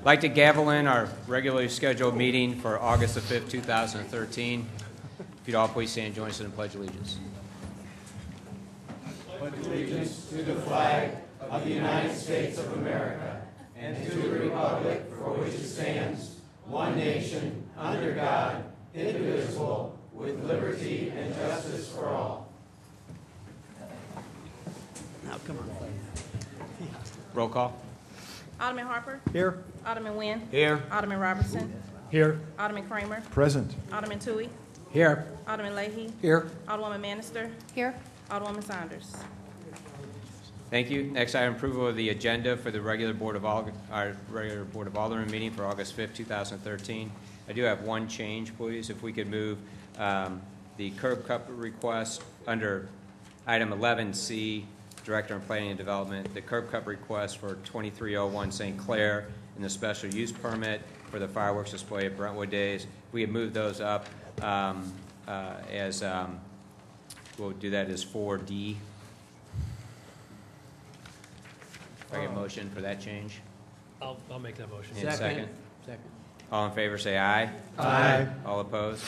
like to gavel in our regularly scheduled meeting for August the 5th, 2013. If you'd all please stand and join us in the Pledge of Allegiance. Pledge allegiance to the flag of the United States of America and to the republic for which it stands, one nation, under God, indivisible, with liberty and justice for all. Now, come on. Roll call. Alderman Harper. Here. Alderman Nguyen. Here. Alderman Robertson. Here. Alderman Kramer. Present. Alderman Toohey. Here. Alderman Leahy. Here. Alderwoman Manister. Here. Alderwoman Saunders. Thank you. Next item, approval of the agenda for the regular Board of Alderman meeting for August 5th, 2013. I do have one change, please. If we could move the curb cut request under item 11C, Director of Planning and Development, the curb cut request for 2301 St. Clair and the special use permit for the fireworks display at Brentwood Days. We have moved those up we'll do that as 4D. If I get a motion for that change. I'll make that motion. And second. All in favor say aye. Aye. All opposed?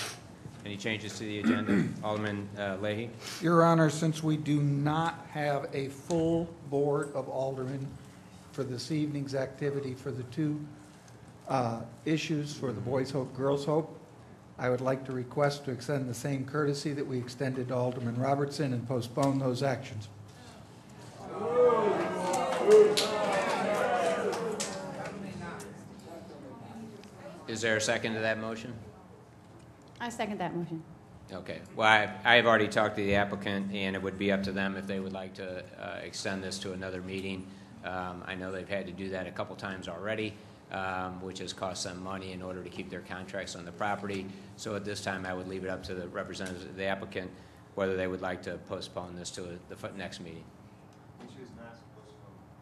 Any changes to the agenda? Alderman Leahy? Your Honor, since we do not have a full board of aldermen for this evening's activity for the two issues for the Boys Hope, Girls Hope, I would like to request to extend the same courtesy that we extended to Alderman Robertson and postpone those actions. Is there a second to that motion? I second that motion. Okay. Well, I have already talked to the applicant, and it would be up to them if they would like to extend this to another meeting. I know they've had to do that a couple times already, which has cost them money in order to keep their contracts on the property. So at this time, I would leave it up to the representatives of the applicant whether they would like to postpone this to the next meeting.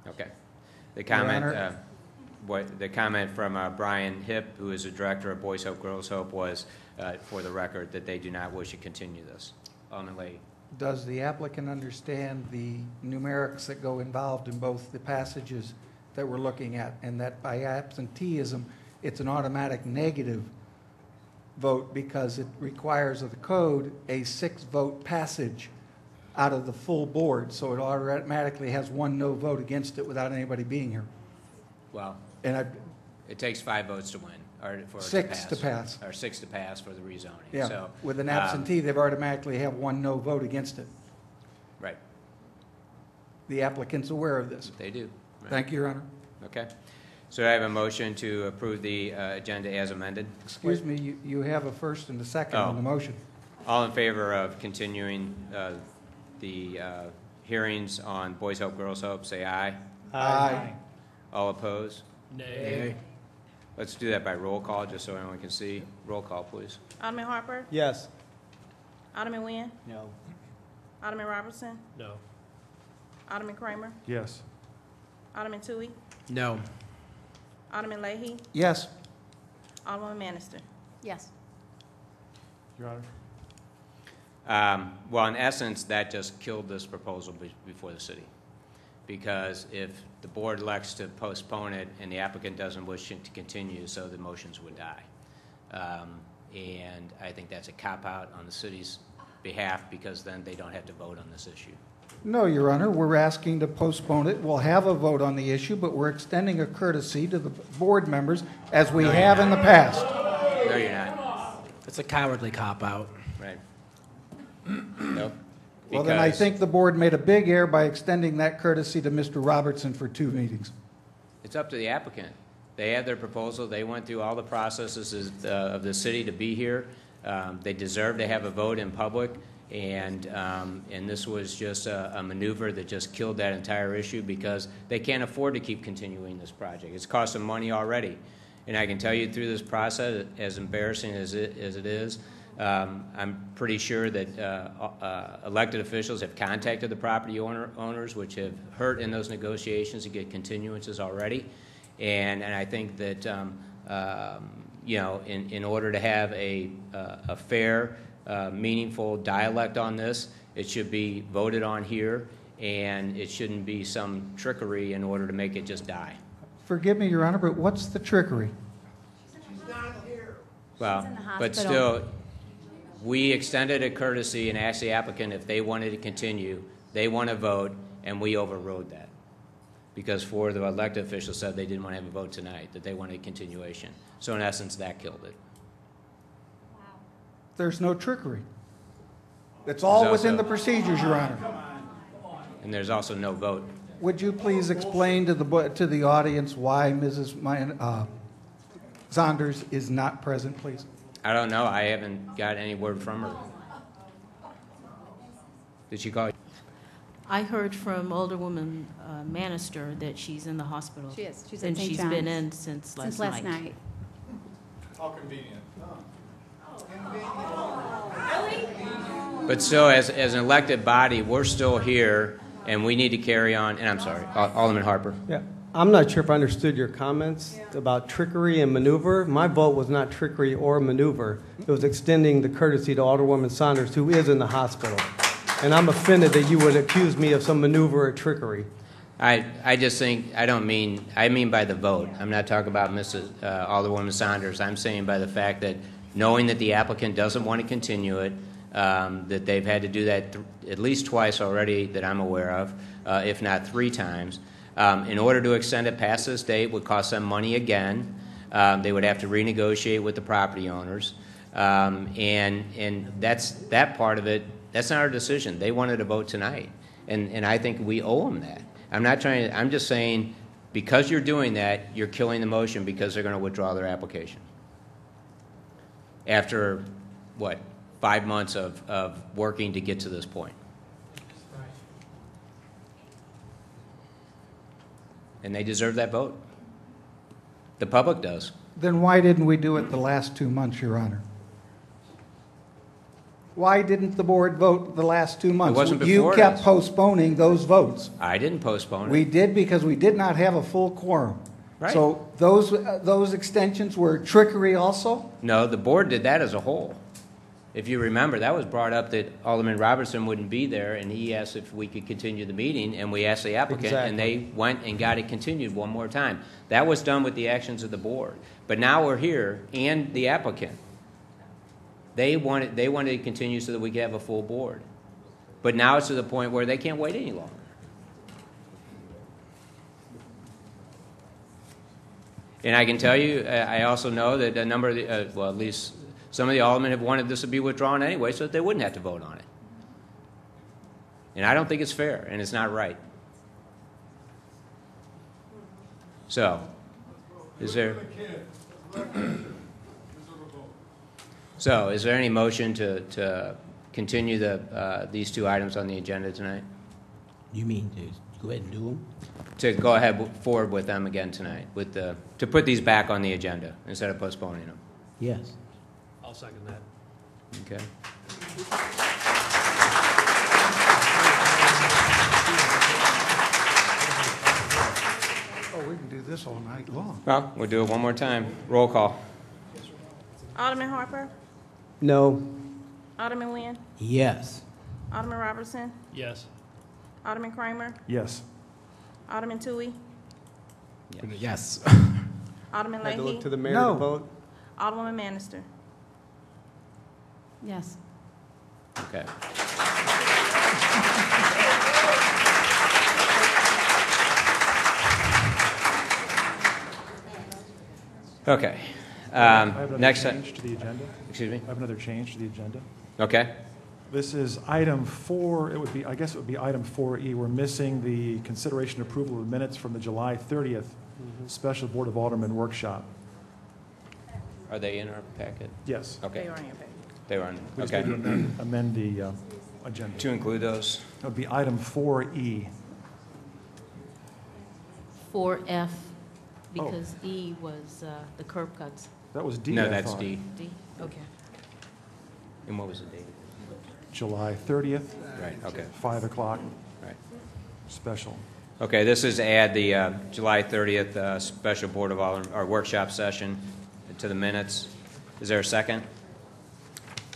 Okay. The comment, the comment from Brian Hipp, who is the director of Boys Hope, Girls Hope, was for the record that they do not wish to continue this. Alderman Leahy. Does the applicant understand the numerics that go involved in both the passages that we're looking at, and that by absenteeism, it's an automatic negative vote because it requires of the code a 6-vote passage out of the full board, so it automatically has one no vote against it without anybody being here. Well, and it takes 5 votes to win, or for 6 to pass, or 6 to pass for the rezoning. Yeah, so, with an absentee, they've automatically have one no vote against it. Right. The applicant's aware of this. They do. Right. Thank you, Your Honor. Okay. So I have a motion to approve the agenda as amended. Excuse me, you have a first and a second on the motion. All in favor of continuing the hearings on Boys Hope, Girls Hope, say aye. Aye. All opposed? Nay. Let's do that by roll call, just so everyone can see. Roll call, please. Alderman Harper. Yes. Alderman Nguyen. No. Alderman Robertson. No. Alderman Kramer. Yes. Alderman Toohey. No. Alderman Leahy. Yes. Alderwoman Manister. Yes. Your Honor. Well, in essence, that just killed this proposal before the city. Because if the board elects to postpone it and the applicant doesn't wish it to continue, so the motions would die. And I think that's a cop-out on the city's behalf because then they don't have to vote on this issue. No, Your Honor, we're asking to postpone it. We'll have a vote on the issue, but we're extending a courtesy to the board members as we have in the past. No, you're not. It's a cowardly cop-out. Right. Nope. Well, then I think the board made a big error by extending that courtesy to Mr. Robertson for 2 meetings. It's up to the applicant. They had their proposal. They went through all the processes of the city to be here. They deserve to have a vote in public, and this was just a maneuver that just killed that entire issue because they can't afford to keep continuing this project. It's cost them money already. And I can tell you through this process, as embarrassing as it is, I'm pretty sure that elected officials have contacted the property owners, which have hurt in those negotiations to get continuances already. And I think that in order to have a fair, meaningful dialect on this, it should be voted on here, and it shouldn't be some trickery in order to make it just die. Forgive me, Your Honor, but what's the trickery? Well, in the but hospital. still, we extended a courtesy and asked the applicant if they wanted to continue. They want to vote, and we overrode that. Because four of the elected officials said they didn't want to have a vote tonight, that they wanted a continuation. So in essence, that killed it. There's no trickery. It's all There's within also- the procedures, Your Honor. And there's also no vote. Would you please explain to the audience why Mrs. Saunders is not present, please? I don't know. I haven't got any word from her. Did she call you? I heard from Alderwoman Manister that she's in the hospital. She is. She's at And St. she's John's. been in since Since last last night. night. But still, as an elected body, we're still here, and we need to carry on. And I'm sorry, Alderman Harper. Yeah, I'm not sure if I understood your comments about trickery and maneuver. My vote was not trickery or maneuver. It was extending the courtesy to Alderwoman Saunders, who is in the hospital. And I'm offended that you would accuse me of some maneuver or trickery. I just think, I mean by the vote. I'm not talking about Mrs. Alderwoman Saunders. I'm saying by the fact that knowing that the applicant doesn't want to continue it, that they've had to do that at least twice already that I'm aware of, if not 3 times. In order to extend it past this date would cost them money again. They would have to renegotiate with the property owners. And that's that part of it. That's not our decision. They wanted to vote tonight. And I think we owe them that. I'm just saying, because you're doing that, you're killing the motion because they're going to withdraw their application. After, 5 months of working to get to this point. And they deserve that vote. The public does. Then why didn't we do it the last 2 months, Your Honor? Why didn't the board vote the last 2 months? It wasn't You before kept us. postponing those votes. I didn't postpone it. We did because we did not have a full quorum. Right. So those extensions were trickery also? No, the board did that as a whole. If you remember, that was brought up that Alderman Robertson wouldn't be there, and he asked if we could continue the meeting, and we asked the applicant, and they went and got it continued one more time. That was done with the actions of the board. But now we're here, and the applicant. They wanted to continue so that we could have a full board. But now it's to the point where they can't wait any longer. And I can tell you, I also know that a number of the, well, at least some of the aldermen have wanted this to be withdrawn anyway so that they wouldn't have to vote on it. And I don't think it's fair, and it's not right. So, is there any motion to continue these 2 items on the agenda tonight? You mean to go ahead and do them? To go ahead forward with them again tonight, to put these back on the agenda instead of postponing them. Yes. I'll second that. Okay. Oh, we can do this all night long. Well, we'll do it one more time. Roll call. Alderman Harper? No. Alderman Nguyen? Yes. Alderman Robertson? Yes. Alderman Kramer? Yes. Alderman Tui? Yes. Alderman Had to Leahy? look to the mayor No. to vote. Alderwoman Manister? Yes. Okay. Okay. I have another Next, change to the agenda. excuse me? I have another change to the agenda. Okay. This is item 4, I guess it would be item 4E. We're missing the consideration approval of minutes from the July 30th Special Board of Aldermen workshop. Are they in our packet? Yes. Okay. They are in your packet. They were on. We just Okay. need to amend the agenda. To include those. That would be item 4E. 4F, because E was the curb cuts. That was D, No, I that's thought. D. D? Okay. And what was the date? July 30th, Right. Okay. 5 o'clock, Right. special. Okay. This is to add the July 30th special board of Aldermen or workshop session to the minutes. Is there a second?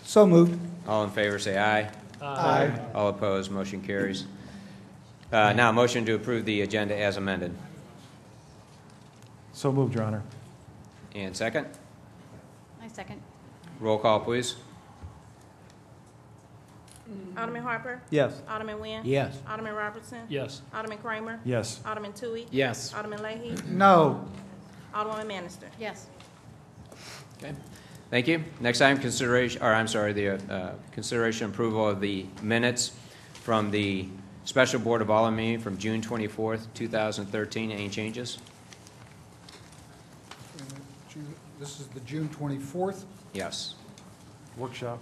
So moved. All in favor, say aye. Aye. All opposed, motion carries. Now, motion to approve the agenda as amended. So moved, Your Honor. And second? I second. Roll call, please. Alderman Harper? Yes. Alderman Nguyen? Yes. Alderman Robertson? Yes. Alderman Kramer? Yes. Alderman Tui? Yes. Alderman Leahy? No. Alderwoman Bannister? Yes. Okay. Thank you. Next item, consideration and approval of the minutes from the Special Board of Alderman meeting from June 24th, 2013. Any changes? This is the June 24th. Yes. Workshop.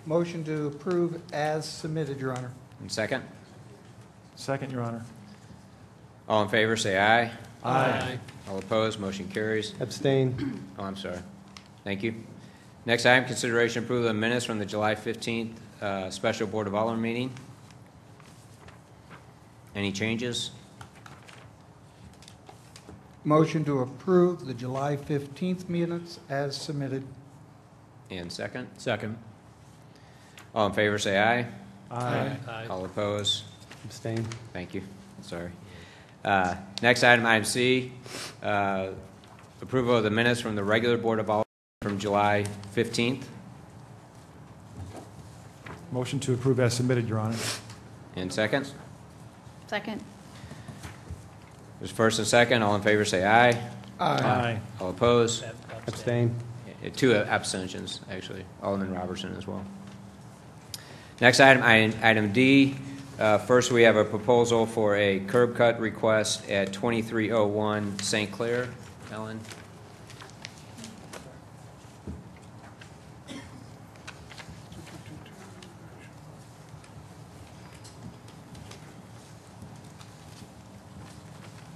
Motion to approve as submitted, Your Honor. And second? Second, Your Honor. All in favor, say aye. Aye. All opposed, motion carries. Abstain. Oh, I'm sorry. Thank you. Next item, consideration and approval of minutes from the July 15th Special Board of Alderman meeting. Any changes? Motion to approve the July 15th minutes as submitted. And second? Second. All in favor, say aye. Aye. All opposed? Abstain. Thank you. Sorry. Next item, item C, approval of the minutes from the regular Board of Alderman from July 15th. Motion to approve as submitted, Your Honor. And second? Second. There's first and second. All in favor, say aye. Aye. All opposed? Abstain. Two abstentions, actually. Alderman Robertson as well. Next item, item D. First, we have a proposal for a curb cut request at 2301 St. Clair. Ellen?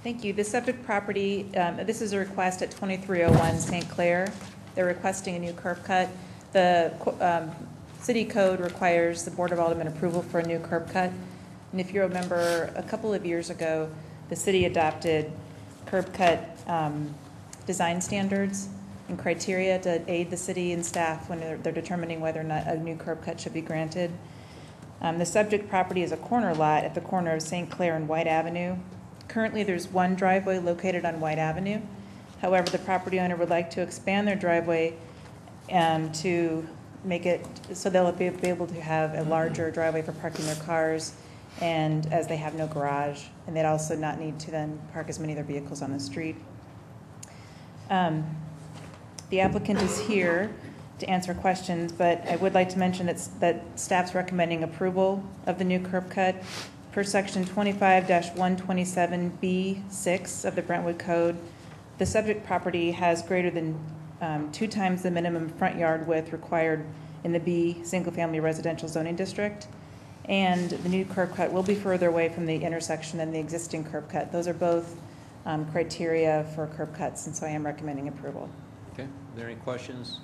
Thank you. The subject property, this is a request at 2301 St. Clair. They're requesting a new curb cut. The city code requires the Board of Aldermen approval for a new curb cut. And if you remember, a couple of years ago, the city adopted curb cut design standards and criteria to aid the city and staff when they're determining whether or not a new curb cut should be granted. The subject property is a corner lot at the corner of St. Clair and White Avenue. Currently, there's one driveway located on White Avenue. However, the property owner would like to expand their driveway to make it so they'll be able to have a larger driveway for parking their cars, and as they have no garage, and they'd also not need to then park as many of their vehicles on the street. The applicant is here to answer questions, but I would like to mention that staff's recommending approval of the new curb cut per section 25-127B6 of the Brentwood Code. The subject property has greater than 2 times the minimum front yard width required in the B single-family residential zoning district, and the new curb cut will be further away from the intersection than the existing curb cut. Those are both criteria for curb cuts, and so I am recommending approval. Okay. Are there any questions?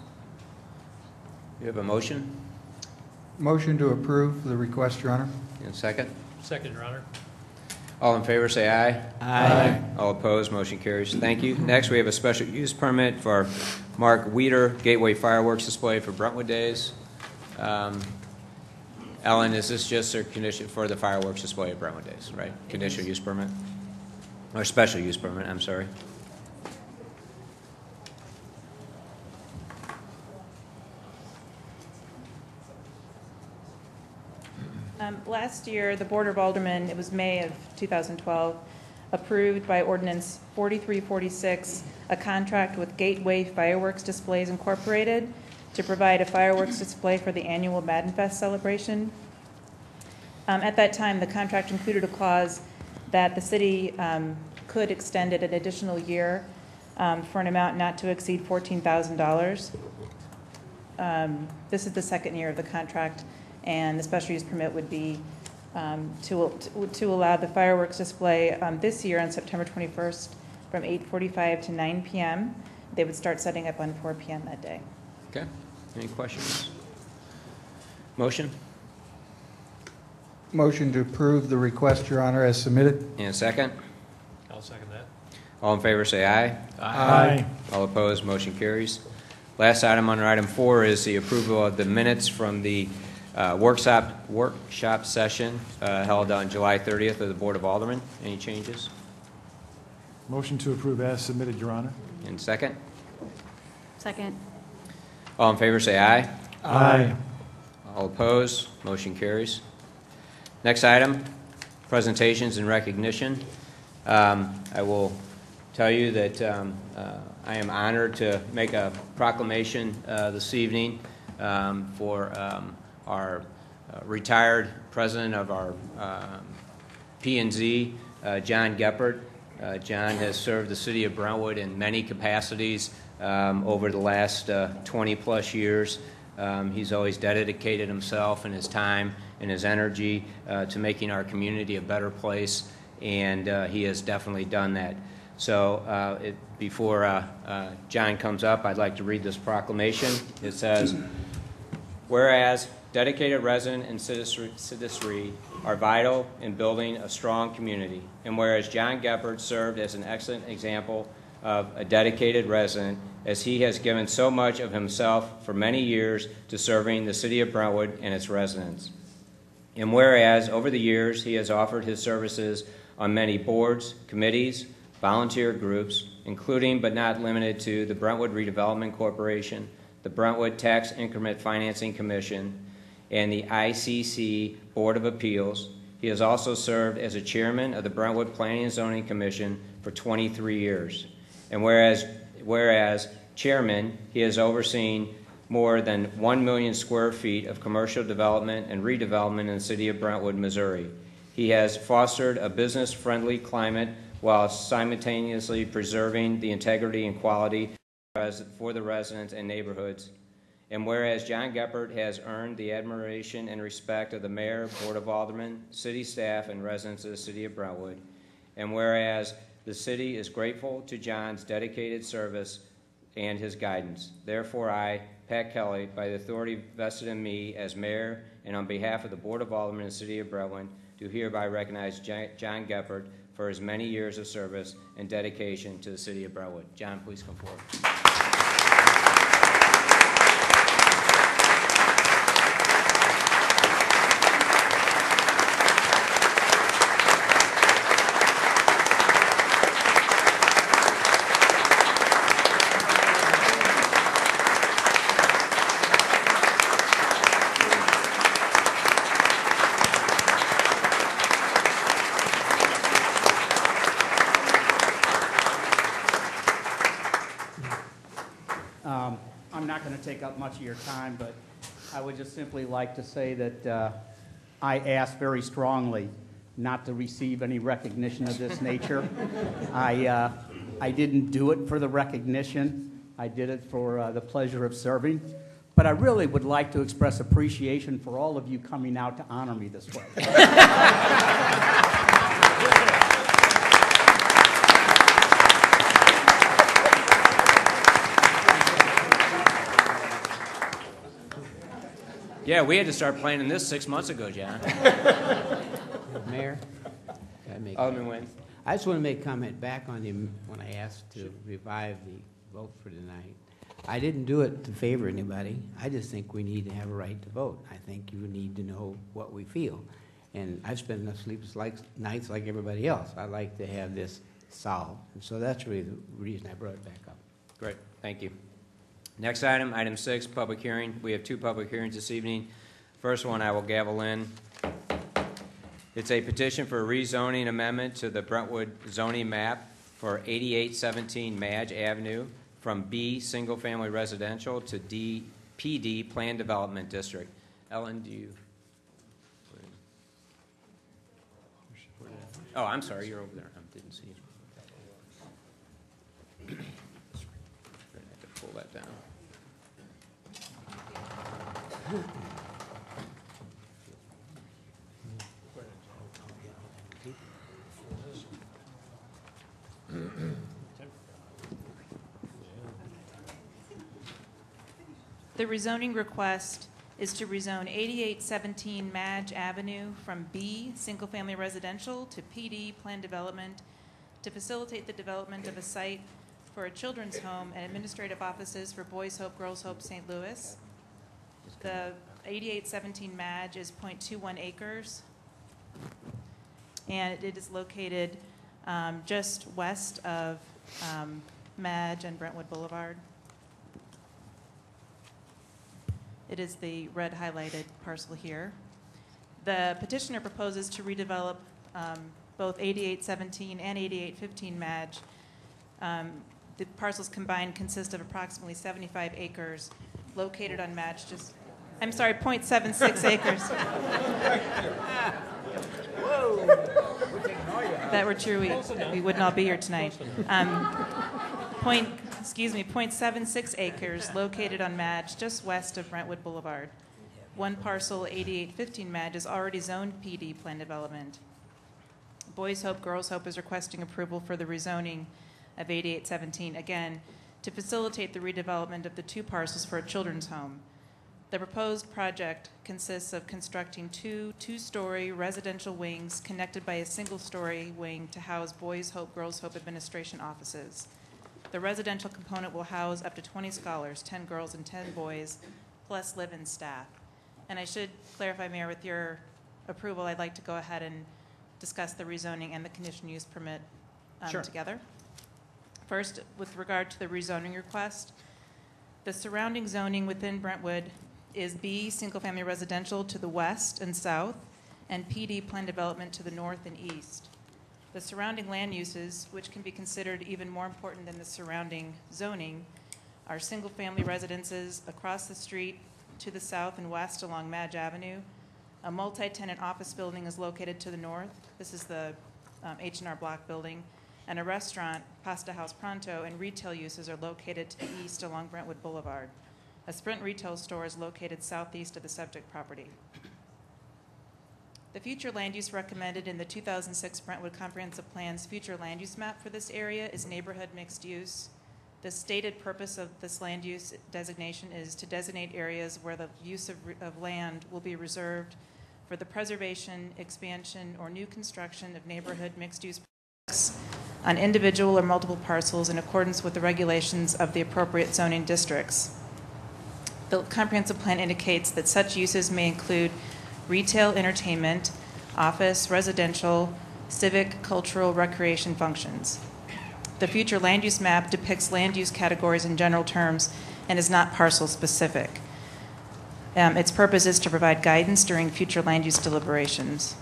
You have a motion? Motion to approve the request, Your Honor. And second? Second, Your Honor. All in favor, say aye. Aye. All opposed, motion carries. Thank you. Next, we have a special use permit for Mark Weeder Gateway Fireworks Display for Brentwood Days. Ellen, is this just a condition for the fireworks display at Brentwood Days, right? Conditional use permit? Or special use permit, I'm sorry. Last year, the Board of Aldermen, it was May of 2012, approved by Ordinance 4346 a contract with Gateway Fireworks Displays Incorporated to provide a fireworks display for the annual Madden Fest celebration. At that time, the contract included a clause that the city could extend it an additional year for an amount not to exceed $14,000. This is the second year of the contract, and the special use permit would be to allow the fireworks display this year on September 21st from 8:45 to 9 p.m. They would start setting up on 4 p.m. that day. Okay. Any questions? Motion? Motion to approve the request, Your Honor, as submitted. And a second? I'll second that. All in favor, say aye. Aye. All opposed, motion carries. Last item under item 4 is the approval of the minutes from the workshop session held on July 30th of the Board of Aldermen. Any changes? Motion to approve as submitted, Your Honor. And second? Second. All in favor, say aye. Aye. All opposed, motion carries. Next item, presentations and recognition. I will tell you that I am honored to make a proclamation this evening for our retired president of our P&Z, John Geppert. John has served the city of Brentwood in many capacities over the last 20-plus years. He's always dedicated himself and his time and his energy to making our community a better place, and he has definitely done that. So before John comes up, I'd like to read this proclamation. It says, whereas dedicated resident and citizenry are vital in building a strong community, and whereas John Geppert served as an excellent example of a dedicated resident, as he has given so much of himself for many years to serving the city of Brentwood and its residents. And whereas over the years he has offered his services on many boards, committees, volunteer groups, including but not limited to the Brentwood Redevelopment Corporation, the Brentwood Tax Increment Financing Commission, and the ICC Board of Appeals. He has also served as a chairman of the Brentwood Planning and Zoning Commission for 23 years. And whereas chairman, he has overseen more than 1 million square feet of commercial development and redevelopment in the city of Brentwood, Missouri. He has fostered a business-friendly climate while simultaneously preserving the integrity and quality for the residents and neighborhoods. And whereas John Geppert has earned the admiration and respect of the mayor, board of aldermen, city staff, and residents of the city of Brentwood. And whereas the city is grateful to John's dedicated service and his guidance. Therefore, I, Pat Kelly, by the authority vested in me as mayor and on behalf of the board of aldermen in the city of Brentwood, do hereby recognize John Geppert for his many years of service and dedication to the city of Brentwood. John, please come forward. I'm not going to take up much of your time, but I would just simply like to say that I asked very strongly not to receive any recognition of this nature. I didn't do it for the recognition. I did it for the pleasure of serving. But I really would like to express appreciation for all of you coming out to honor me this way. Yeah, we had to start planning this 6 months ago, John. Mayor, can I make Alderman Wynn. I just want to make a comment back on him when I asked to revive the vote for tonight. I didn't do it to favor anybody. I just think we need to have a right to vote. I think you need to know what we feel. And I've spent enough sleepless nights like everybody else. I like to have this solved. And so that's really the reason I brought it back up. Great, thank you. Next item, item 6, public hearing. We have 2 public hearings this evening. First one I will gavel in. It's a petition for a rezoning amendment to the Brentwood zoning map for 8817 Madge Avenue from B, single-family residential, to D, PD, Planned Development District. Ellen, do you? Oh, I'm sorry, you're over there. I didn't see you. I have to pull that down. The rezoning request is to rezone 8817 Madge Avenue from B, single-family residential, to PD, planned development, to facilitate the development of a site for a children's home and administrative offices for Boys Hope, Girls Hope, St. Louis. The 8817 Madge is 0.21 acres, and it is located just west of Madge and Brentwood Boulevard. It is the red highlighted parcel here. The petitioner proposes to redevelop both 8817 and 8815 Madge. The parcels combined consist of approximately 75 acres located on Madge, I'm sorry, 0.76 acres. Whoa. If that were true, we would not be here tonight. 0.76 acres located on Madge, just west of Brentwood Boulevard. One parcel, 8815 Madge, is already zoned PD plan development. Boys Hope, Girls Hope is requesting approval for the rezoning of 8817, again, to facilitate the redevelopment of the two parcels for a children's home. The proposed project consists of constructing two-story residential wings connected by a single-story wing to house Boys Hope, Girls Hope administration offices. The residential component will house up to 20 scholars, 10 girls and 10 boys, plus live-in staff. And I should clarify, Mayor, with your approval, I'd like to go ahead and discuss the rezoning and the conditional use permit together. First, with regard to the rezoning request, the surrounding zoning within Brentwood is B, single-family residential to the west and south, and PD plan development to the north and east. The surrounding land uses, which can be considered even more important than the surrounding zoning, are single-family residences across the street to the south and west along Madge Avenue. A multi-tenant office building is located to the north. This is the H&R Block building. And a restaurant, Pasta House Pronto, and retail uses are located to the east along Brentwood Boulevard. A Sprint retail store is located southeast of the subject property. The future land use recommended in the 2006 Brentwood Comprehensive Plan's future land use map for this area is neighborhood mixed use. The stated purpose of this land use designation is to designate areas where the use of land will be reserved for the preservation, expansion, or new construction of neighborhood mixed use projects on individual or multiple parcels in accordance with the regulations of the appropriate zoning districts. The comprehensive plan indicates that such uses may include retail, entertainment, office, residential, civic, cultural, recreation functions. The future land use map depicts land use categories in general terms and is not parcel specific. Its purpose is to provide guidance during future land use deliberations.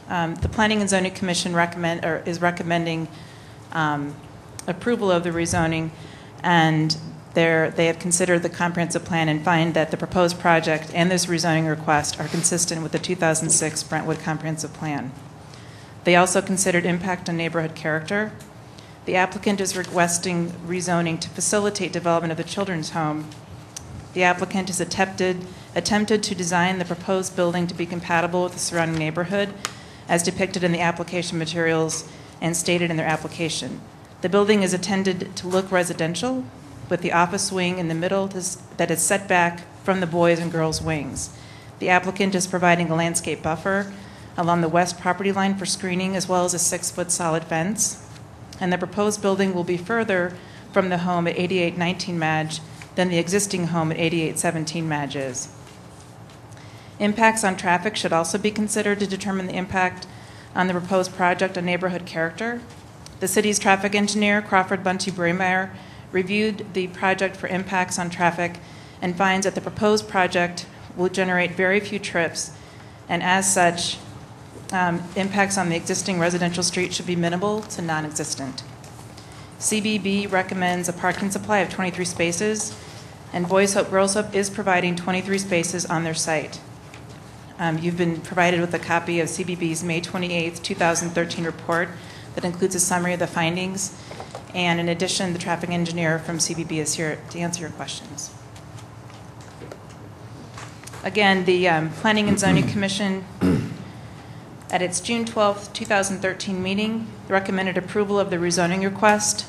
The Planning and Zoning Commission is recommending approval of the rezoning, and they have considered the comprehensive plan and find that the proposed project and this rezoning request are consistent with the 2006 Brentwood Comprehensive Plan. They also considered impact on neighborhood character. The applicant is requesting rezoning to facilitate development of the children's home. The applicant has attempted to design the proposed building to be compatible with the surrounding neighborhood, as depicted in the application materials and stated in their application. The building is intended to look residential, with the office wing in the middle that is set back from the boys' and girls' wings. The applicant is providing a landscape buffer along the west property line for screening, as well as a 6-foot solid fence. And the proposed building will be further from the home at 8819 Madge than the existing home at 8817 Madge is. Impacts on traffic should also be considered to determine the impact on the proposed project on neighborhood character. The city's traffic engineer, Crawford Bunty Braymeyer, reviewed the project for impacts on traffic and finds that the proposed project will generate very few trips, and as such, impacts on the existing residential street should be minimal to non-existent. CBB recommends a parking supply of 23 spaces, and Boys Hope, Girls Hope is providing 23 spaces on their site. You've been provided with a copy of CBB's May 28, 2013 report that includes a summary of the findings. And in addition, the traffic engineer from CBB is here to answer your questions. Again, the Planning and Zoning Commission, at its June 12, 2013 meeting, recommended approval of the rezoning request.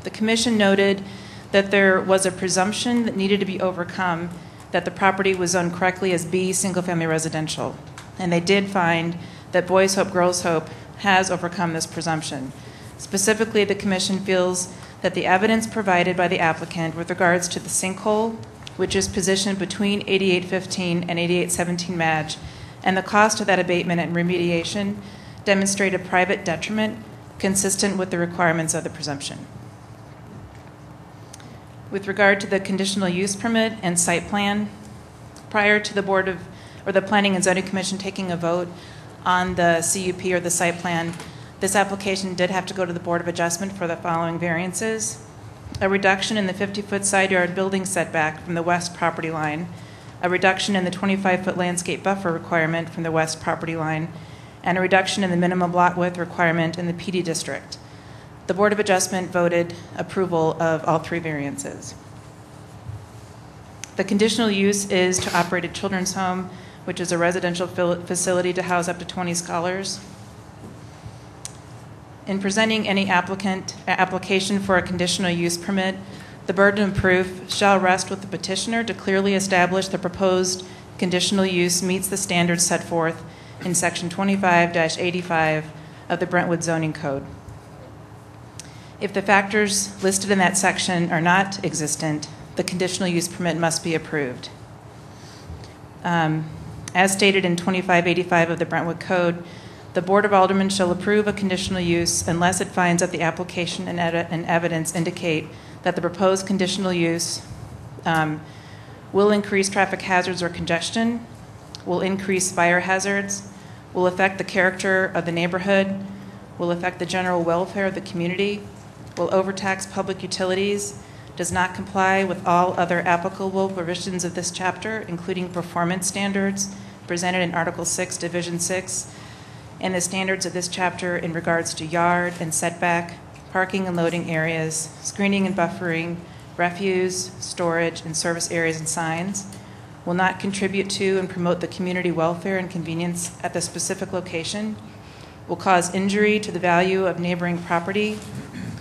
The Commission noted that there was a presumption that needed to be overcome that the property was zoned correctly as B, single-family residential. And they did find that Boys Hope, Girls Hope has overcome this presumption. Specifically, the Commission feels that the evidence provided by the applicant with regards to the sinkhole, which is positioned between 8815 and 8817 Madge, and the cost of that abatement and remediation demonstrate a private detriment consistent with the requirements of the presumption. With regard to the conditional use permit and site plan, prior to the the Planning and Zoning Commission taking a vote on the CUP or the site plan, this application did have to go to the Board of Adjustment for the following variances: a reduction in the 50-foot side yard building setback from the west property line, a reduction in the 25-foot landscape buffer requirement from the west property line, and a reduction in the minimum lot width requirement in the PD district. The Board of Adjustment voted approval of all three variances. The conditional use is to operate a children's home, which is a residential facility to house up to 20 scholars. In presenting any application for a conditional use permit, the burden of proof shall rest with the petitioner to clearly establish the proposed conditional use meets the standards set forth in Section 25-85 of the Brentwood Zoning Code. If the factors listed in that section are not existent, the conditional use permit must be approved. As stated in 2585 of the Brentwood Code, the Board of Aldermen shall approve a conditional use unless it finds that the application and evidence indicate that the proposed conditional use will increase traffic hazards or congestion, will increase fire hazards, will affect the character of the neighborhood, will affect the general welfare of the community, will overtax public utilities, does not comply with all other applicable provisions of this chapter, including performance standards presented in Article 6, Division 6, and the standards of this chapter in regards to yard and setback, parking and loading areas, screening and buffering, refuse, storage, and service areas and signs, will not contribute to and promote the community welfare and convenience at the specific location, will cause injury to the value of neighboring property,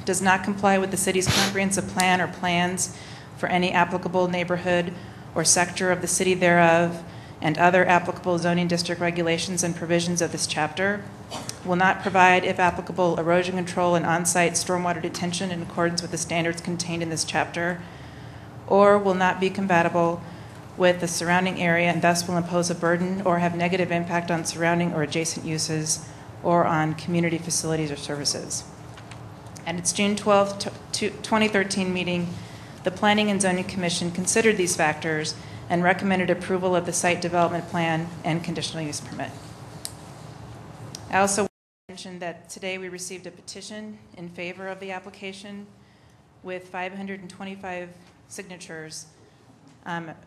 does not comply with the city's comprehensive plan or plans for any applicable neighborhood or sector of the city thereof, and other applicable zoning district regulations and provisions of this chapter, will not provide, if applicable, erosion control and on-site stormwater detention in accordance with the standards contained in this chapter, or will not be compatible with the surrounding area and thus will impose a burden or have negative impact on surrounding or adjacent uses or on community facilities or services. At its June 12, 2013 meeting, the Planning and Zoning Commission considered these factors and recommended approval of the site development plan and conditional use permit. I also want to mention that today we received a petition in favor of the application with 525 signatures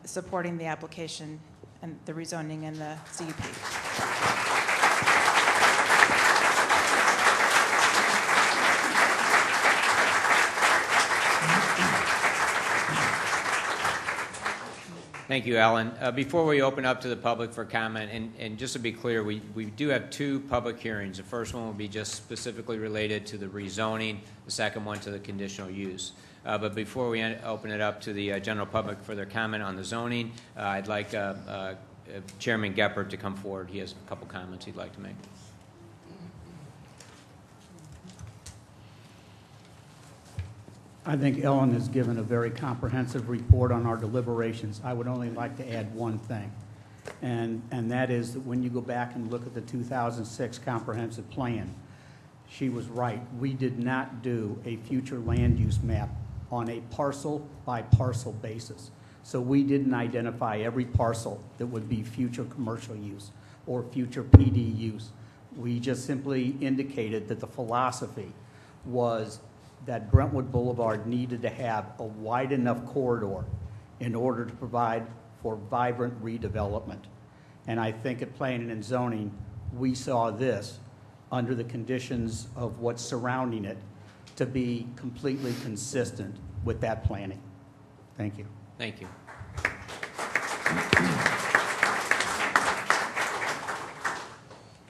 supporting the application and the rezoning and the CUP. Thank you, Ellen. Before we open up to the public for comment, and just to be clear, we do have two public hearings. The first one will be just specifically related to the rezoning, the second one to the conditional use. But before we open it up to the general public for their comment on the zoning, I'd like Chairman Geppert to come forward. He has a couple comments he'd like to make. I think Ellen has given a very comprehensive report on our deliberations. I would only like to add one thing, and that is that when you go back and look at the 2006 comprehensive plan, she was right. We did not do a future land use map on a parcel by parcel basis. So we didn't identify every parcel that would be future commercial use or future PD use. We just simply indicated that the philosophy was that Brentwood Boulevard needed to have a wide enough corridor in order to provide for vibrant redevelopment. And I think at Planning and Zoning, we saw this under the conditions of what's surrounding it to be completely consistent with that planning. Thank you. Thank you.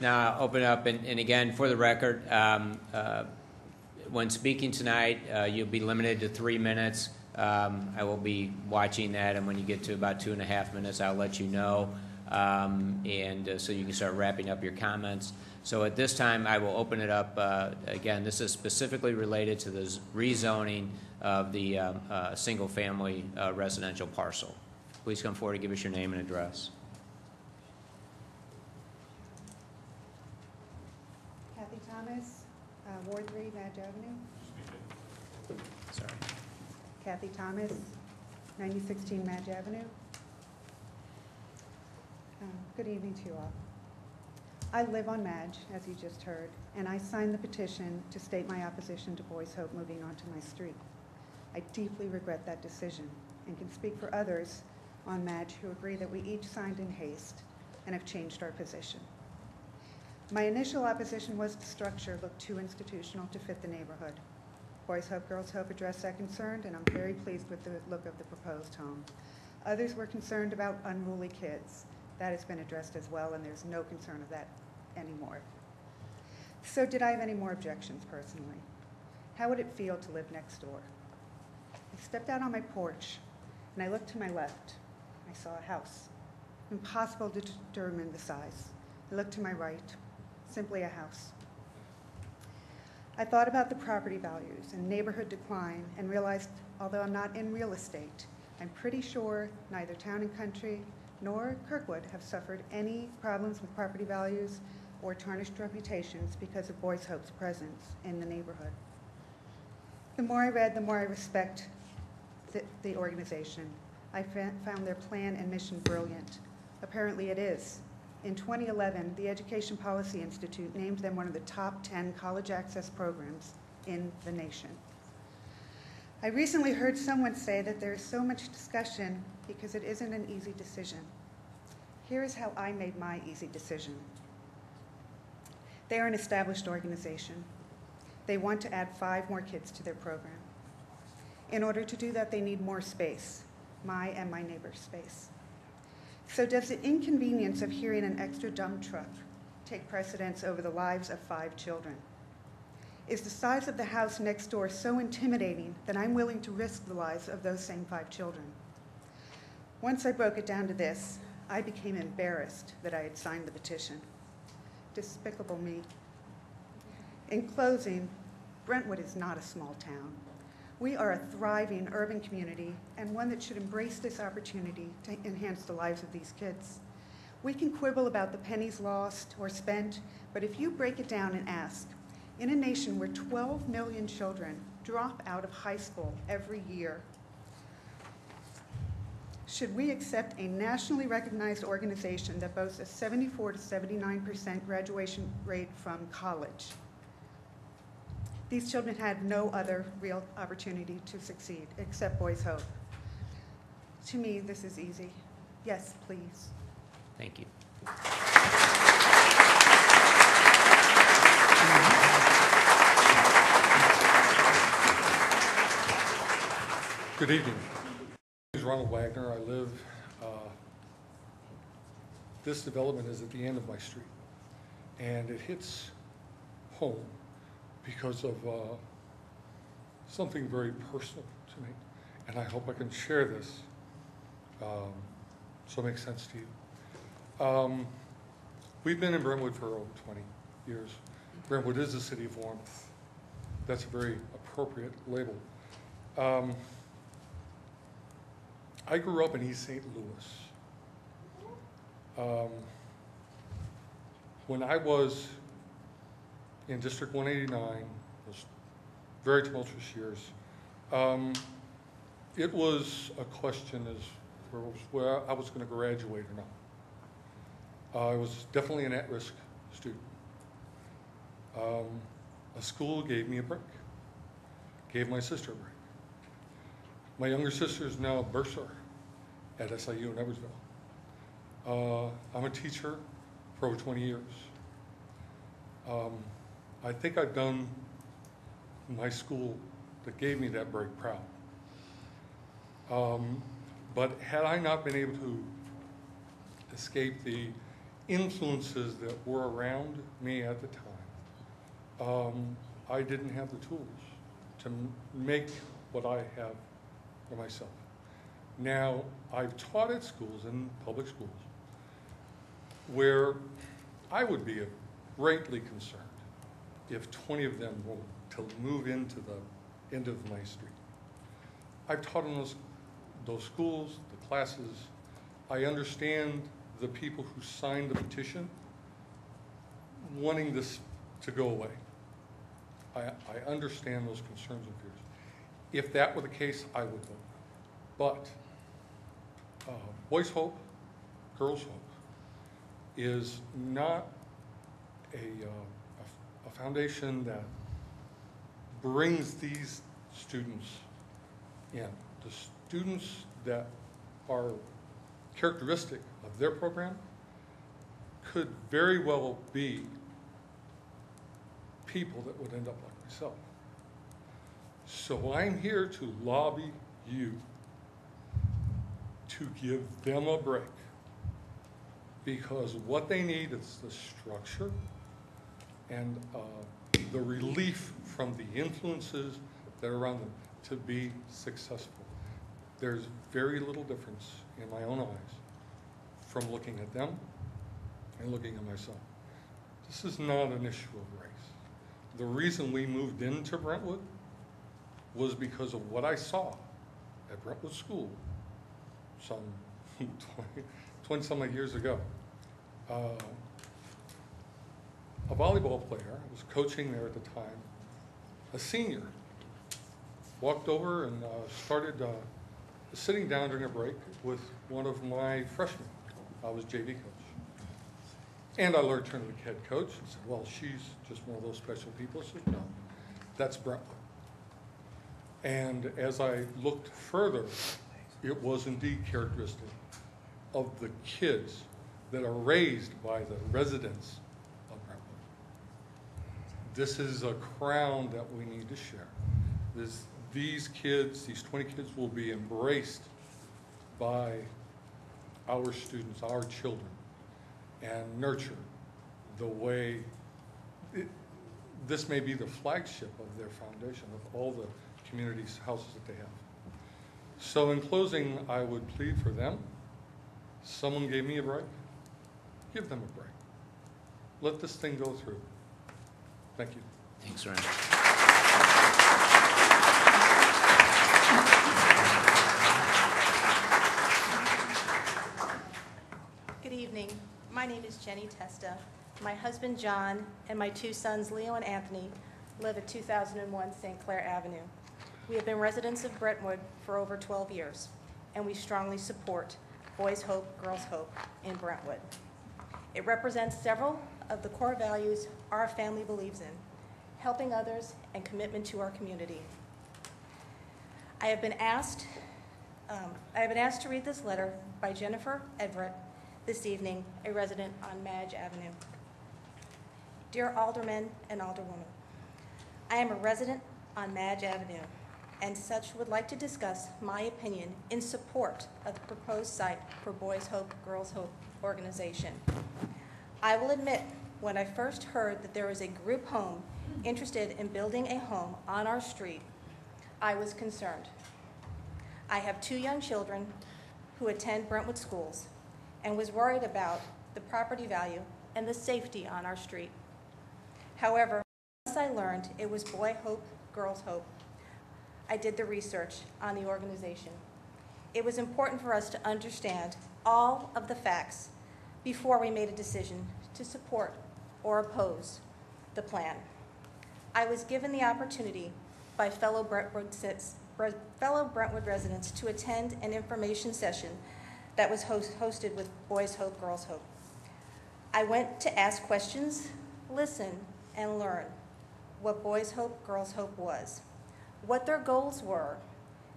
Now I'll open up, and again, for the record, when speaking tonight, you'll be limited to 3 minutes. I will be watching that, and when you get to about 2.5 minutes, I'll let you know, so you can start wrapping up your comments. So at this time, I will open it up. Again, this is specifically related to the rezoning of the single-family residential parcel. Please come forward and give us your name and address. Kathy Thomas, Ward 3, Madge Avenue. Sorry. Kathy Thomas, 9016 Madge Avenue. Good evening to you all. I live on Madge, as you just heard, and I signed the petition to state my opposition to Boys Hope moving onto my street. I deeply regret that decision and can speak for others on Madge who agree that we each signed in haste and have changed our position. My initial opposition was the structure looked too institutional to fit the neighborhood. Boys Hope, Girls Hope addressed that concern, and I'm very pleased with the look of the proposed home. Others were concerned about unruly kids. That has been addressed as well, and there's no concern of that anymore. So did I have any more objections personally? How would it feel to live next door? I stepped out on my porch, and I looked to my left. I saw a house. Impossible to determine the size. I looked to my right, simply a house. I thought about the property values and neighborhood decline and realized, although I'm not in real estate, I'm pretty sure neither Town and Country nor Kirkwood have suffered any problems with property values or tarnished reputations because of Boys Hope's presence in the neighborhood. The more I read, the more I respect the organization. I found their plan and mission brilliant. Apparently it is. In 2011, the Education Policy Institute named them one of the top 10 college access programs in the nation. I recently heard someone say that there is so much discussion because it isn't an easy decision. Here is how I made my easy decision. They are an established organization. They want to add 5 more kids to their program. In order to do that, they need more space, my and my neighbor's space. So does the inconvenience of hearing an extra dump truck take precedence over the lives of 5 children? Is the size of the house next door so intimidating that I'm willing to risk the lives of those same 5 children? Once I broke it down to this, I became embarrassed that I had signed the petition. Despicable me. In closing, Brentwood is not a small town. We are a thriving urban community and one that should embrace this opportunity to enhance the lives of these kids. We can quibble about the pennies lost or spent, but if you break it down and ask, in a nation where 12 million children drop out of high school every year, should we accept a nationally recognized organization that boasts a 74 to 79% graduation rate from college? These children had no other real opportunity to succeed except Boys Hope. To me, this is easy. Yes, please. Thank you. Good evening. My name is Ronald Wagner. I live, this development is at the end of my street, and it hits home because of something very personal to me, and I hope I can share this so it makes sense to you. We've been in Brentwood for over 20 years. Brentwood is a city of warmth. That's a very appropriate label. I grew up in East St. Louis. When I was in District 189, those very tumultuous years, it was a question as where I was going to graduate or not. I was definitely an at-risk student. A school gave me a break, gave my sister a break. My younger sister is now a bursar at SIU in Edwardsville. I'm a teacher for over 20 years. I think I've done my school that gave me that break proud. But had I not been able to escape the influences that were around me at the time, I didn't have the tools to make what I have for myself. Now, I've taught at schools, in public schools, where I would be greatly concerned if 20 of them were to move into the end of my street. I've taught in those schools, the classes. I understand the people who signed the petition wanting this to go away. I understand those concerns and fears. If that were the case, I would vote. But Boys Hope, Girls Hope is not a foundation that brings these students in. The students that are characteristic of their program could very well be people that would end up like myself. So I'm here to lobby you to give them a break, because what they need is the structure and the relief from the influences that are around them to be successful. There's very little difference in my own eyes from looking at them and looking at myself. This is not an issue of race. The reason we moved into Brentwood was because of what I saw at Brentwood School some 20-some years ago. A volleyball player, I was coaching there at the time, a senior, walked over and started sitting down during a break with one of my freshmen. I was JV coach. And I learned to turn to the head coach and said, well, she's just one of those special people. I said, no, that's Brentwood. And as I looked further, it was indeed characteristic of the kids that are raised by the residents of Brentwood. This is a crown that we need to share. These kids, these 20 kids, will be embraced by our students, our children, and nurtured the way this may be the flagship of their foundation, of all the communities, houses that they have. So in closing, I would plead for them. Someone gave me a break. Give them a break. Let this thing go through. Thank you. Thanks, Ryan. Good evening. My name is Jenny Testa. My husband, John, and my two sons, Leo and Anthony, live at 2001 St. Clair Avenue. We have been residents of Brentwood for over 12 years, and we strongly support Boys Hope, Girls Hope in Brentwood. It represents several of the core values our family believes in: helping others and commitment to our community. I have been asked to read this letter by Jennifer Everett this evening, a resident on Madge Avenue. Dear Alderman and Alderwoman, I am a resident on Madge Avenue, and such would like to discuss my opinion in support of the proposed site for Boys Hope, Girls Hope organization. I will admit, when I first heard that there was a group home interested in building a home on our street, I was concerned. I have two young children who attend Brentwood schools and was worried about the property value and the safety on our street. However, once I learned it was Boy Hope, Girls Hope, I did the research on the organization. It was important for us to understand all of the facts before we made a decision to support or oppose the plan. I was given the opportunity by fellow Brentwood residents to attend an information session that was hosted with Boys Hope, Girls Hope. I went to ask questions, listen, and learn what Boys Hope, Girls Hope was, what their goals were,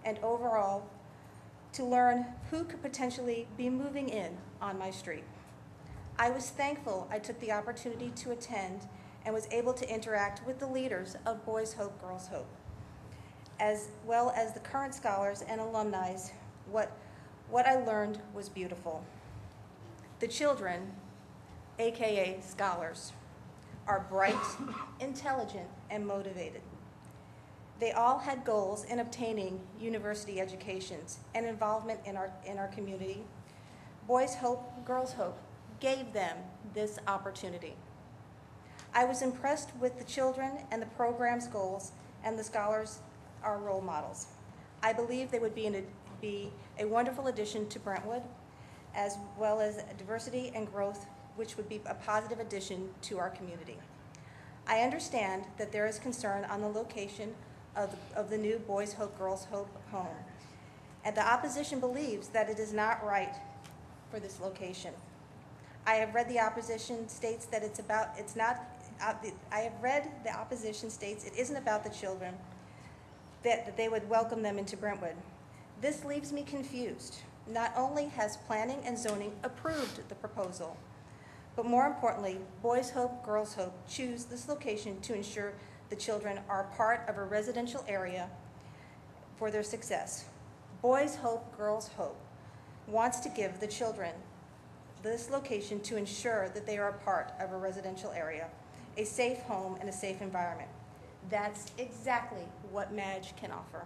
and overall, to learn who could potentially be moving in on my street. I was thankful I took the opportunity to attend and was able to interact with the leaders of Boys Hope, Girls Hope, as well as the current scholars and alumni. What I learned was beautiful. The children, AKA scholars, are bright, intelligent, and motivated. They all had goals in obtaining university educations and involvement in our community. Boys Hope, Girls Hope gave them this opportunity. I was impressed with the children and the program's goals, and the scholars are role models. I believe they would be a wonderful addition to Brentwood, as well as diversity and growth, which would be a positive addition to our community. I understand that there is concern on the location of the new Boys Hope, Girls Hope home, and the opposition believes that it is not right for this location. I have read the opposition states that the opposition states it isn't about the children, that they would welcome them into Brentwood. This leaves me confused. Not only has planning and zoning approved the proposal, but more importantly, Boys Hope, Girls Hope choose this location to ensure the children are part of a residential area for their success. Boys Hope, Girls Hope wants to give the children this location to ensure that they are a part of a residential area, a safe home and a safe environment. That's exactly what Madge can offer.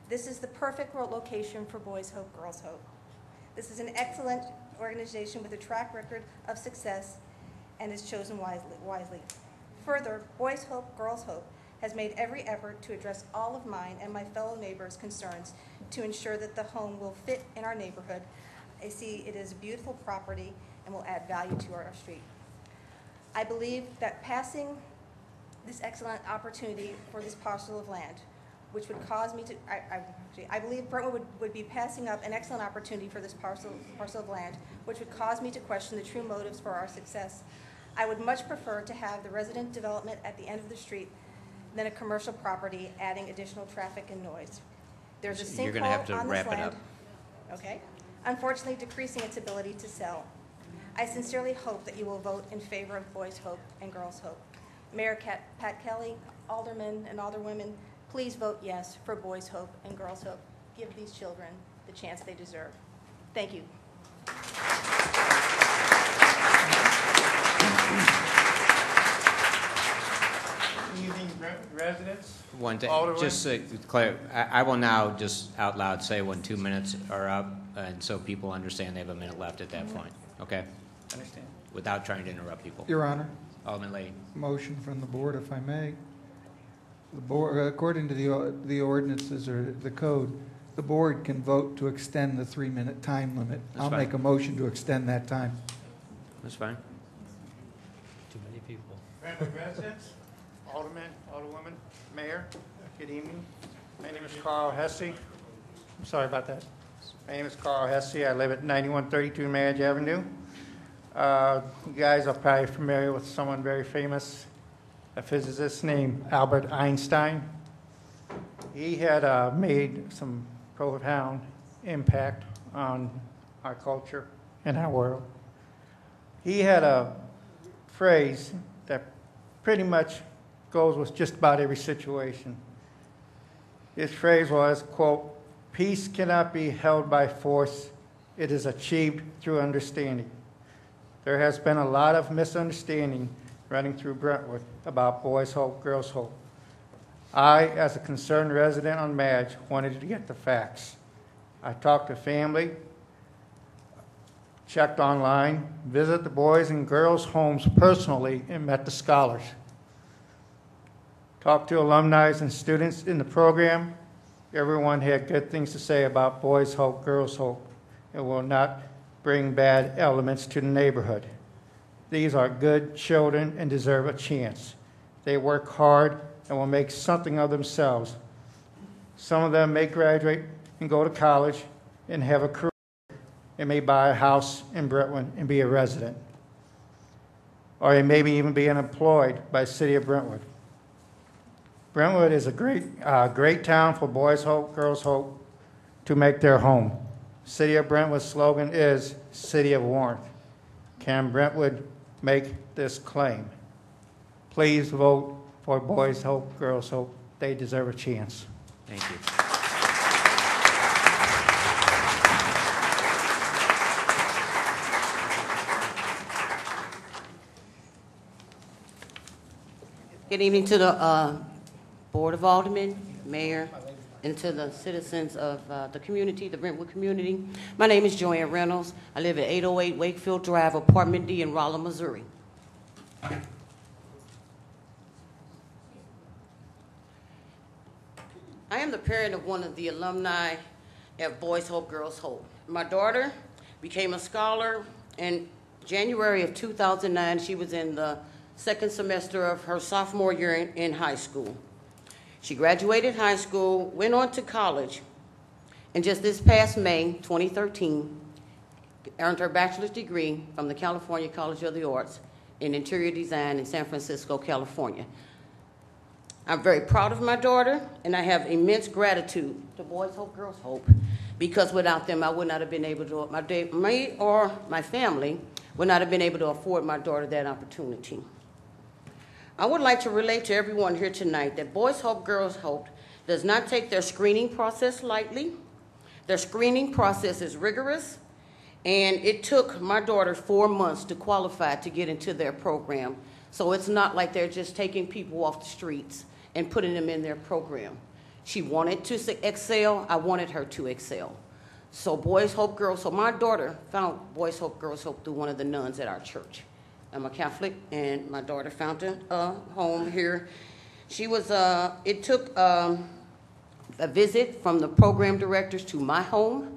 This is the perfect location for Boys Hope, Girls Hope. This is an excellent organization with a track record of success and is chosen wisely. Further, Boys Hope, Girls Hope has made every effort to address all of mine and my fellow neighbors' concerns to ensure that the home will fit in our neighborhood. I see it is a beautiful property and will add value to our street. I believe that passing this excellent opportunity for this parcel of land, which would cause me to, I believe Brentwood would be passing up an excellent opportunity for this parcel of land, which would cause me to question the true motives for our success. I would much prefer to have the resident development at the end of the street than a commercial property adding additional traffic and noise. There's a sinkhole You're going to have to on this wrap it land. up. Okay. Unfortunately, decreasing its ability to sell. I sincerely hope that you will vote in favor of Boys Hope and Girls Hope. Mayor Pat Kelly, Alderman and Alderwomen, please vote yes for Boys Hope and Girls Hope. Give these children the chance they deserve. Thank you. Evening, residents. Just to clear, I will now just out loud say when 2 minutes are up, and so people understand they have a minute left at that point, okay? Understand. Without trying to interrupt people. Your Honor, Alderman Leahy. motion from the board, if I may. The board, according to the ordinances or the code, the board can vote to extend the 3-minute time limit. That's I'll fine. make a motion to extend that time. That's fine. Too many people. Brentwood residents, Alderman, Alderwoman, Mayor, good evening. My name is Carl Hesse. I'm sorry about that. My name is Carl Hesse. I live at 9132 Madge Avenue. You guys are probably familiar with someone very famous, a physicist named Albert Einstein. He had made some profound impact on our culture and our world. He had a phrase that pretty much goes with just about every situation. His phrase was, quote, "Peace cannot be held by force. It is achieved through understanding." There has been a lot of misunderstanding running through Brentwood about Boys Hope, Girls Hope. I, as a concerned resident on Madge, wanted to get the facts. I talked to family, checked online, visited the boys and girls' homes personally, and met the scholars. Talked to alumni and students in the program. Everyone had good things to say about Boys Hope, Girls Hope. It will not bring bad elements to the neighborhood. These are good children and deserve a chance. They work hard and will make something of themselves. Some of them may graduate and go to college and have a career and may buy a house in Brentwood and be a resident. Or they may even be employed by the city of Brentwood. Brentwood is a great town for Boys Hope, Girls Hope to make their home. City of Brentwood's slogan is City of Warmth. Can Brentwood make this claim? Please vote for Boys Hope, Girls Hope. They deserve a chance. Thank you. Good evening to the Board of Aldermen, Mayor, and to the citizens of the community, the Brentwood community. My name is Joanne Reynolds. I live at 808 Wakefield Drive, Apartment D in Rolla, Missouri. I am the parent of one of the alumni at Boys Hope, Girls Hope. My daughter became a scholar in January of 2009. She was in the second semester of her sophomore year in high school. She graduated high school, went on to college, and just this past May 2013, earned her bachelor's degree from the California College of the Arts in interior design in San Francisco, California. I'm very proud of my daughter, and I have immense gratitude to Boys Hope, Girls Hope, because without them, I would not have been able to, me or my family would not have been able to afford my daughter that opportunity. I would like to relate to everyone here tonight that Boys Hope, Girls Hope does not take their screening process lightly. Their screening process is rigorous, and it took my daughter 4 months to qualify to get into their program. So it's not like they're just taking people off the streets and putting them in their program. She wanted to excel. I wanted her to excel. So Boys Hope, Girls Hope. My daughter found Boys Hope, Girls Hope through one of the nuns at our church. I'm a Catholic, and my daughter found a home here. She was, it took a visit from the program directors to my home,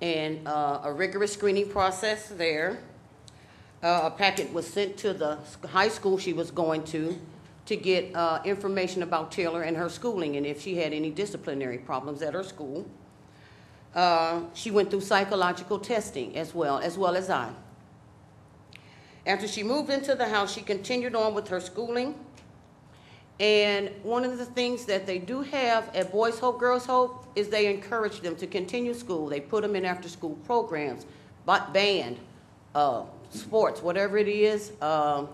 and a rigorous screening process there. A packet was sent to the high school she was going to get information about Taylor and her schooling and if she had any disciplinary problems at her school. She went through psychological testing as well as I. After she moved into the house, she continued on with her schooling. And one of the things that they do have at Boys Hope, Girls Hope is they encourage them to continue school. They put them in after-school programs, band, sports, whatever it is. And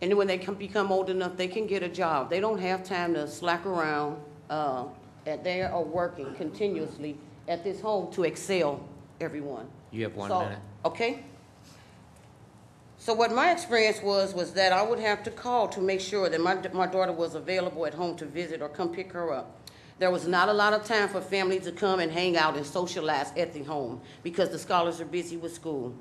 then when they become old enough, they can get a job. They don't have time to slack around. They are working continuously at this home to excel everyone. You have 1 minute. Okay. So what my experience was that I would have to call to make sure that my daughter was available at home to visit or come pick her up. There was not a lot of time for families to come and hang out and socialize at the home because the scholars are busy with school.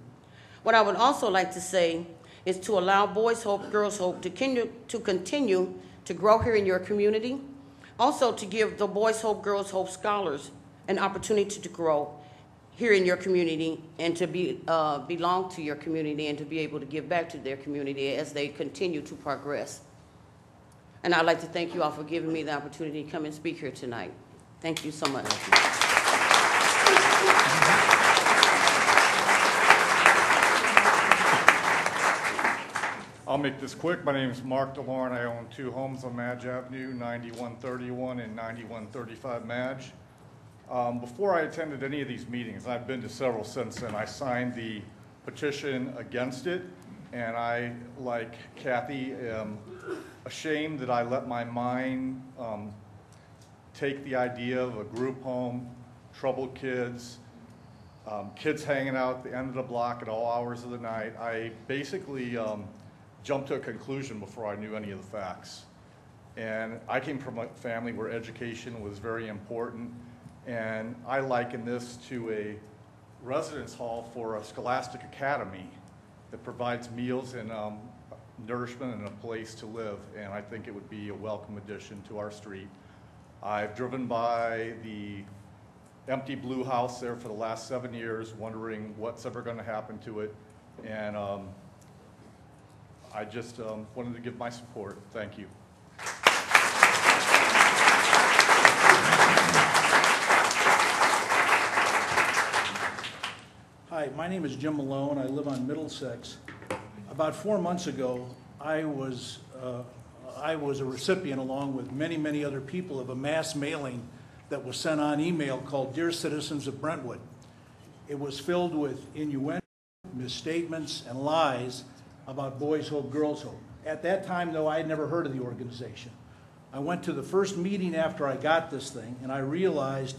What I would also like to say is to allow Boys Hope, Girls Hope to continue to grow here in your community. Also to give the Boys Hope, Girls Hope scholars an opportunity to grow here in your community and to belong to your community and to be able to give back to their community as they continue to progress. And I'd like to thank you all for giving me the opportunity to come and speak here tonight. Thank you so much. I'll make this quick. My name is Mark DeLauren. I own 2 homes on Madge Avenue, 9131 and 9135 Madge. Before I attended any of these meetings, I've been to several since then, I signed the petition against it, and I, like Kathy, am ashamed that I let my mind take the idea of a group home, troubled kids, kids hanging out at the end of the block at all hours of the night. I basically jumped to a conclusion before I knew any of the facts. And I came from a family where education was very important, and I liken this to a residence hall for a scholastic academy that provides meals and nourishment and a place to live, and I think it would be a welcome addition to our street. I've driven by the empty blue house there for the last 7 years, wondering what's ever going to happen to it, and I just wanted to give my support. Thank you. Hi, my name is Jim Malone. I live on Middlesex. About 4 months ago, I was a recipient, along with many, many other people, of a mass mailing that was sent on email called Dear Citizens of Brentwood. It was filled with innuendo, misstatements, and lies about Boys Hope, Girls Hope. At that time, though, I had never heard of the organization. I went to the first meeting after I got this thing, and I realized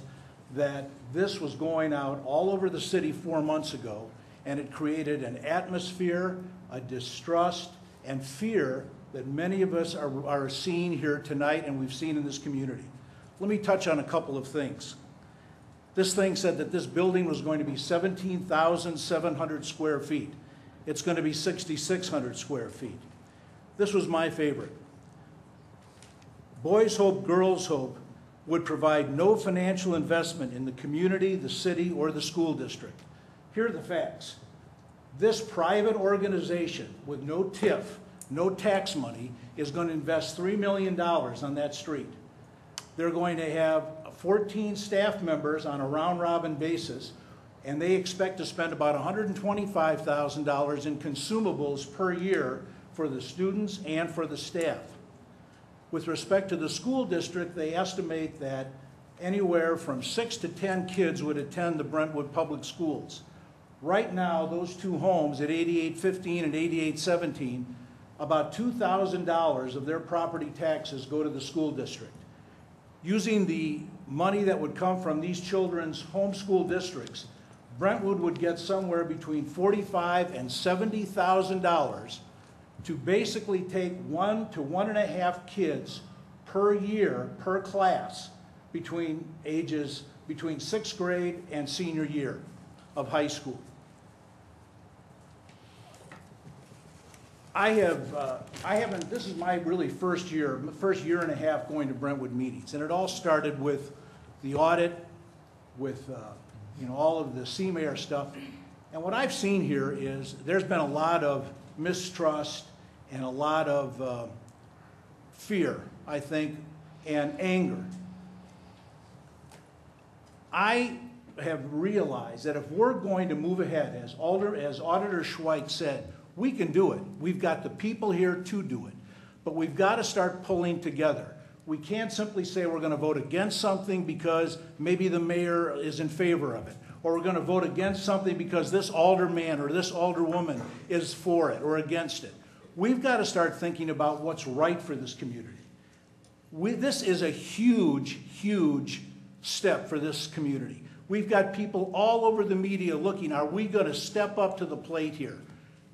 that this was going out all over the city 4 months ago, and it created an atmosphere, a distrust, and fear that many of us are seeing here tonight and we've seen in this community. Let me touch on a couple of things. This thing said that this building was going to be 17,700 square feet. It's going to be 6,600 square feet. This was my favorite. Boys Hope, Girls Hope would provide no financial investment in the community, the city, or the school district. Here are the facts. This private organization with no TIF, no tax money, is going to invest $3 million on that street. They're going to have 14 staff members on a round-robin basis, and they expect to spend about $125,000 in consumables per year for the students and for the staff. With respect to the school district, they estimate that anywhere from 6 to 10 kids would attend the Brentwood Public Schools. Right now, those two homes at 8815 and 8817, about $2,000 of their property taxes go to the school district. Using the money that would come from these children's homeschool districts, Brentwood would get somewhere between $45,000 and $70,000 to basically take 1 to 1.5 kids per year, per class, between 6th grade and senior year of high school. This is my really first year and a half going to Brentwood meetings, and it all started with the audit, with all of the CMAR stuff. And what I've seen here is there's been a lot of mistrust and a lot of fear, I think, and anger. I have realized that if we're going to move ahead, as Auditor Schweik said, we can do it. We've got the people here to do it. But we've got to start pulling together. We can't simply say we're going to vote against something because maybe the mayor is in favor of it, or we're going to vote against something because this alderman or this alderwoman is for it or against it. We've got to start thinking about what's right for this community. This is a huge, huge step for this community. We've got people all over the media looking, are we going to step up to the plate here?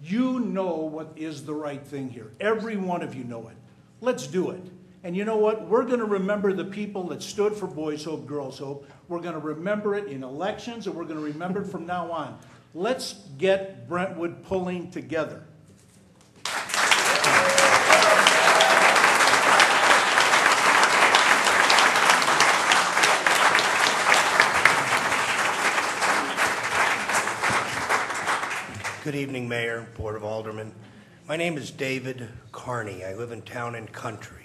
You know what is the right thing here. Every one of you know it. Let's do it. And you know what? We're going to remember the people that stood for Boys Hope, Girls Hope. We're going to remember it in elections, and we're going to remember it from now on. Let's get Brentwood pulling together. Good evening, Mayor, Board of Aldermen. My name is David Carney. I live in Town and Country.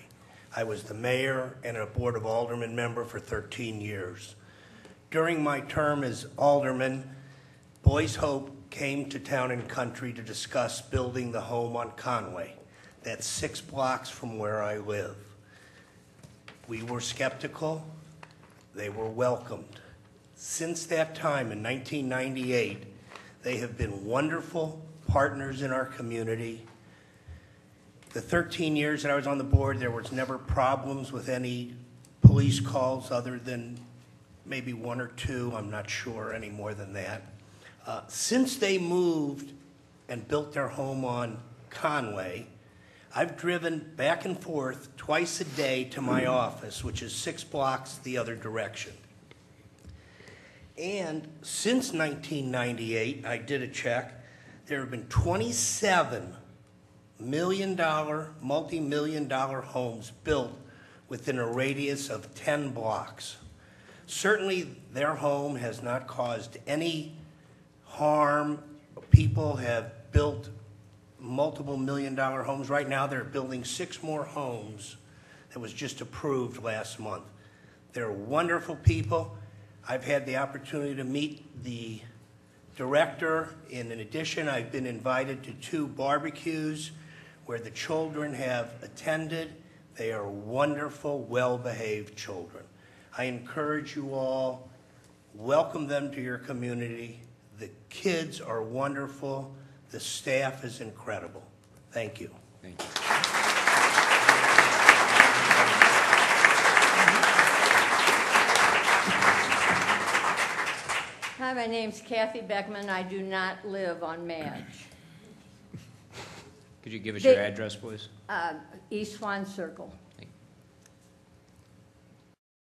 I was the mayor and a Board of Aldermen member for 13 years. During my term as alderman, Boys Hope came to Town and Country to discuss building the home on Conway. That's 6 blocks from where I live. We were skeptical. They were welcomed. Since that time in 1998, they have been wonderful partners in our community. The 13 years that I was on the board, there was never problems with any police calls other than maybe 1 or 2. I'm not sure any more than that. Since they moved and built their home on Conway, I've driven back and forth twice a day to my office, which is 6 blocks the other direction. And since 1998, I did a check, there have been 27 million-dollar, multi-million-dollar homes built within a radius of 10 blocks. Certainly, their home has not caused any harm. People have built multiple million-dollar homes. Right now, they're building 6 more homes that was just approved last month. They're wonderful people. I've had the opportunity to meet the director. In addition, I've been invited to 2 barbecues where the children have attended. They are wonderful, well-behaved children. I encourage you all, welcome them to your community. The kids are wonderful. The staff is incredible. Thank you. Thank you. Hi, my name's Kathy Beckman. I do not live on Madge. Could you give us your address, please? East Swan Circle. The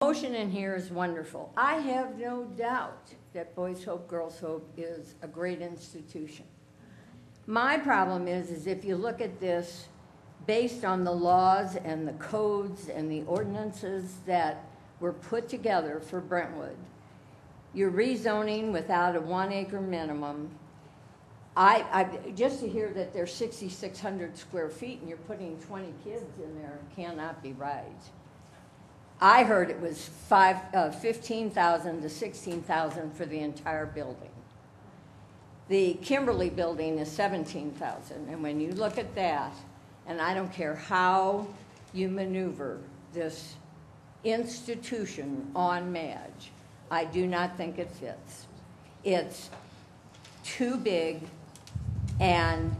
motion in here is wonderful. I have no doubt that Boys Hope, Girls Hope is a great institution. My problem is if you look at this based on the laws and the codes and the ordinances that were put together for Brentwood, you're rezoning without a 1 acre minimum. just to hear that there's 6,600 square feet and you're putting 20 kids in there cannot be right. I heard it was 15,000 to 16,000 for the entire building. The Kimberly building is 17,000, and when you look at that, and I don't care how you maneuver this institution on Madge, I do not think it fits. It's too big, and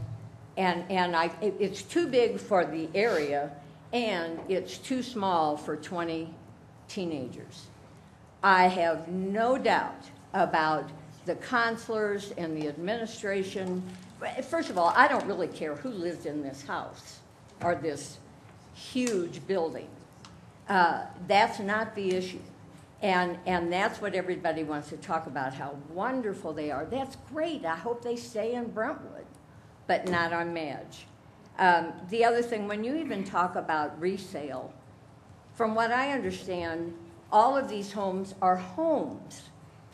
it's too big for the area, and it's too small for 20 teenagers. I have no doubt about the counselors and the administration. First of all, I don't really care who lives in this house or this huge building. That's not the issue. And that's what everybody wants to talk about, how wonderful they are. That's great. I hope they stay in Brentwood, but not on Madge. The other thing, when you even talk about resale, from what I understand, all of these homes are homes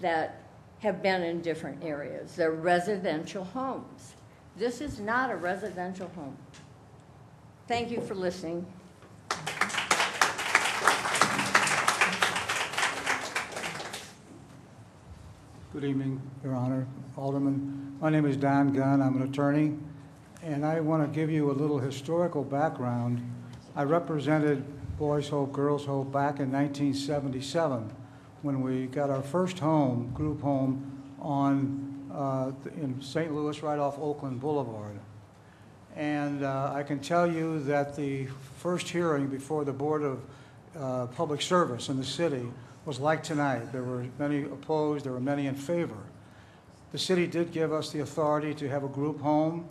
that have been in different areas. They're residential homes. This is not a residential home. Thank you for listening. Good evening, Your Honor, Alderman. My name is Don Gunn. I'm an attorney, and I want to give you a little historical background. I represented Boys Hope, Girls Hope back in 1977 when we got our first home, group home, in St. Louis, right off Oakland Boulevard. And I can tell you that the first hearing before the Board of Public Service in the city was like tonight. There were many opposed, there were many in favor. The city did give us the authority to have a group home,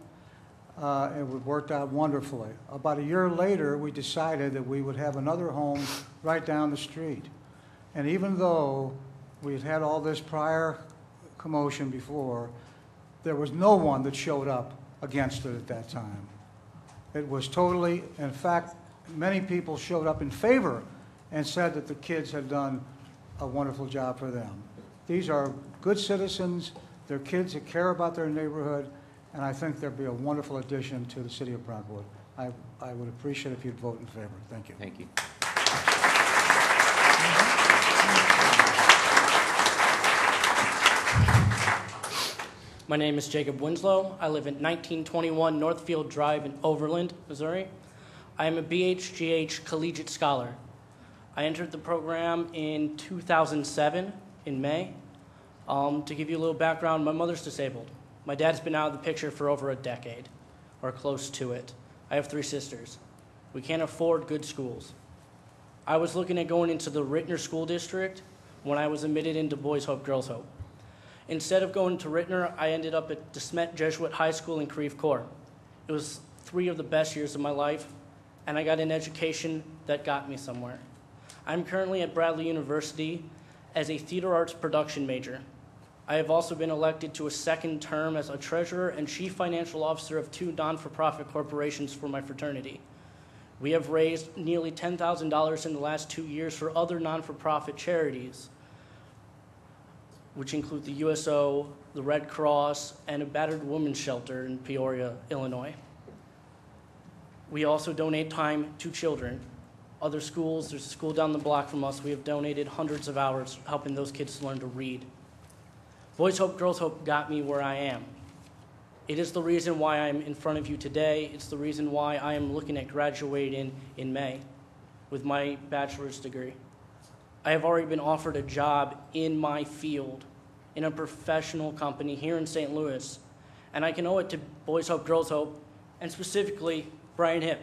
and it worked out wonderfully. About a year later, we decided that we would have another home right down the street. And even though we had had all this prior commotion before, there was no one that showed up against it at that time. It was totally, in fact, many people showed up in favor and said that the kids had done a wonderful job for them. These are good citizens, they're kids that care about their neighborhood, and I think they'd be a wonderful addition to the city of Brentwood. I would appreciate it if you'd vote in favor. Thank you. Thank you. My name is Jacob Winslow. I live at 1921 Northfield Drive in Overland, Missouri. I am a BHGH collegiate scholar. I entered the program in 2007 in May. To give you a little background, my mother's disabled. My dad's been out of the picture for over a decade, or close to it. I have 3 sisters. We can't afford good schools. I was looking at going into the Rittner School District when I was admitted into Boys Hope, Girls Hope. Instead of going to Rittner, I ended up at DeSmet Jesuit High School in Creve Coeur. It was 3 of the best years of my life, and I got an education that got me somewhere. I'm currently at Bradley University as a theater arts production major. I have also been elected to a second term as a treasurer and chief financial officer of 2 non-for-profit corporations for my fraternity. We have raised nearly $10,000 in the last 2 years for other non-for-profit charities, which include the USO, the Red Cross, and a battered women's shelter in Peoria, Illinois. We also donate time to children. Other schools, there's a school down the block from us, we have donated hundreds of hours helping those kids learn to read. Boys Hope, Girls Hope got me where I am. It is the reason why I'm in front of you today. It's the reason why I am looking at graduating in May with my bachelor's degree. I have already been offered a job in my field in a professional company here in St. Louis, and I can owe it to Boys Hope, Girls Hope, and specifically Brian Hipp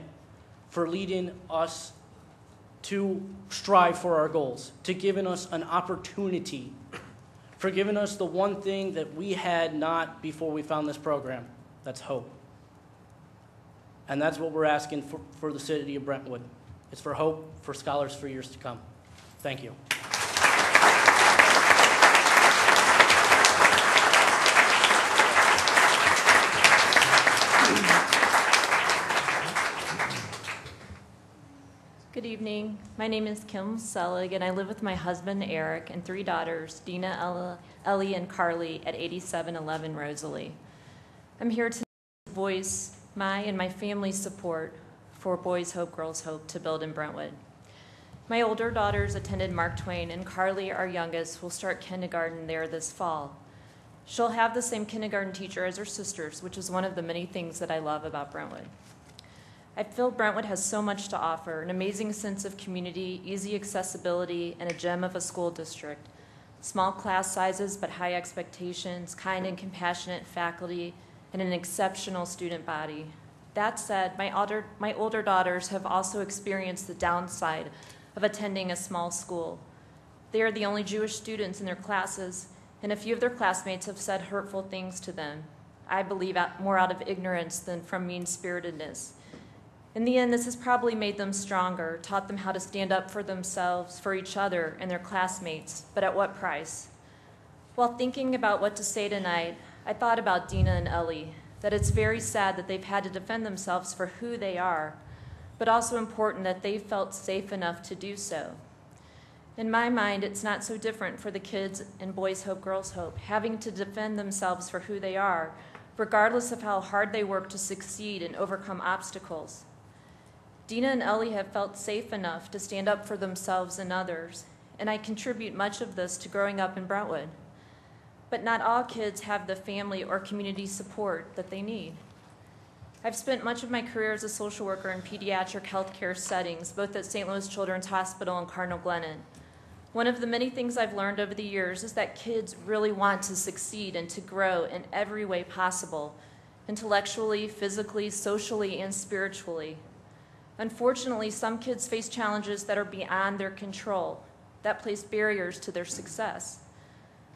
for leading us to strive for our goals, to giving us an opportunity, for giving us the one thing that we had not before we found this program. That's hope. And that's what we're asking for the city of Brentwood. It's for hope for scholars for years to come. Thank you. Good evening. My name is Kim Selig, and I live with my husband, Eric, and 3 daughters, Dina, Ellie, and Carly, at 8711 Rosalie. I'm here to voice my and my family's support for Boys Hope, Girls Hope to build in Brentwood. My older daughters attended Mark Twain, and Carly, our youngest, will start kindergarten there this fall. She'll have the same kindergarten teacher as her sisters, which is one of the many things that I love about Brentwood. I feel Brentwood has so much to offer, an amazing sense of community, easy accessibility, and a gem of a school district. Small class sizes, but high expectations, kind and compassionate faculty, and an exceptional student body. That said, my older daughters have also experienced the downside of attending a small school. They are the only Jewish students in their classes, and a few of their classmates have said hurtful things to them. I believe more out of ignorance than from mean-spiritedness. In the end, this has probably made them stronger, taught them how to stand up for themselves, for each other, and their classmates, but at what price? While thinking about what to say tonight, I thought about Dina and Ellie, that it's very sad that they've had to defend themselves for who they are, but also important that they felt safe enough to do so. In my mind, it's not so different for the kids in Boys Hope, Girls Hope, having to defend themselves for who they are, regardless of how hard they work to succeed and overcome obstacles. Dina and Ellie have felt safe enough to stand up for themselves and others, and I contribute much of this to growing up in Brentwood. But not all kids have the family or community support that they need. I've spent much of my career as a social worker in pediatric healthcare settings, both at St. Louis Children's Hospital and Cardinal Glennon. One of the many things I've learned over the years is that kids really want to succeed and to grow in every way possible, intellectually, physically, socially, and spiritually. Unfortunately, some kids face challenges that are beyond their control, that place barriers to their success.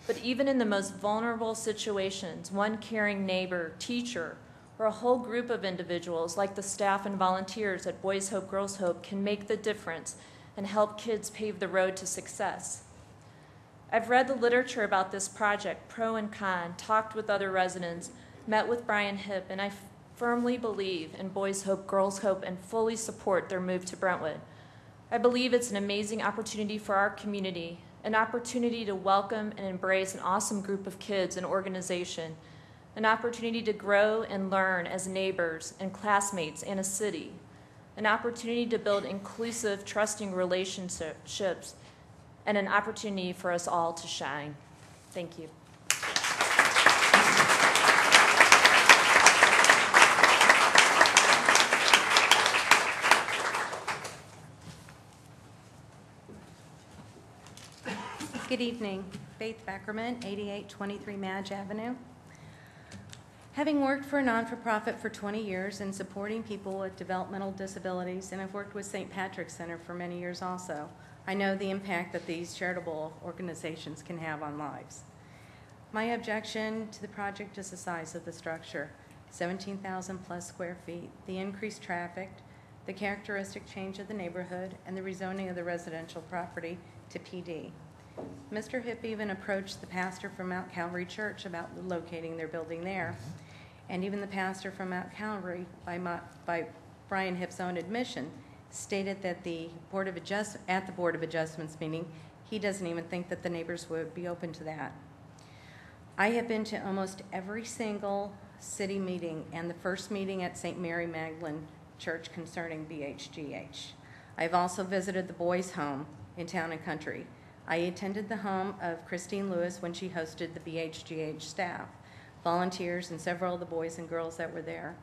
But even in the most vulnerable situations, one caring neighbor, teacher, or a whole group of individuals like the staff and volunteers at Boys Hope, Girls Hope can make the difference and help kids pave the road to success. I've read the literature about this project, pro and con, talked with other residents, met with Brian Hipp, and I firmly believe in Boys Hope, Girls Hope, and fully support their move to Brentwood. I believe it's an amazing opportunity for our community, an opportunity to welcome and embrace an awesome group of kids and organization, an opportunity to grow and learn as neighbors and classmates in a city, an opportunity to build inclusive, trusting relationships, and an opportunity for us all to shine. Thank you. Good evening. Faith Beckerman, 8823 Madge Avenue. Having worked for a non-for-profit for 20 years and supporting people with developmental disabilities, and I've worked with St. Patrick's Center for many years also, I know the impact that these charitable organizations can have on lives. My objection to the project is the size of the structure, 17,000 plus square feet, the increased traffic, the characteristic change of the neighborhood, and the rezoning of the residential property to PD. Mr. Hipp even approached the pastor from Mount Calvary Church about locating their building there. And even the pastor from Mount Calvary, by Brian Hipp's own admission, stated that at the Board of Adjustments meeting, he doesn't even think that the neighbors would be open to that. I have been to almost every single city meeting and the first meeting at St. Mary Magdalene Church concerning BHGH. I've also visited the boys' home in Town and Country. I attended the home of Christine Lewis when she hosted the BHGH staff, volunteers, and several of the boys and girls that were there.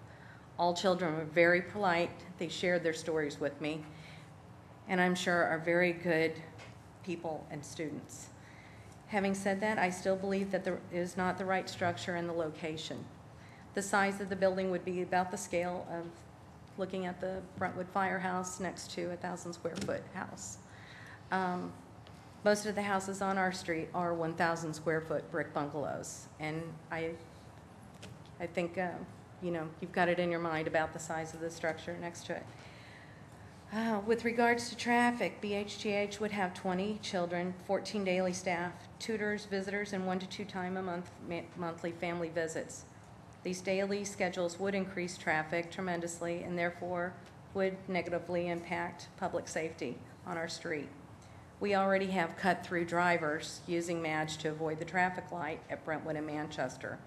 All children were very polite. They shared their stories with me, and I'm sure are very good people and students. Having said that, I still believe that there is not the right structure and the location. The size of the building would be about the scale of looking at the Brentwood Firehouse next to a 1,000 square foot house. Most of the houses on our street are 1,000 square foot brick bungalows, and I think you've got it in your mind about the size of the structure next to it. With regards to traffic, BHGH would have 20 children, 14 daily staff, tutors, visitors, and 1 to 2 times a month monthly family visits. These daily schedules would increase traffic tremendously and therefore would negatively impact public safety on our street. We already have cut-through drivers using Madge to avoid the traffic light at Brentwood and Manchester.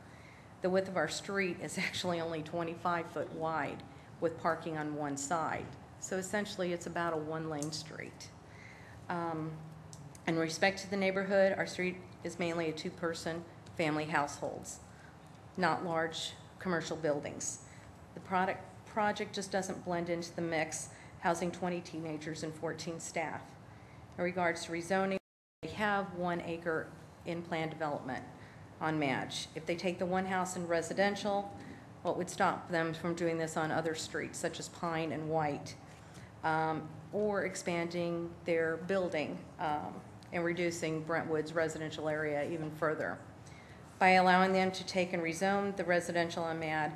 The width of our street is actually only 25 foot wide with parking on one side. So essentially, it's about a one-lane street. In respect to the neighborhood, our street is mainly a two-person family households, not large commercial buildings. The project just doesn't blend into the mix, housing 20 teenagers and 14 staff. In regards to rezoning, we have 1 acre in planned development on Madge. If they take the one house in residential, what would stop them from doing this on other streets, such as Pine and White, or expanding their building and reducing Brentwood's residential area even further? By allowing them to take and rezone the residential on Madge,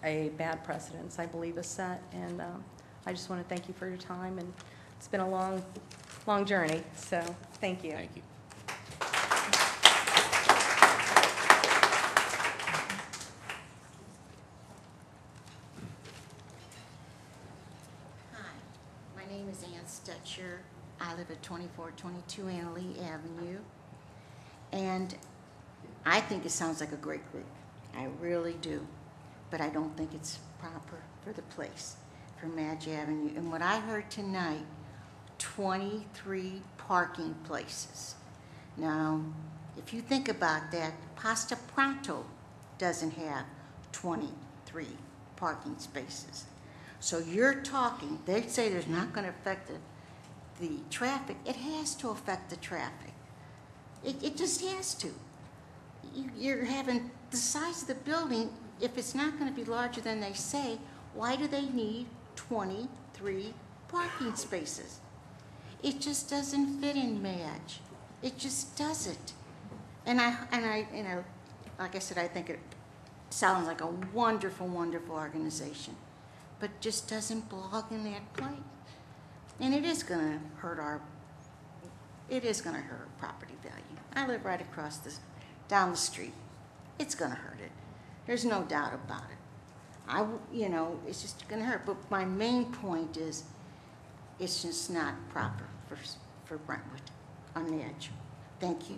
a bad precedence, I believe, is set. And I just want to thank you for your time, and it's been a long journey, so thank you. Thank you. My name is Ann Stetcher. I live at 2422 Anna Lee Avenue. And I think it sounds like a great group. I really do. But I don't think it's proper for the place, for Madge Avenue. And what I heard tonight, 23 parking places. Now, if you think about that, Pasta Pronto doesn't have 23 parking spaces. So you're talking, they say there's not going to affect the traffic. It has to affect the traffic. It just has to. You're having the size of the building, if it's not going to be larger than they say, why do they need 23 parking spaces? It just doesn't fit in Madge. It just doesn't. And I, you know, like I said, I think it sounds like a wonderful, wonderful organization, but just doesn't belong in that place. And it is going to hurt our property value. I live right across down the street. It's going to hurt it. There's no doubt about it. You know, it's just going to hurt. But my main point is, it's just not proper for Brentwood on the edge. Thank you.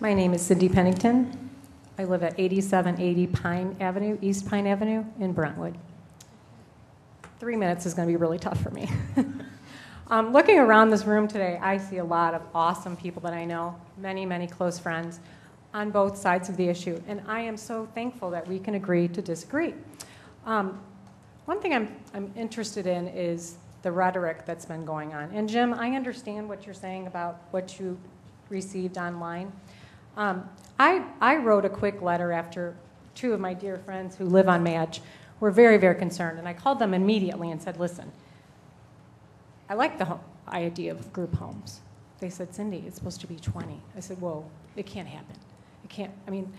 My name is Cindy Pennington. I live at 8780 Pine Avenue, East Pine Avenue in Brentwood. 3 minutes is going to be really tough for me. Looking around this room today, I see a lot of awesome people that I know, many, many close friends on both sides of the issue, and I am so thankful that we can agree to disagree. One thing I'm interested in is the rhetoric that's been going on. And Jim, I understand what you're saying about what you received online. I wrote a quick letter after 2 of my dear friends who live on Madge were very, very concerned, and I called them immediately and said, listen, I like the idea of group homes. They said, Cindy, it's supposed to be 20. I said, whoa, it can't happen. It can't, I mean,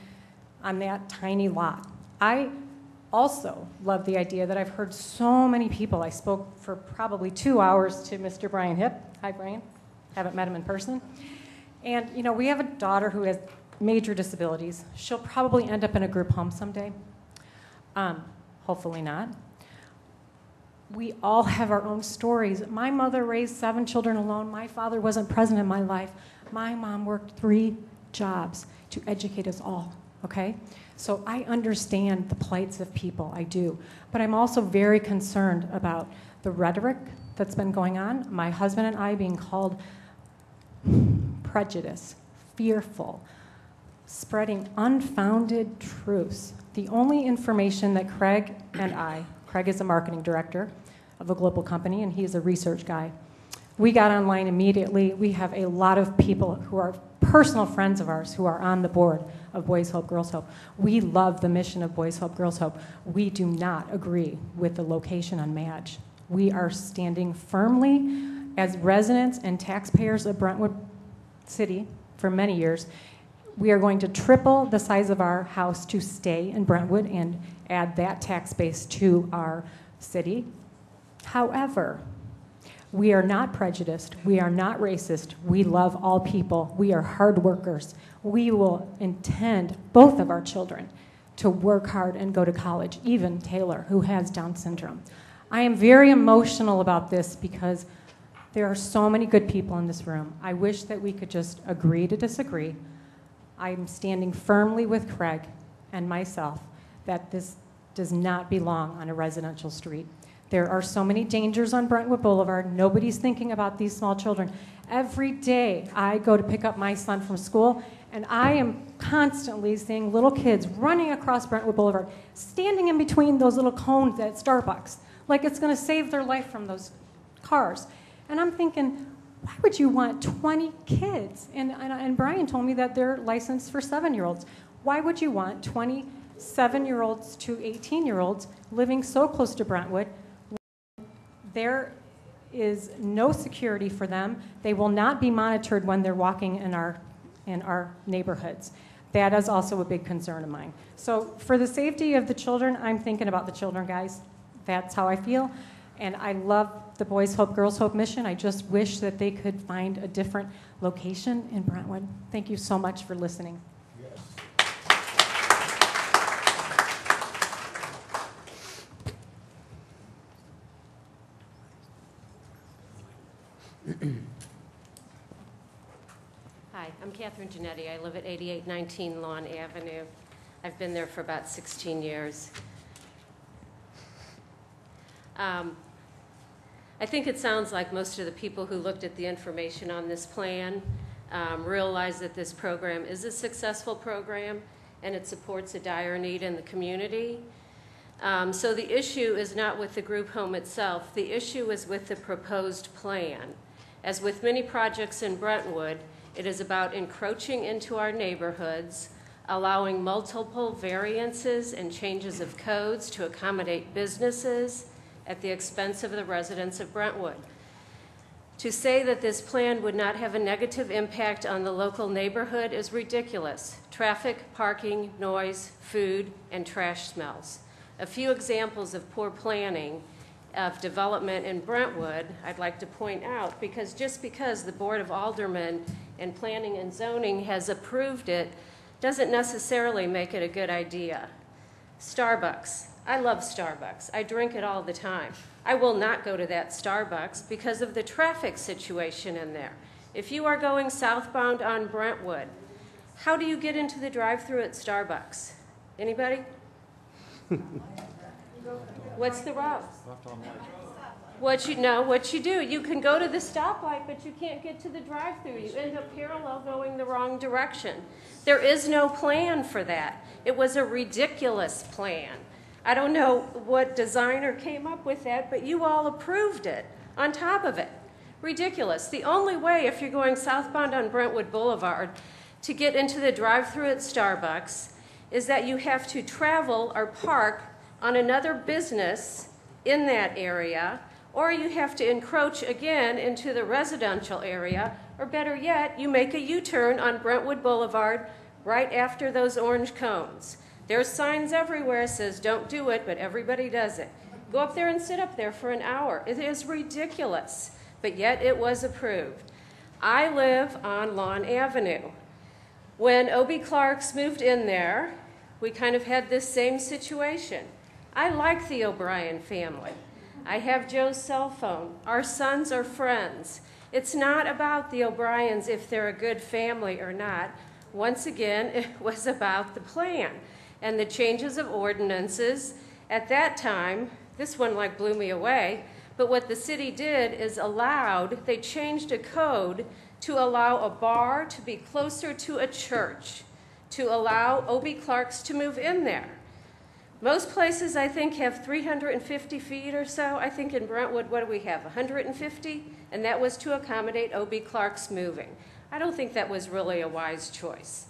on that tiny lot. I also love the idea that I've heard so many people. I spoke for probably 2 hours to Mr. Brian Hipp. Hi, Brian. Haven't met him in person. And, you know, we have a daughter who has major disabilities. She'll probably end up in a group home someday. Hopefully not. We all have our own stories. My mother raised 7 children alone. My father wasn't present in my life. My mom worked 3 jobs to educate us all, okay? So I understand the plights of people, I do. But I'm also very concerned about the rhetoric that's been going on. My husband and I being called prejudice, fearful, spreading unfounded truths. The only information that Craig is a marketing director of a global company, and he is a research guy. We got online immediately. We have a lot of people who are personal friends of ours who are on the board of Boys Hope, Girls Hope. We love the mission of Boys Hope, Girls Hope. We do not agree with the location on Madge. We are standing firmly as residents and taxpayers of Brentwood City for many years. We are going to triple the size of our house to stay in Brentwood and add that tax base to our city. However, we are not prejudiced. We are not racist. We love all people. We are hard workers. We will intend both of our children to work hard and go to college, even Taylor, who has Down syndrome. I am very emotional about this because there are so many good people in this room. I wish that we could just agree to disagree. I'm standing firmly with Craig and myself that this does not belong on a residential street. There are so many dangers on Brentwood Boulevard. Nobody's thinking about these small children. Every day I go to pick up my son from school, and I am constantly seeing little kids running across Brentwood Boulevard, standing in between those little cones at Starbucks, like it's going to save their life from those cars. And I'm thinking, why would you want 20 kids? And Brian told me that they're licensed for 7-year-olds. Why would you want 20 7-year-olds to 18-year-olds living so close to Brentwood? There is no security for them. They will not be monitored when they're walking in our neighborhoods. That is also a big concern of mine. So for the safety of the children, I'm thinking about the children, guys. That's how I feel. And I love the Boys Hope, Girls Hope mission. I just wish that they could find a different location in Brentwood. Thank you so much for listening. Hi, I'm Catherine Giannetti. I live at 8819 Lawn Avenue. I've been there for about 16 years. I think it sounds like most of the people who looked at the information on this plan realize that this program is a successful program and it supports a dire need in the community. So the issue is not with the group home itself. The issue is with the proposed plan. As with many projects in Brentwood, it is about encroaching into our neighborhoods, allowing multiple variances and changes of codes to accommodate businesses at the expense of the residents of Brentwood. To say that this plan would not have a negative impact on the local neighborhood is ridiculous. Traffic, parking, noise, food, and trash smells. A few examples of poor planning of development in Brentwood I'd like to point out, because just because the Board of Aldermen in Planning and Zoning has approved it doesn't necessarily make it a good idea. Starbucks. I love Starbucks. I drink it all the time. I will not go to that Starbucks because of the traffic situation in there. If you are going southbound on Brentwood, how do you get into the drive-thru at Starbucks? Anybody? What's the route? What you do, you can go to the stoplight, but you can't get to the drive-thru. You end up parallel going the wrong direction. There is no plan for that. It was a ridiculous plan. I don't know what designer came up with that, but you all approved it on top of it. Ridiculous. The only way, if you're going southbound on Brentwood Boulevard, to get into the drive-thru at Starbucks is that you have to travel or park on another business in that area, or you have to encroach again into the residential area, or better yet, you make a U-turn on Brentwood Boulevard right after those orange cones. There's signs everywhere that says don't do it, but everybody does it. Go up there and sit up there for an hour. It is ridiculous, but yet it was approved. I live on Lawn Avenue. When O.B. Clark's moved in there, we kind of had this same situation. I like the O'Brien family. I have Joe's cell phone. Our sons are friends. It's not about the O'Briens if they're a good family or not. Once again, it was about the plan and the changes of ordinances. At that time, this one like blew me away, but what the city did is they changed a code to allow a bar to be closer to a church, to allow O.B. Clark's to move in there. Most places, I think, have 350 feet or so. I think in Brentwood, what do we have, 150? And that was to accommodate O.B. Clark's moving. I don't think that was really a wise choice.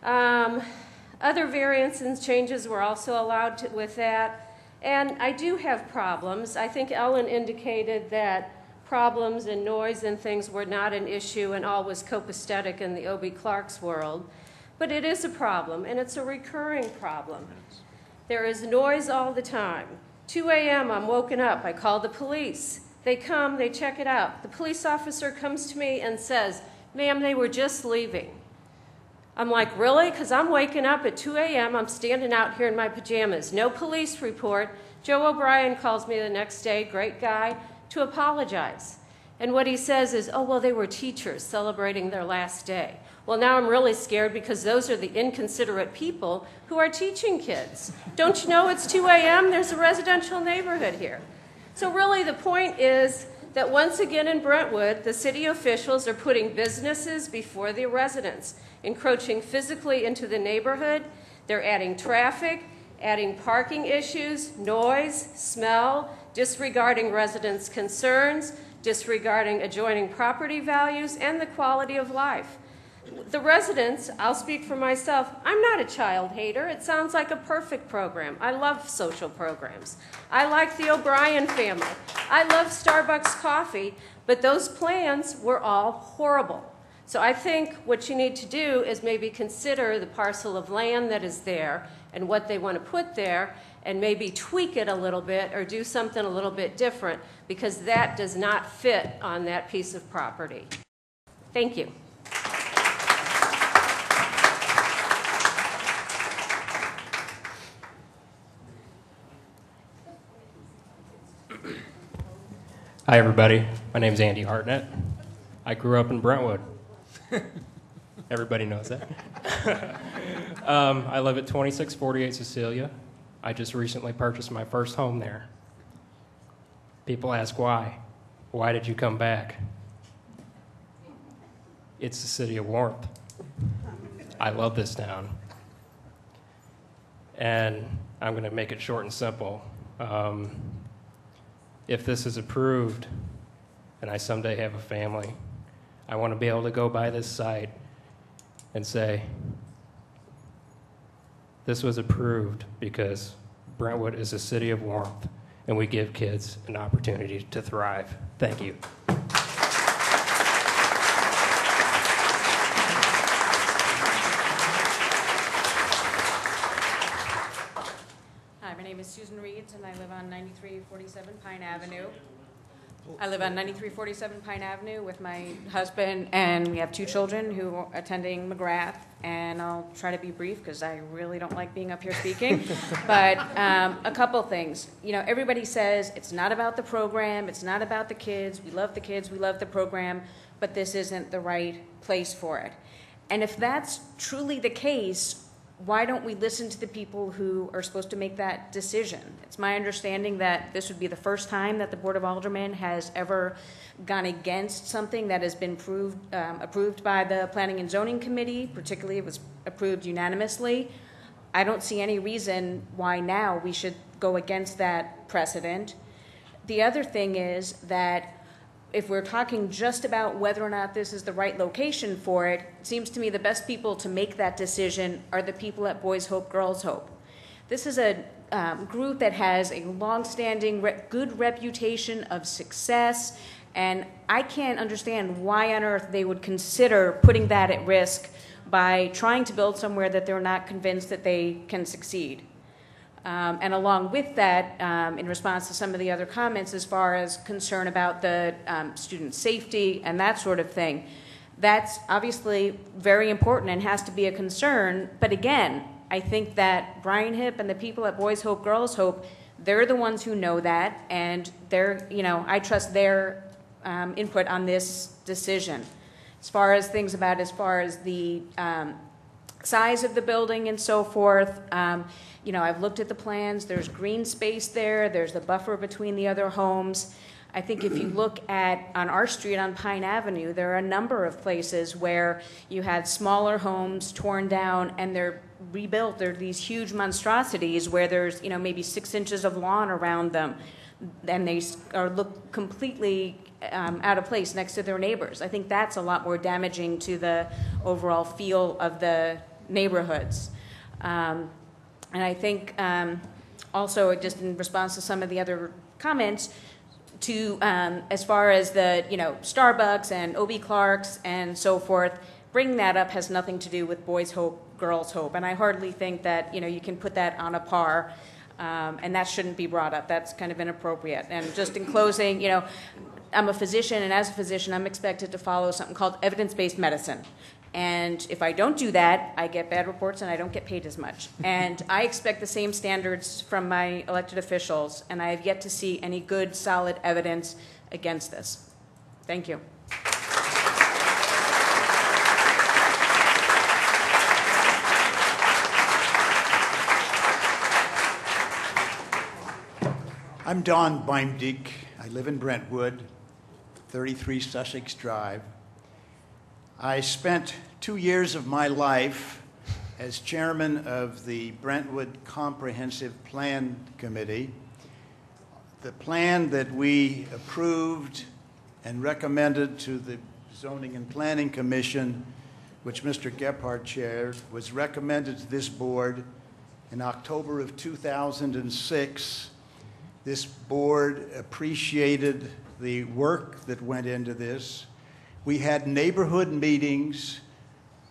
Other variants and changes were also allowed with that. And I do have problems. I think Ellen indicated that problems and noise and things were not an issue and all was copacetic in the O.B. Clark's world. But it is a problem, and it's a recurring problem. There is noise all the time. 2 a.m., I'm woken up. I call the police. They come, they check it out. The police officer comes to me and says, "Ma'am, they were just leaving." I'm like, really? Because I'm waking up at 2 a.m., I'm standing out here in my pajamas. No police report. Joe O'Brien calls me the next day, great guy, to apologize. And what he says is, oh, well, they were teachers celebrating their last day. Well, now I'm really scared because those are the inconsiderate people who are teaching kids. Don't you know it's 2 a.m.? There's a residential neighborhood here. So really the point is that once again in Brentwood, the city officials are putting businesses before the residents, encroaching physically into the neighborhood. They're adding traffic, adding parking issues, noise, smell, disregarding residents' concerns, disregarding adjoining property values, and the quality of life. The residents, I'll speak for myself, I'm not a child hater. It sounds like a perfect program. I love social programs. I like the O'Brien family. I love Starbucks coffee, but those plans were all horrible. So I think what you need to do is maybe consider the parcel of land that is there and what they want to put there, and maybe tweak it a little bit or do something a little bit different, because that does not fit on that piece of property. Thank you. Hi, everybody. My name's Andy Hartnett. I grew up in Brentwood. Everybody knows that. I live at 2648 Cecilia. I just recently purchased my first home there. People ask why. Why did you come back? It's the city of warmth. I love this town. And I'm going to make it short and simple. If this is approved and I someday have a family, I want to be able to go by this site and say, this was approved because Brentwood is a city of warmth and we give kids an opportunity to thrive. Thank you. Hi, my name is Susan Reeds, and I live on 9347 Pine Avenue. I live on 9347 Pine Avenue with my husband, and we have 2 children who are attending McGrath, and I'll try to be brief because I really don't like being up here speaking. But a couple things. You know, everybody says it's not about the program, it's not about the kids, we love the kids, we love the program, but this isn't the right place for it. And if that's truly the case, why don't we listen to the people who are supposed to make that decision? It's my understanding that this would be the first time that the Board of Aldermen has ever gone against something that has been approved by the Planning and Zoning Committee. Particularly, it was approved unanimously. I don't see any reason why now we should go against that precedent. The other thing is that if we're talking just about whether or not this is the right location for it, it seems to me the best people to make that decision are the people at Boys Hope, Girls Hope. This is a group that has a long-standing, good reputation of success, and I can't understand why on earth they would consider putting that at risk by trying to build somewhere that they're not convinced that they can succeed. And along with that, in response to some of the other comments as far as concern about the student safety and that sort of thing, that's obviously very important and has to be a concern. But again, I think that Brian Hipp and the people at Boys Hope, Girls Hope, they're the ones who know that, and they're, you know, I trust their input on this decision. As far as things about as far as the size of the building and so forth, you know, I've looked at the plans. There's green space there. There's the buffer between the other homes. I think if you look at, on our street on Pine Avenue, there are a number of places where you had smaller homes torn down and they're rebuilt. They're these huge monstrosities where there's, you know, maybe 6 inches of lawn around them, and they look completely out of place next to their neighbors. I think that's a lot more damaging to the overall feel of the neighborhoods. And I think also, just in response to some of the other comments, to as far as the, you know, Starbucks and O.B. Clark's and so forth, bringing that up has nothing to do with Boys Hope, Girls Hope. And I hardly think that, you know, you can put that on a par, and that shouldn't be brought up. That's kind of inappropriate. And just in closing, you know, I'm a physician, and as a physician, I'm expected to follow something called evidence-based medicine. And if I don't do that, I get bad reports and I don't get paid as much. And I expect the same standards from my elected officials, and I have yet to see any good, solid evidence against this. Thank you. I'm Don Beimdick. I live in Brentwood, 33 Sussex Drive. I spent 2 years of my life as chairman of the Brentwood Comprehensive Plan Committee. The plan that we approved and recommended to the Zoning and Planning Commission, which Mr. Gephardt chaired, was recommended to this board in October of 2006. This board appreciated the work that went into this. We had neighborhood meetings.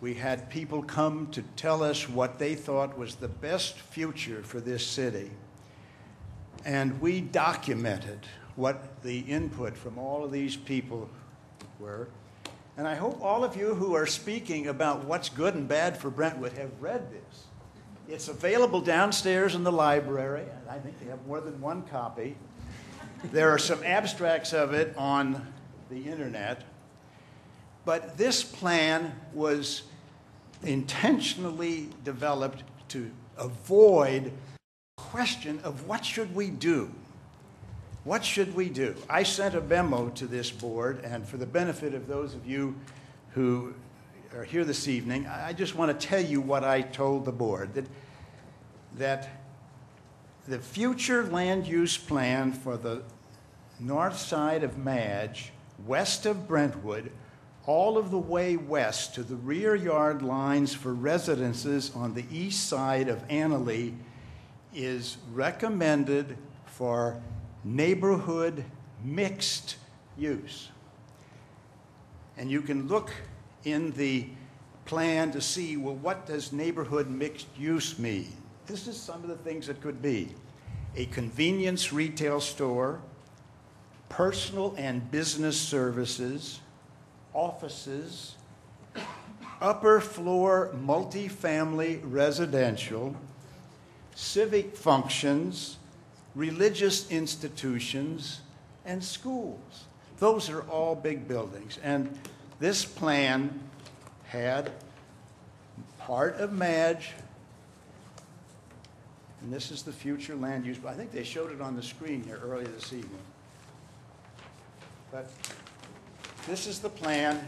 We had people come to tell us what they thought was the best future for this city. And we documented what the input from all of these people were. And I hope all of you who are speaking about what's good and bad for Brentwood have read this. It's available downstairs in the library, and I think they have more than one copy. There are some abstracts of it on the internet. But this plan was intentionally developed to avoid the question of what should we do? What should we do? I sent a memo to this board, and for the benefit of those of you who are here this evening, I just want to tell you what I told the board, that the future land use plan for the north side of Madge, west of Brentwood, all of the way west to the rear yard lines for residences on the east side of Annalee, is recommended for neighborhood mixed use. And you can look in the plan to see, well, what does neighborhood mixed use mean? This is some of the things it could be. A convenience retail store, personal and business services, offices, upper floor multifamily residential, civic functions, religious institutions, and schools. Those are all big buildings. And this plan had part of Madge, and this is the future land use. I think they showed it on the screen here earlier this evening. But this is the plan,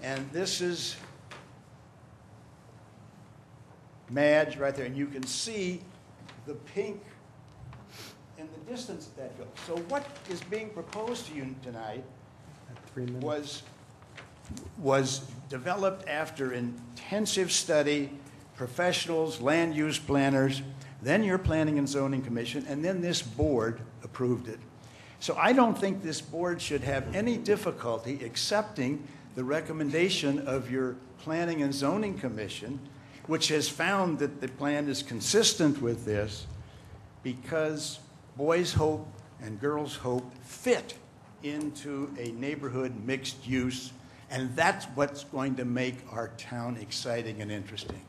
and this is Madge right there. And you can see the pink in the distance that goes. So what is being proposed to you tonight was developed after intensive study, professionals, land use planners, then your Planning and Zoning Commission, and then this board approved it. So I don't think this board should have any difficulty accepting the recommendation of your Planning and Zoning Commission, which has found that the plan is consistent with this, because Boys Hope and Girls Hope fit into a neighborhood mixed use, and that's what's going to make our town exciting and interesting.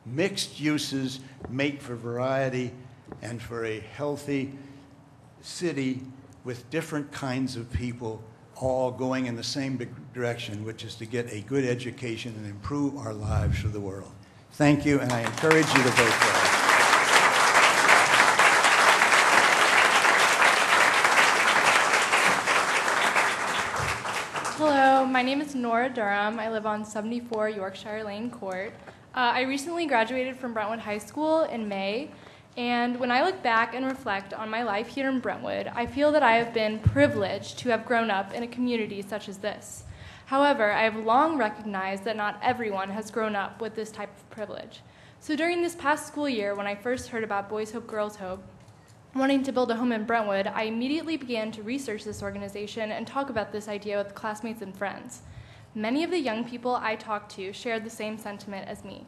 Mixed uses make for variety and for a healthy city with different kinds of people all going in the same direction, which is to get a good education and improve our lives for the world. Thank you, and I encourage you to vote for it. Hello, my name is Nora Durham. I live on 74 Yorkshire Lane Court. I recently graduated from Brentwood High School in May, and when I look back and reflect on my life here in Brentwood, I feel that I have been privileged to have grown up in a community such as this. However, I have long recognized that not everyone has grown up with this type of privilege. So during this past school year, when I first heard about Boys Hope, Girls Hope, wanting to build a home in Brentwood, I immediately began to research this organization and talk about this idea with classmates and friends. Many of the young people I talked to shared the same sentiment as me.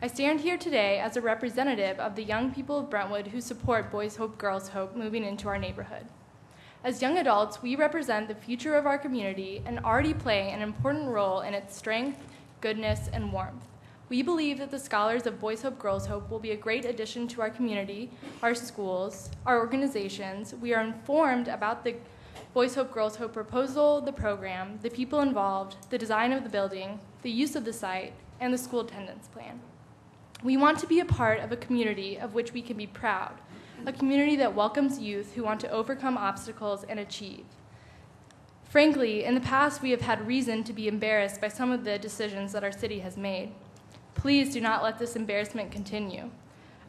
I stand here today as a representative of the young people of Brentwood who support Boys Hope, Girls Hope moving into our neighborhood. As young adults, we represent the future of our community and already play an important role in its strength, goodness, and warmth. We believe that the scholars of Boys Hope, Girls Hope will be a great addition to our community, our schools, our organizations. We are informed about the Boys Hope, Girls Hope proposal, the program, the people involved, the design of the building, the use of the site, and the school attendance plan. We want to be a part of a community of which we can be proud, a community that welcomes youth who want to overcome obstacles and achieve. Frankly, in the past, we have had reason to be embarrassed by some of the decisions that our city has made. Please do not let this embarrassment continue.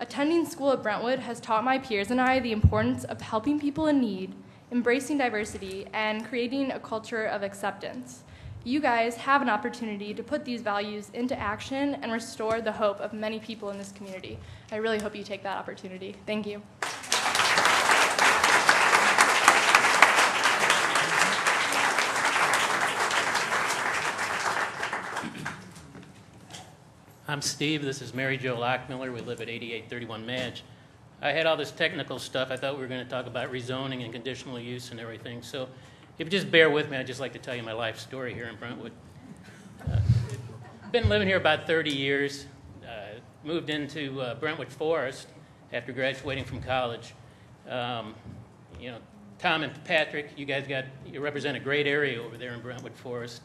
Attending school at Brentwood has taught my peers and I the importance of helping people in need, embracing diversity, and creating a culture of acceptance. You guys have an opportunity to put these values into action and restore the hope of many people in this community. I really hope you take that opportunity. Thank you. I'm Steve. This is Mary Jo Lockmiller. We live at 8831 Madge. I had all this technical stuff. I thought we were going to talk about rezoning and conditional use and everything. So if you just bear with me, I'd just like to tell you my life story here in Brentwood. Been living here about 30 years. Moved into Brentwood Forest after graduating from college. You know, Tom and Patrick, you represent a great area over there in Brentwood Forest.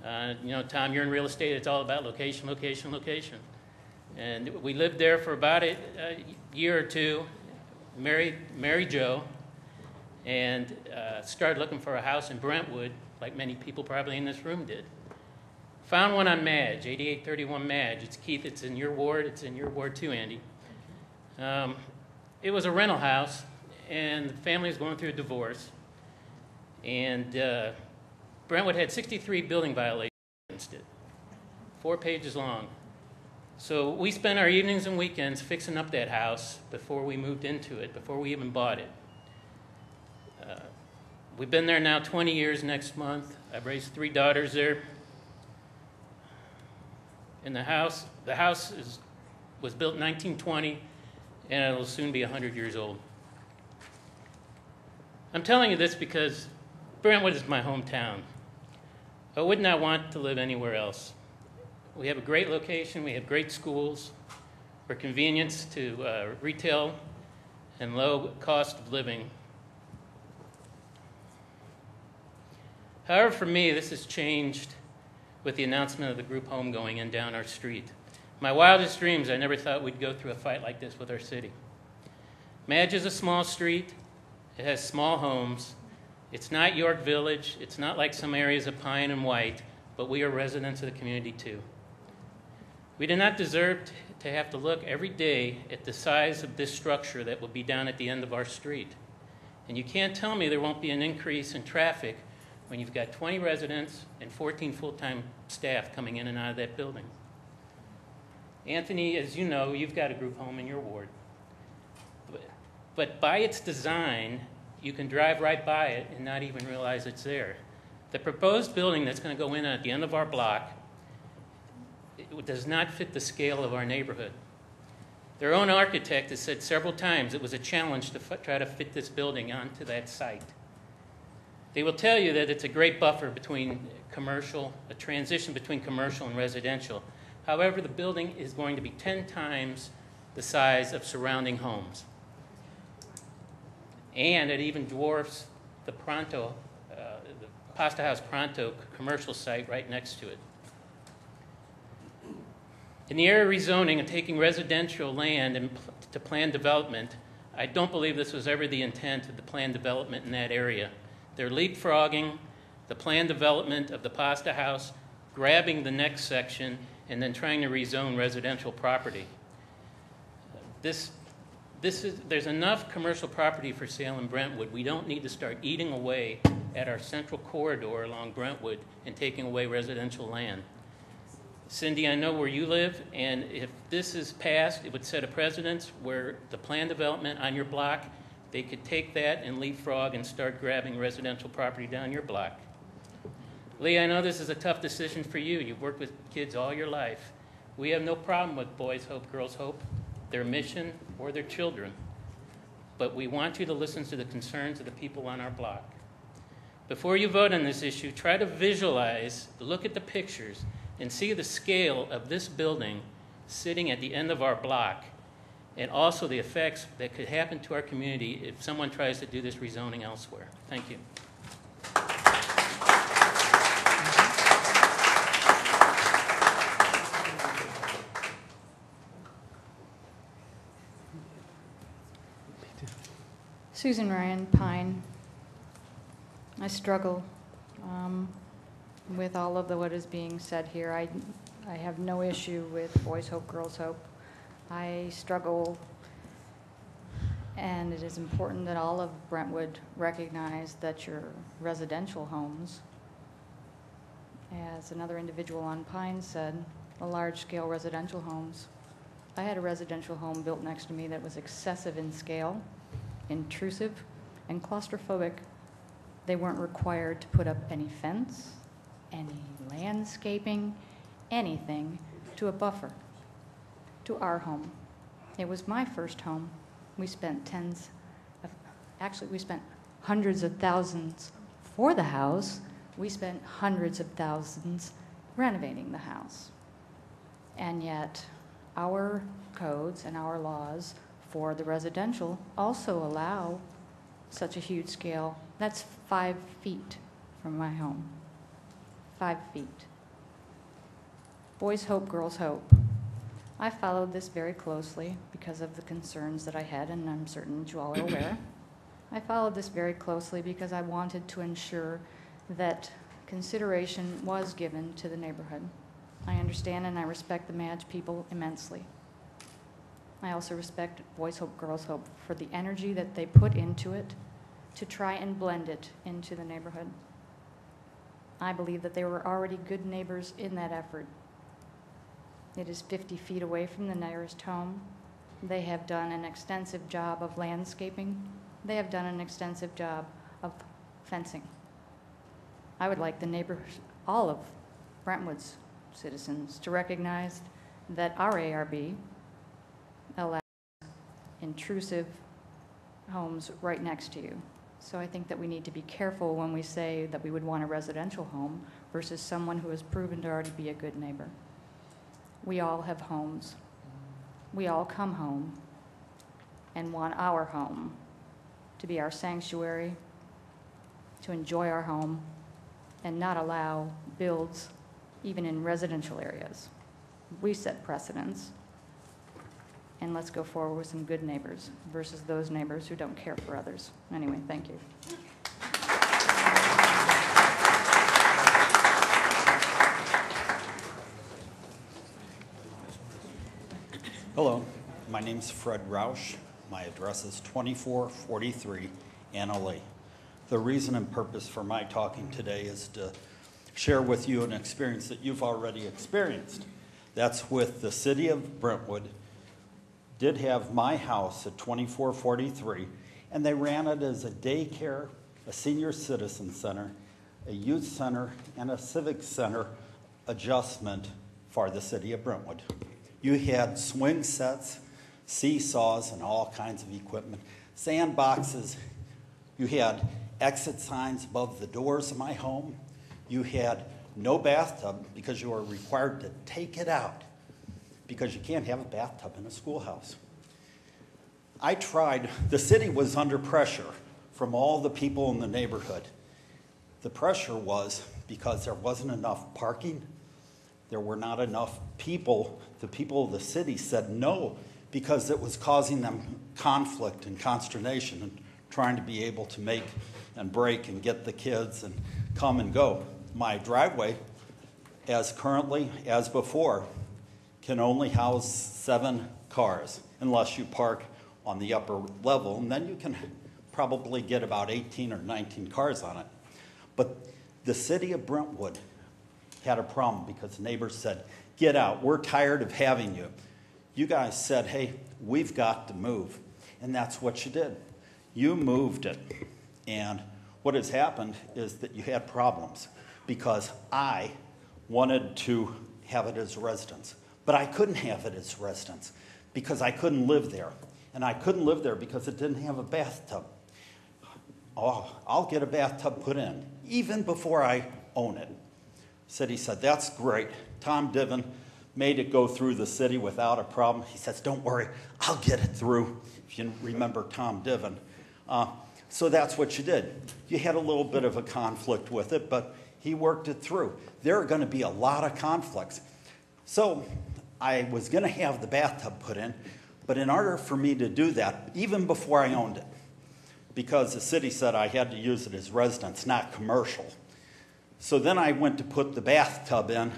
You know, Tom, you're in real estate. It's all about location, location, location. And we lived there for about a year or two, married Joe, and started looking for a house in Brentwood, like many people probably in this room did. Found one on Madge, 8831 Madge. It's Keith. It's in your ward. It's in your ward too, Andy. It was a rental house, and the family was going through a divorce. And Brentwood had 63 building violations against it, 4 pages long. So we spent our evenings and weekends fixing up that house before we moved into it, before we even bought it. We've been there now 20 years next month. I've raised 3 daughters there. And the house was built in 1920, and it'll soon be 100 years old. I'm telling you this because Brentwood is my hometown. I would not want to live anywhere else. We have a great location, we have great schools, we're convenience to retail and low cost of living. However, for me, this has changed with the announcement of the group home going in down our street. My wildest dreams, I never thought we'd go through a fight like this with our city. Madge is a small street, it has small homes. It's not York Village, it's not like some areas of Pine and White, but we are residents of the community too. We do not deserve to have to look every day at the size of this structure that will be down at the end of our street. And you can't tell me there won't be an increase in traffic when you've got 20 residents and 14 full-time staff coming in and out of that building. Anthony, as you know, you've got a group home in your ward. But by its design, you can drive right by it and not even realize it's there. The proposed building that's going to go in at the end of our block, it does not fit the scale of our neighborhood. Their own architect has said several times it was a challenge to try to fit this building onto that site. They will tell you that it's a great buffer between commercial, a transition between commercial and residential. However, the building is going to be 10 times the size of surrounding homes. And it even dwarfs the Pronto, the Pasta House Pronto commercial site right next to it. In the area of rezoning and taking residential land and to plan development, I don't believe this was ever the intent of the planned development in that area. They're leapfrogging the planned development of the Pasta House, grabbing the next section, and then trying to rezone residential property. There's enough commercial property for sale in Brentwood. We don't need to start eating away at our central corridor along Brentwood and taking away residential land. Cindy, I know where you live, and if this is passed, it would set a precedence where the planned development on your block, they could take that and leapfrog and start grabbing residential property down your block. Lee, I know this is a tough decision for you. You've worked with kids all your life. We have no problem with Boys Hope, Girls Hope, their mission, or their children. But we want you to listen to the concerns of the people on our block. Before you vote on this issue, try to visualize, look at the pictures, and see the scale of this building sitting at the end of our block, and also the effects that could happen to our community if someone tries to do this rezoning elsewhere. Thank you. Susan Ryan, Pine. I struggle with all of what is being said here. I have no issue with Boys Hope, Girls Hope. I struggle, and it is important that all of Brentwood recognize that your residential homes, as another individual on Pine said, the large-scale residential homes. I had a residential home built next to me that was excessive in scale, intrusive, and claustrophobic. They weren't required to put up any fence, any landscaping, anything to a buffer to our home. It was my first home. We spent we spent hundreds of thousands for the house. We spent hundreds of thousands renovating the house. And yet our codes and our laws for the residential also allow such a huge scale. That's 5 feet from my home. 5 feet. Boys Hope, Girls Hope. I followed this very closely because of the concerns that I had, and I'm certain you all are aware. I followed this very closely because I wanted to ensure that consideration was given to the neighborhood. I understand and I respect the Madge people immensely. I also respect Boys Hope, Girls Hope for the energy that they put into it to try and blend it into the neighborhood. I believe that they were already good neighbors in that effort. It is 50 feet away from the nearest home. They have done an extensive job of landscaping. They have done an extensive job of fencing. I would like the neighbors, all of Brentwood's citizens, to recognize that our ARB allows intrusive homes right next to you. So I think that we need to be careful when we say that we would want a residential home versus someone who has proven to already be a good neighbor. We all have homes. We all come home and want our home to be our sanctuary, to enjoy our home, and not allow builds even in residential areas. We set precedents, and let's go forward with some good neighbors versus those neighbors who don't care for others. Anyway, thank you. Hello, my name's Fred Roush. My address is 2443 Anna Lee. The reason and purpose for my talking today is to share with you an experience that you've already experienced. That's with the city of Brentwood. Did have my house at 2443, and they ran it as a daycare, a senior citizen center, a youth center, and a civic center adjustment for the city of Brentwood. You had swing sets, seesaws, and all kinds of equipment, sandboxes. You had exit signs above the doors of my home. You had no bathtub because you were required to take it out because you can't have a bathtub in a schoolhouse. I tried. The city was under pressure from all the people in the neighborhood. The pressure was because there wasn't enough parking. There were not enough people. The people of the city said no because it was causing them conflict and consternation and trying to be able to make and break and get the kids and come and go. My driveway, as currently as before, can only house 7 cars unless you park on the upper level, and then you can probably get about 18 or 19 cars on it. But the city of Brentwood had a problem because neighbors said, "Get out, we're tired of having you." You guys said, "Hey, we've got to move." And that's what you did. You moved it. And what has happened is that you had problems because I wanted to have it as residence. But I couldn't have it as residence because I couldn't live there. And I couldn't live there because it didn't have a bathtub. Oh, I'll get a bathtub put in, even before I own it. City said, that's great. Tom Diven made it go through the city without a problem. He says, don't worry, I'll get it through, if you remember Tom Diven. So that's what you did. You had a little bit of a conflict with it, but he worked it through. There are going to be a lot of conflicts. So I was going to have the bathtub put in, but in order for me to do that, even before I owned it, because the city said I had to use it as residence, not commercial. So then I went to put the bathtub in,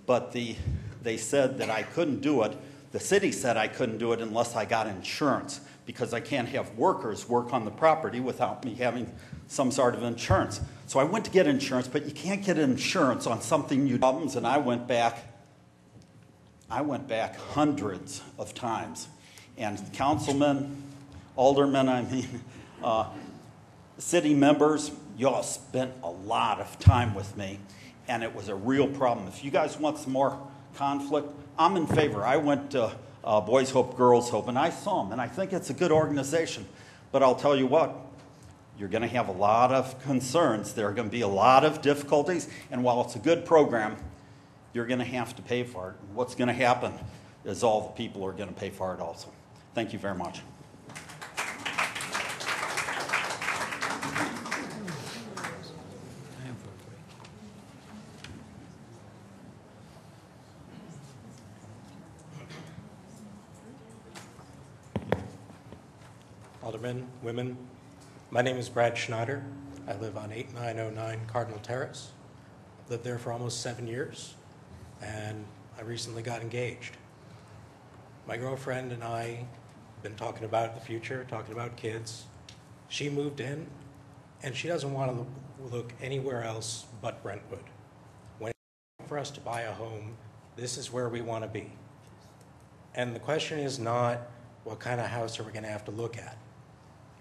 but they said that I couldn't do it. The city said I couldn't do it unless I got insurance, because I can't have workers work on the property without me having some sort of insurance. So I went to get insurance, but you can't get insurance on something you problems, and I went back hundreds of times. And councilmen, aldermen, city members, y'all spent a lot of time with me, and it was a real problem. If you guys want some more conflict, I'm in favor. I went to Boys Hope, Girls Hope, and I saw them, and I think it's a good organization. But I'll tell you what, you're going to have a lot of concerns. There are going to be a lot of difficulties, and while it's a good program, you're going to have to pay for it. What's going to happen is all the people are going to pay for it also. Thank you very much. Aldermen, women, my name is Brad Schneider. I live on 8909 Cardinal Terrace. I've lived there for almost 7 years, and I recently got engaged. My girlfriend and I have been talking about the future, talking about kids. She moved in, and she doesn't want to look anywhere else but Brentwood. When it's time for us to buy a home, this is where we want to be. And the question is not, what kind of house are we going to have to look at?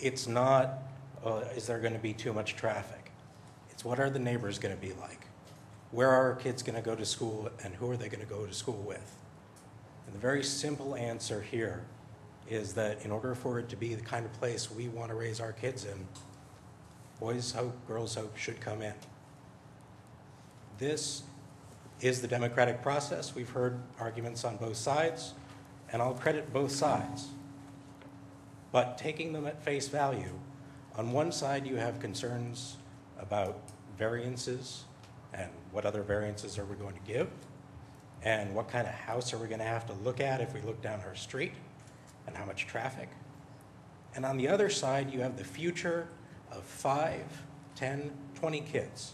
It's not, is there going to be too much traffic? It's what are the neighbors going to be like? Where are our kids going to go to school, and who are they going to go to school with? And the very simple answer here is that in order for it to be the kind of place we want to raise our kids in, Boys Hope, Girls Hope should come in. This is the democratic process. We've heard arguments on both sides, and I'll credit both sides. But taking them at face value, on one side you have concerns about variances and what other variances are we going to give, and what kind of house are we going to have to look at if we look down our street, and how much traffic. And on the other side you have the future of 5, 10, 20 kids.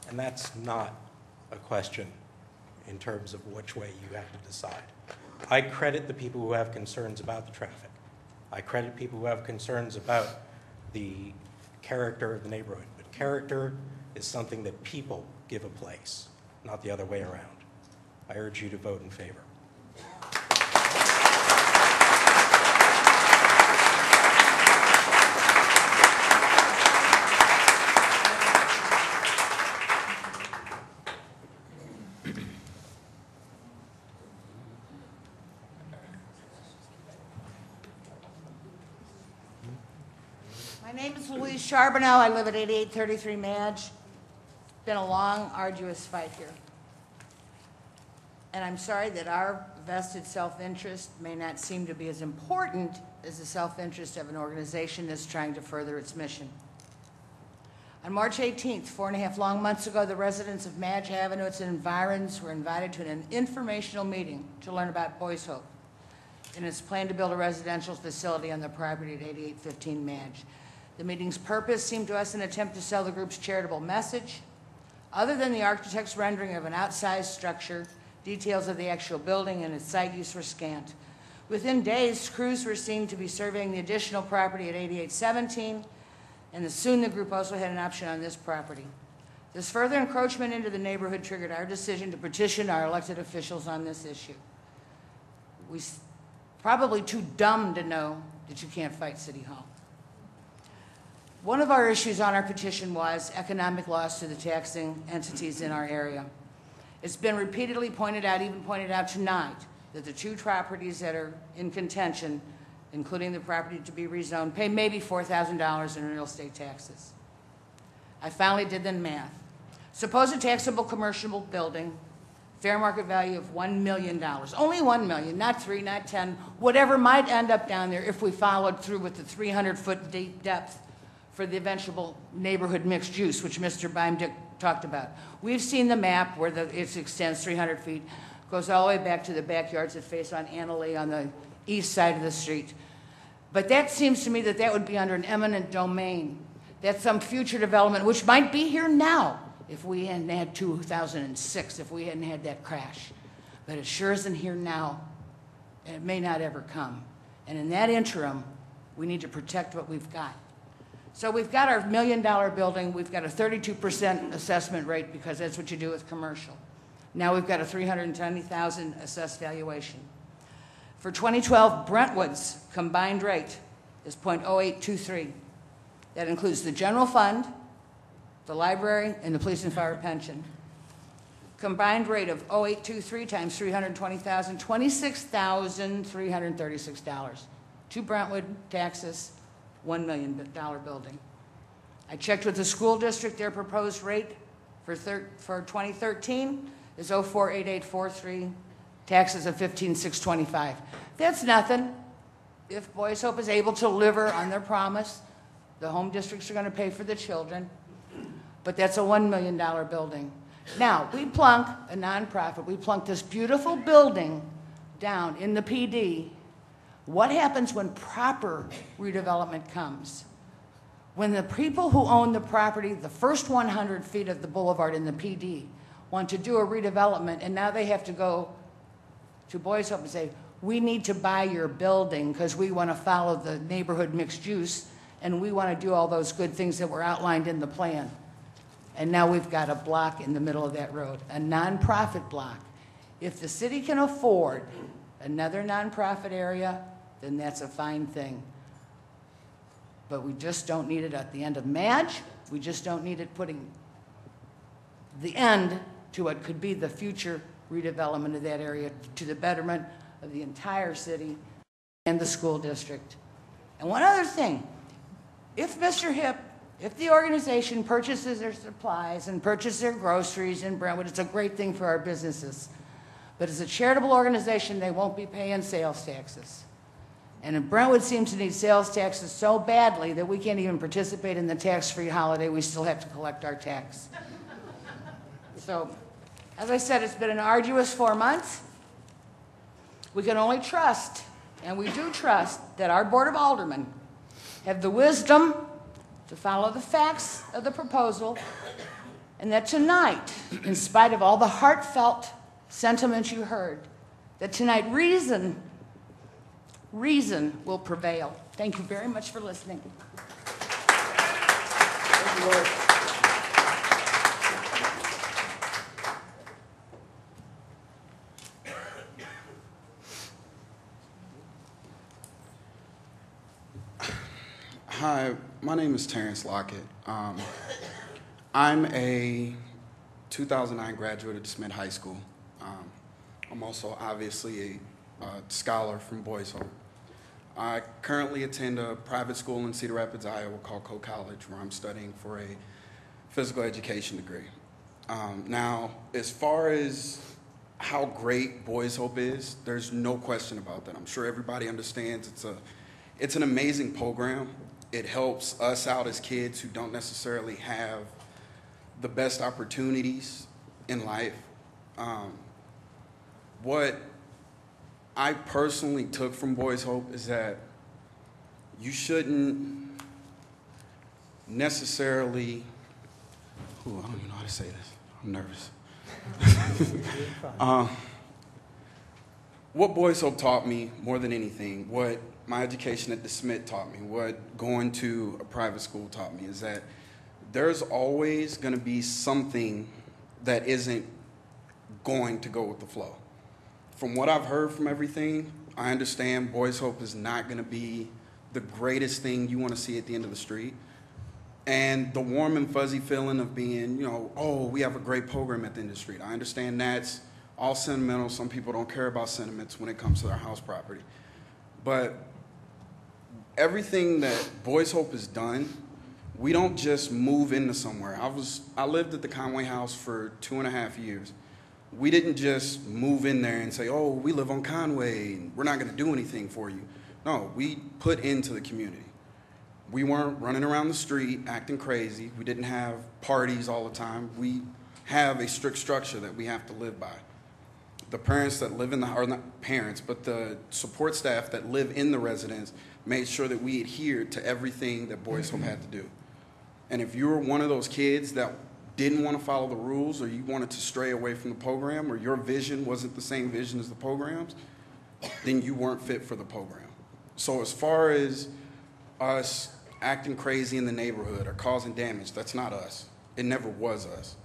And that's not a question in terms of which way you have to decide. I credit the people who have concerns about the traffic. I credit people who have concerns about the character of the neighborhood. But character is something that people give a place, not the other way around. I urge you to vote in favor. My name is Louise Charbonneau. I live at 8833 Madge. It's been a long, arduous fight here. And I'm sorry that our vested self-interest may not seem to be as important as the self-interest of an organization that's trying to further its mission. On March 18th, 4.5 long months ago, the residents of Madge Avenue and its environs were invited to an informational meeting to learn about Boys Hope and its plan to build a residential facility on their property at 8815 Madge. The meeting's purpose seemed to us an attempt to sell the group's charitable message. Other than the architect's rendering of an outsized structure, details of the actual building and its site use were scant. Within days, crews were seen to be surveying the additional property at 8817, and soon the group also had an option on this property. This further encroachment into the neighborhood triggered our decision to petition our elected officials on this issue. We're probably too dumb to know that you can't fight City Hall. One of our issues on our petition was economic loss to the taxing entities in our area. It's been repeatedly pointed out, even pointed out tonight, that the two properties that are in contention, including the property to be rezoned, pay maybe $4,000 in real estate taxes. I finally did the math. Supposed taxable commercial building, fair market value of $1 million. Only $1 million, not 3, not 10, whatever might end up down there if we followed through with the 300-foot deep depth for the eventual neighborhood mixed use, which Mr. Beimdick talked about. We've seen the map where it extends 300 feet, goes all the way back to the backyards that face on Annalee on the east side of the street. But that seems to me that that would be under an eminent domain. That's some future development, which might be here now if we hadn't had 2006, if we hadn't had that crash. But it sure isn't here now, and it may not ever come. And in that interim, we need to protect what we've got. So we've got our $1 million building, we've got a 32% assessment rate because that's what you do with commercial. Now we've got a $320,000 assessed valuation. For 2012, Brentwood's combined rate is 0.0823. That includes the general fund, the library, and the police and fire pension. Combined rate of 0.0823 times 320,000, $26,336. To Brentwood, taxes, $1 million building. I checked with the school district. Their proposed rate for 2013 is 0.48843, taxes of $15,625. That's nothing. If Boys Hope is able to deliver on their promise, the home districts are going to pay for the children, but that's a $1 million building. Now, we plunk a nonprofit, we plunk this beautiful building down in the PD. What happens when proper redevelopment comes? When the people who own the property, the first 100 feet of the boulevard in the PD, want to do a redevelopment, and now they have to go to Boys Hope and say, we need to buy your building because we want to follow the neighborhood mixed use, and we want to do all those good things that were outlined in the plan. And now we've got a block in the middle of that road, a nonprofit block. If the city can afford another nonprofit area, then that's a fine thing. But we just don't need it at the end of Madge. We just don't need it putting the end to what could be the future redevelopment of that area to the betterment of the entire city and the school district. And one other thing, if Mr. Hipp, if the organization purchases their supplies and purchases their groceries in Brentwood, it's a great thing for our businesses. But as a charitable organization, they won't be paying sales taxes. And Brentwood seems to need sales taxes so badly that we can't even participate in the tax-free holiday. We still have to collect our tax. So, as I said, it's been an arduous 4 months. We can only trust, and we do trust, that our Board of Aldermen have the wisdom to follow the facts of the proposal, and that tonight, in spite of all the heartfelt sentiments you heard, that tonight reason will prevail. Thank you very much for listening. Thank you, Lord. Hi, my name is Terrence Lockett. I'm a 2009 graduate of DeSmit High School. I'm also obviously a scholar from Boys Hope. I currently attend a private school in Cedar Rapids, Iowa called Coe College, where I'm studying for a physical education degree. Now, as far as how great Boys Hope is, there's no question about that. I'm sure everybody understands it's an amazing program. It helps us out as kids who don't necessarily have the best opportunities in life. What I personally took from Boys Hope is that you shouldn't necessarily, I don't even know how to say this, I'm nervous. What Boys Hope taught me more than anything, what my education at DeSmit taught me, what going to a private school taught me, is that there's always going to be something that isn't going to go with the flow. From what I've heard from everything, I understand Boys Hope is not going to be the greatest thing you want to see at the end of the street. And the warm and fuzzy feeling of being, oh, we have a great program at the end of the street. I understand that's all sentimental. Some people don't care about sentiments when it comes to their house property. But everything that Boys Hope has done We don't just move into somewhere. I lived at the Conway House for 2.5 years. We didn't just move in there and say, oh, we live on Conway, and we're not going to do anything for you. No, we put into the community. We weren't running around the street acting crazy. We didn't have parties all the time. We have a strict structure that we have to live by. The parents that live in the, or not parents, but the support staff that live in the residence made sure that we adhered to everything that Boys Home had to do. And if you were one of those kids that didn't want to follow the rules, or you wanted to stray away from the program, or your vision wasn't the same vision as the programs, then you weren't fit for the program. So as far as us acting crazy in the neighborhood or causing damage, that's not us. It never was us.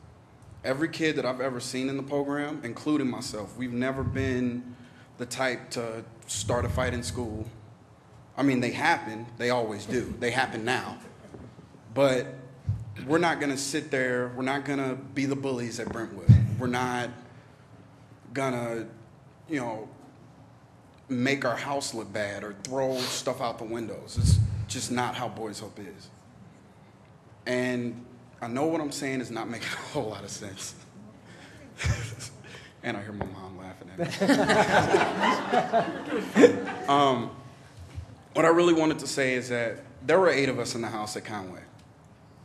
Every kid that I've ever seen in the program, including myself, we've never been the type to start a fight in school. I mean, they happen. They always do. They happen now. But we're not going to sit there. We're not going to be the bullies at Brentwood. We're not going to, make our house look bad or throw stuff out the windows. It's just not how Boys Hope is. And I know what I'm saying is not making a whole lot of sense. And I hear my mom laughing at me. What I really wanted to say is that there were 8 of us in the house at Conway.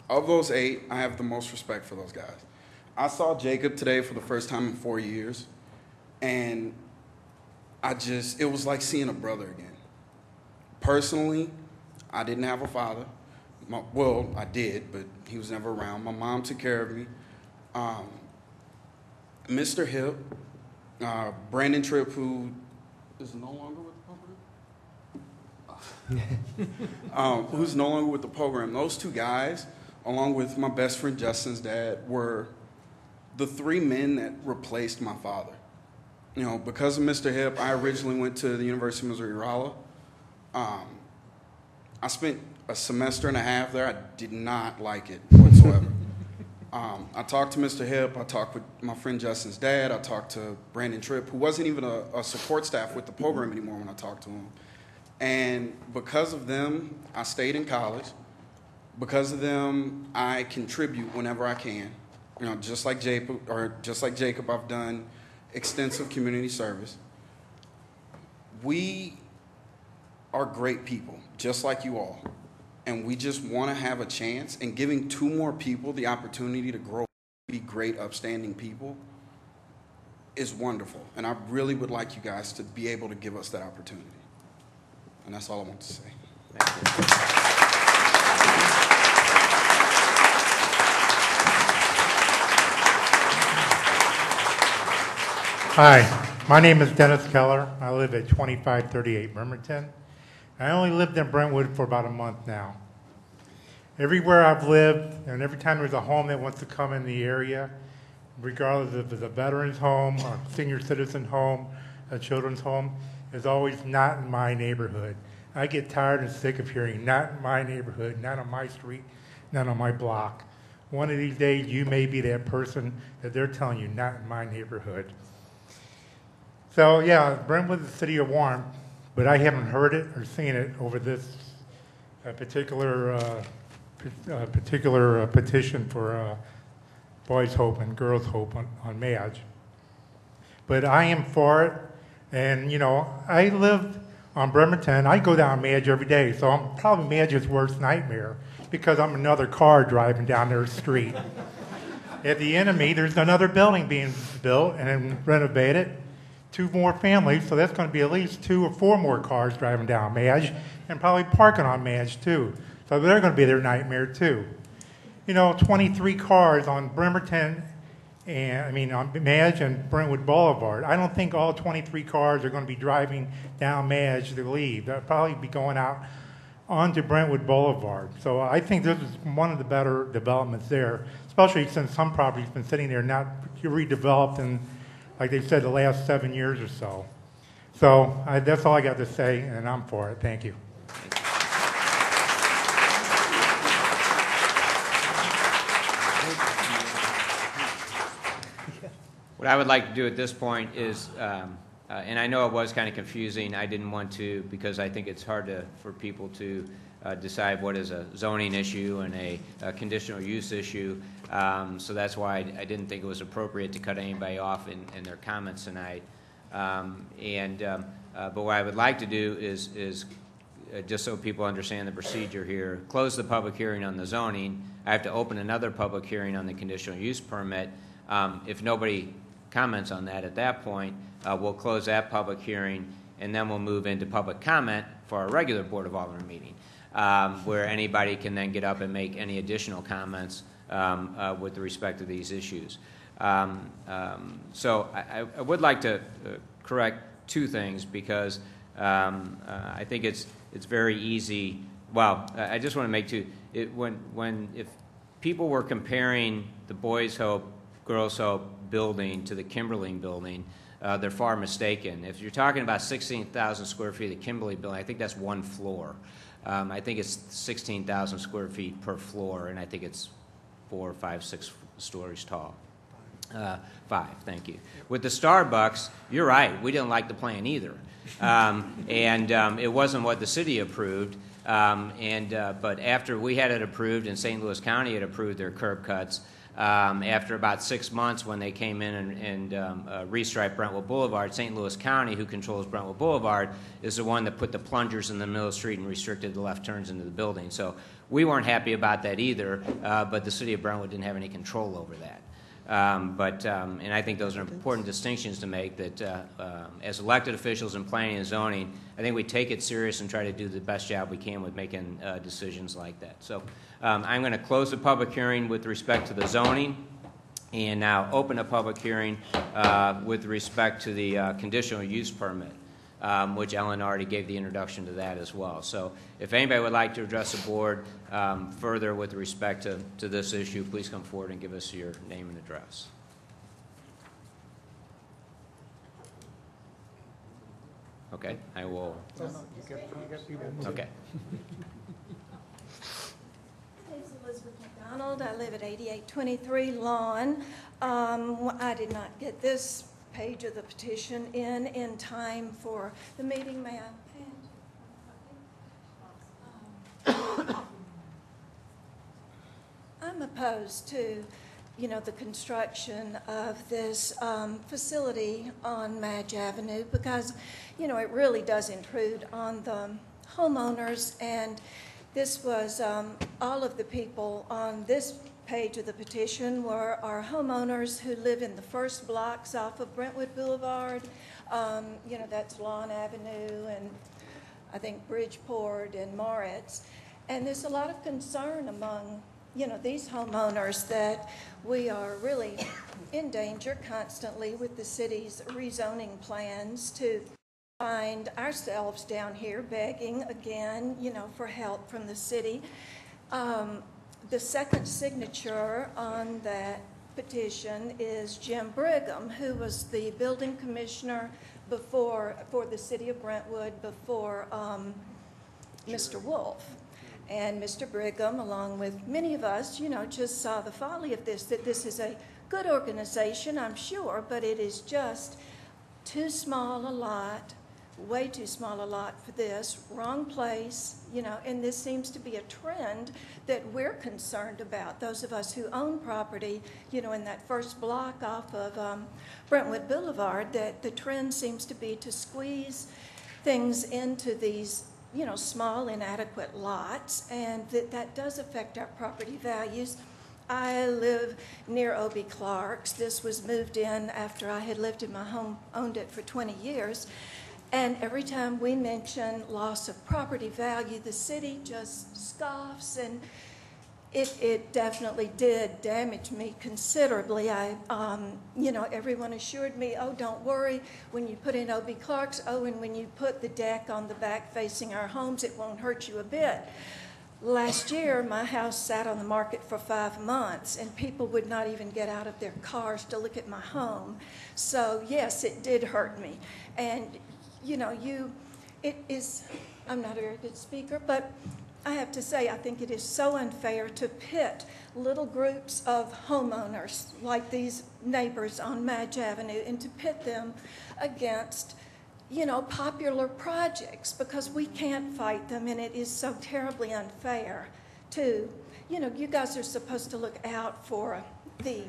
Of those 8, I have the most respect for those guys. I saw Jacob today for the first time in 4 years, and it was like seeing a brother again. Personally, I didn't have a father. Well, I did, but he was never around. My mom took care of me. Mr. Hip, Brandon Tripp, who is no longer with the program, who's no longer with the program. Those 2 guys, along with my best friend Justin's dad, were the 3 men that replaced my father. Because of Mr. Hip, I originally went to the University of Missouri-Rolla. I spent a semester and a half there. I did not like it whatsoever. I talked to Mr. Hip. I talked with my friend Justin's dad. I talked to Brandon Tripp, who wasn't even a support staff with the program anymore when I talked to him. And because of them, I stayed in college. Because of them, I contribute whenever I can. Just like Jacob, I've done extensive community service. We are great people, just like you all. And we just want to have a chance, and giving 2 more people the opportunity to grow, be great, upstanding people is wonderful. And I really would like you guys to be able to give us that opportunity. And that's all I want to say. Thank you. Hi, my name is Dennis Keller. I live at 2538 Bremerton. I only lived in Brentwood for about a month now. Everywhere I've lived, and every time there's a home that wants to come in the area, regardless if it's a veteran's home, a senior citizen home, a children's home, is always not in my neighborhood. I get tired and sick of hearing not in my neighborhood, not on my street, not on my block. One of these days, you may be that person that they're telling you not in my neighborhood. So yeah, Brentwood is the city of warmth, but I haven't heard it or seen it over this particular petition for Boys Hope and Girls Hope on Madge. But I am for it, and I lived on Bremerton. I go down Madge every day, so I'm probably Madge's worst nightmare because I'm another car driving down their street. At the end of me, there's another building being built and renovated. 2 more families, so that's going to be at least 2 or 4 more cars driving down Madge and probably parking on Madge too. So they're going to be their nightmare too. 23 cars on Bremerton, on Madge and Brentwood Boulevard. I don't think all 23 cars are going to be driving down Madge to leave. They'll probably be going out onto Brentwood Boulevard. So I think this is one of the better developments there, especially since some property's been sitting there not redeveloped in, like they said, the last 7 years or so. So that's all I got to say, and I'm for it. Thank you. What I would like to do at this point is, and I know it was kind of confusing, I didn't want to, because I think it's hard for people to decide what is a zoning issue and a conditional use issue. So that's why I didn't think it was appropriate to cut anybody off in their comments tonight. But what I would like to do is just so people understand the procedure here, close the public hearing on the zoning. I have to open another public hearing on the conditional use permit. If nobody comments on that at that point, we'll close that public hearing, and then we'll move into public comment for our regular Board of Alderman meeting, where anybody can then get up and make any additional comments with respect to these issues. So I would like to correct two things, because I think it's very easy. Well, I just want to make two. If people were comparing the Boys Hope, Girls Hope building to the Kimberling building, they're far mistaken. If you're talking about 16,000 square feet of the Kimberling building, I think that's one floor. I think it's 16,000 square feet per floor, and I think it's 4, 5, 6 stories tall. 5, thank you. With the Starbucks, you're right, we didn't like the plan either. It wasn't what the city approved. But after we had it approved and St. Louis County had approved their curb cuts, after about 6 months when they came in and restriped Brentwood Boulevard, St. Louis County, who controls Brentwood Boulevard, is the one that put the plungers in the middle of the street and restricted the left turns into the building. So we weren't happy about that either, but the city of Brentwood didn't have any control over that. And I think those are important distinctions to make, that as elected officials in planning and zoning, I think we take it serious and try to do the best job we can with making decisions like that. So I'm going to close the public hearing with respect to the zoning, and now open a public hearing with respect to the conditional use permit, which Ellen already gave the introduction to that as well. So if anybody would like to address the board further with respect to this issue, please come forward and give us your name and address. Okay, I will. Okay. Elizabeth McDonald. I live at 8823 Lawn. I did not get this page of the petition in time for the meeting. May I? I'm opposed to, the construction of this facility on Madge Avenue, because, it really does intrude on the homeowners, and this was all of the people on this page of the petition were our homeowners who live in the first blocks off of Brentwood Boulevard. That's Lawn Avenue and I think Bridgeport and Moritz. And there's a lot of concern among, these homeowners that we are really in danger constantly with the city's rezoning plans to find ourselves down here begging again, for help from the city. The second signature on that petition is Jim Brigham, who was the building commissioner for the city of Brentwood before Mr. Wolf. And Mr. Brigham, along with many of us, just saw the folly of this, that this is a good organization, I'm sure, but it is just too small a lot, way too small a lot for this, wrong place, and this seems to be a trend that we're concerned about, those of us who own property, in that first block off of Brentwood Boulevard, that the trend seems to be to squeeze things into these, small, inadequate lots, and that does affect our property values. I live near O.B. Clark's. This was moved in after I had lived in my home, owned it for 20 years. And every time we mention loss of property value, the city just scoffs, and it definitely did damage me considerably. Everyone assured me, oh, don't worry, when you put in O.B. Clark's, and when you put the deck on the back facing our homes, it won't hurt you a bit. Last year, my house sat on the market for 5 months, and people would not even get out of their cars to look at my home. So, yes, it did hurt me. And I'm not a very good speaker, but I have to say, I think it is so unfair to pit little groups of homeowners like these neighbors on Madge Avenue and to pit them against, popular projects because we can't fight them, and it is so terribly unfair to, you guys are supposed to look out for the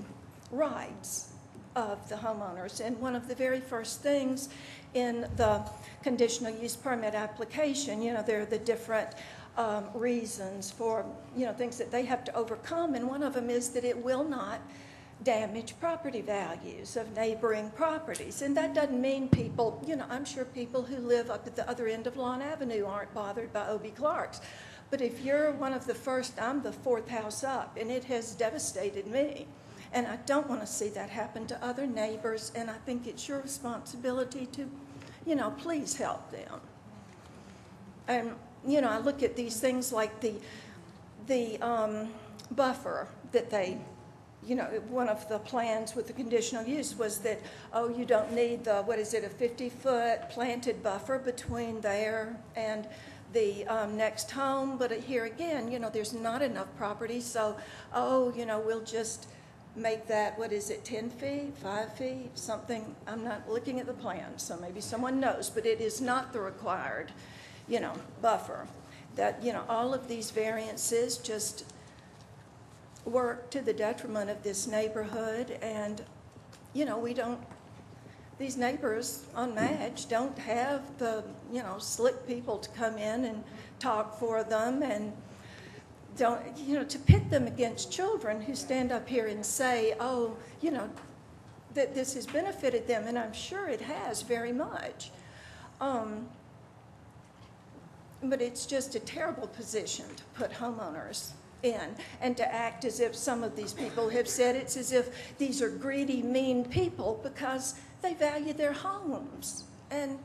rights of the homeowners. And one of the very first things in the conditional use permit application, there are the different reasons for, things that they have to overcome. And one of them is that it will not damage property values of neighboring properties. And that doesn't mean people, I'm sure people who live up at the other end of Lawn Avenue aren't bothered by O.B. Clark's. But if you're one of the first, I'm the fourth house up, and it has devastated me. And I don't want to see that happen to other neighbors, and I think it's your responsibility to, please help them. And, I look at these things like the buffer that they, one of the plans with the conditional use was that, you don't need the, a 50-foot planted buffer between there and the next home. But here again, there's not enough property, so, we'll just make that, 10 feet, 5 feet, something. I'm not looking at the plan, so maybe someone knows, but it is not the required, buffer. That, all of these variances just work to the detriment of this neighborhood, and, these neighbors on Madge don't have the, slick people to come in and talk for them, and don't, to pit them against children who stand up here and say, that this has benefited them, and I'm sure it has very much. But it's just a terrible position to put homeowners in, and to act as if some of these people have said it's as if these are greedy, mean people because they value their homes. And,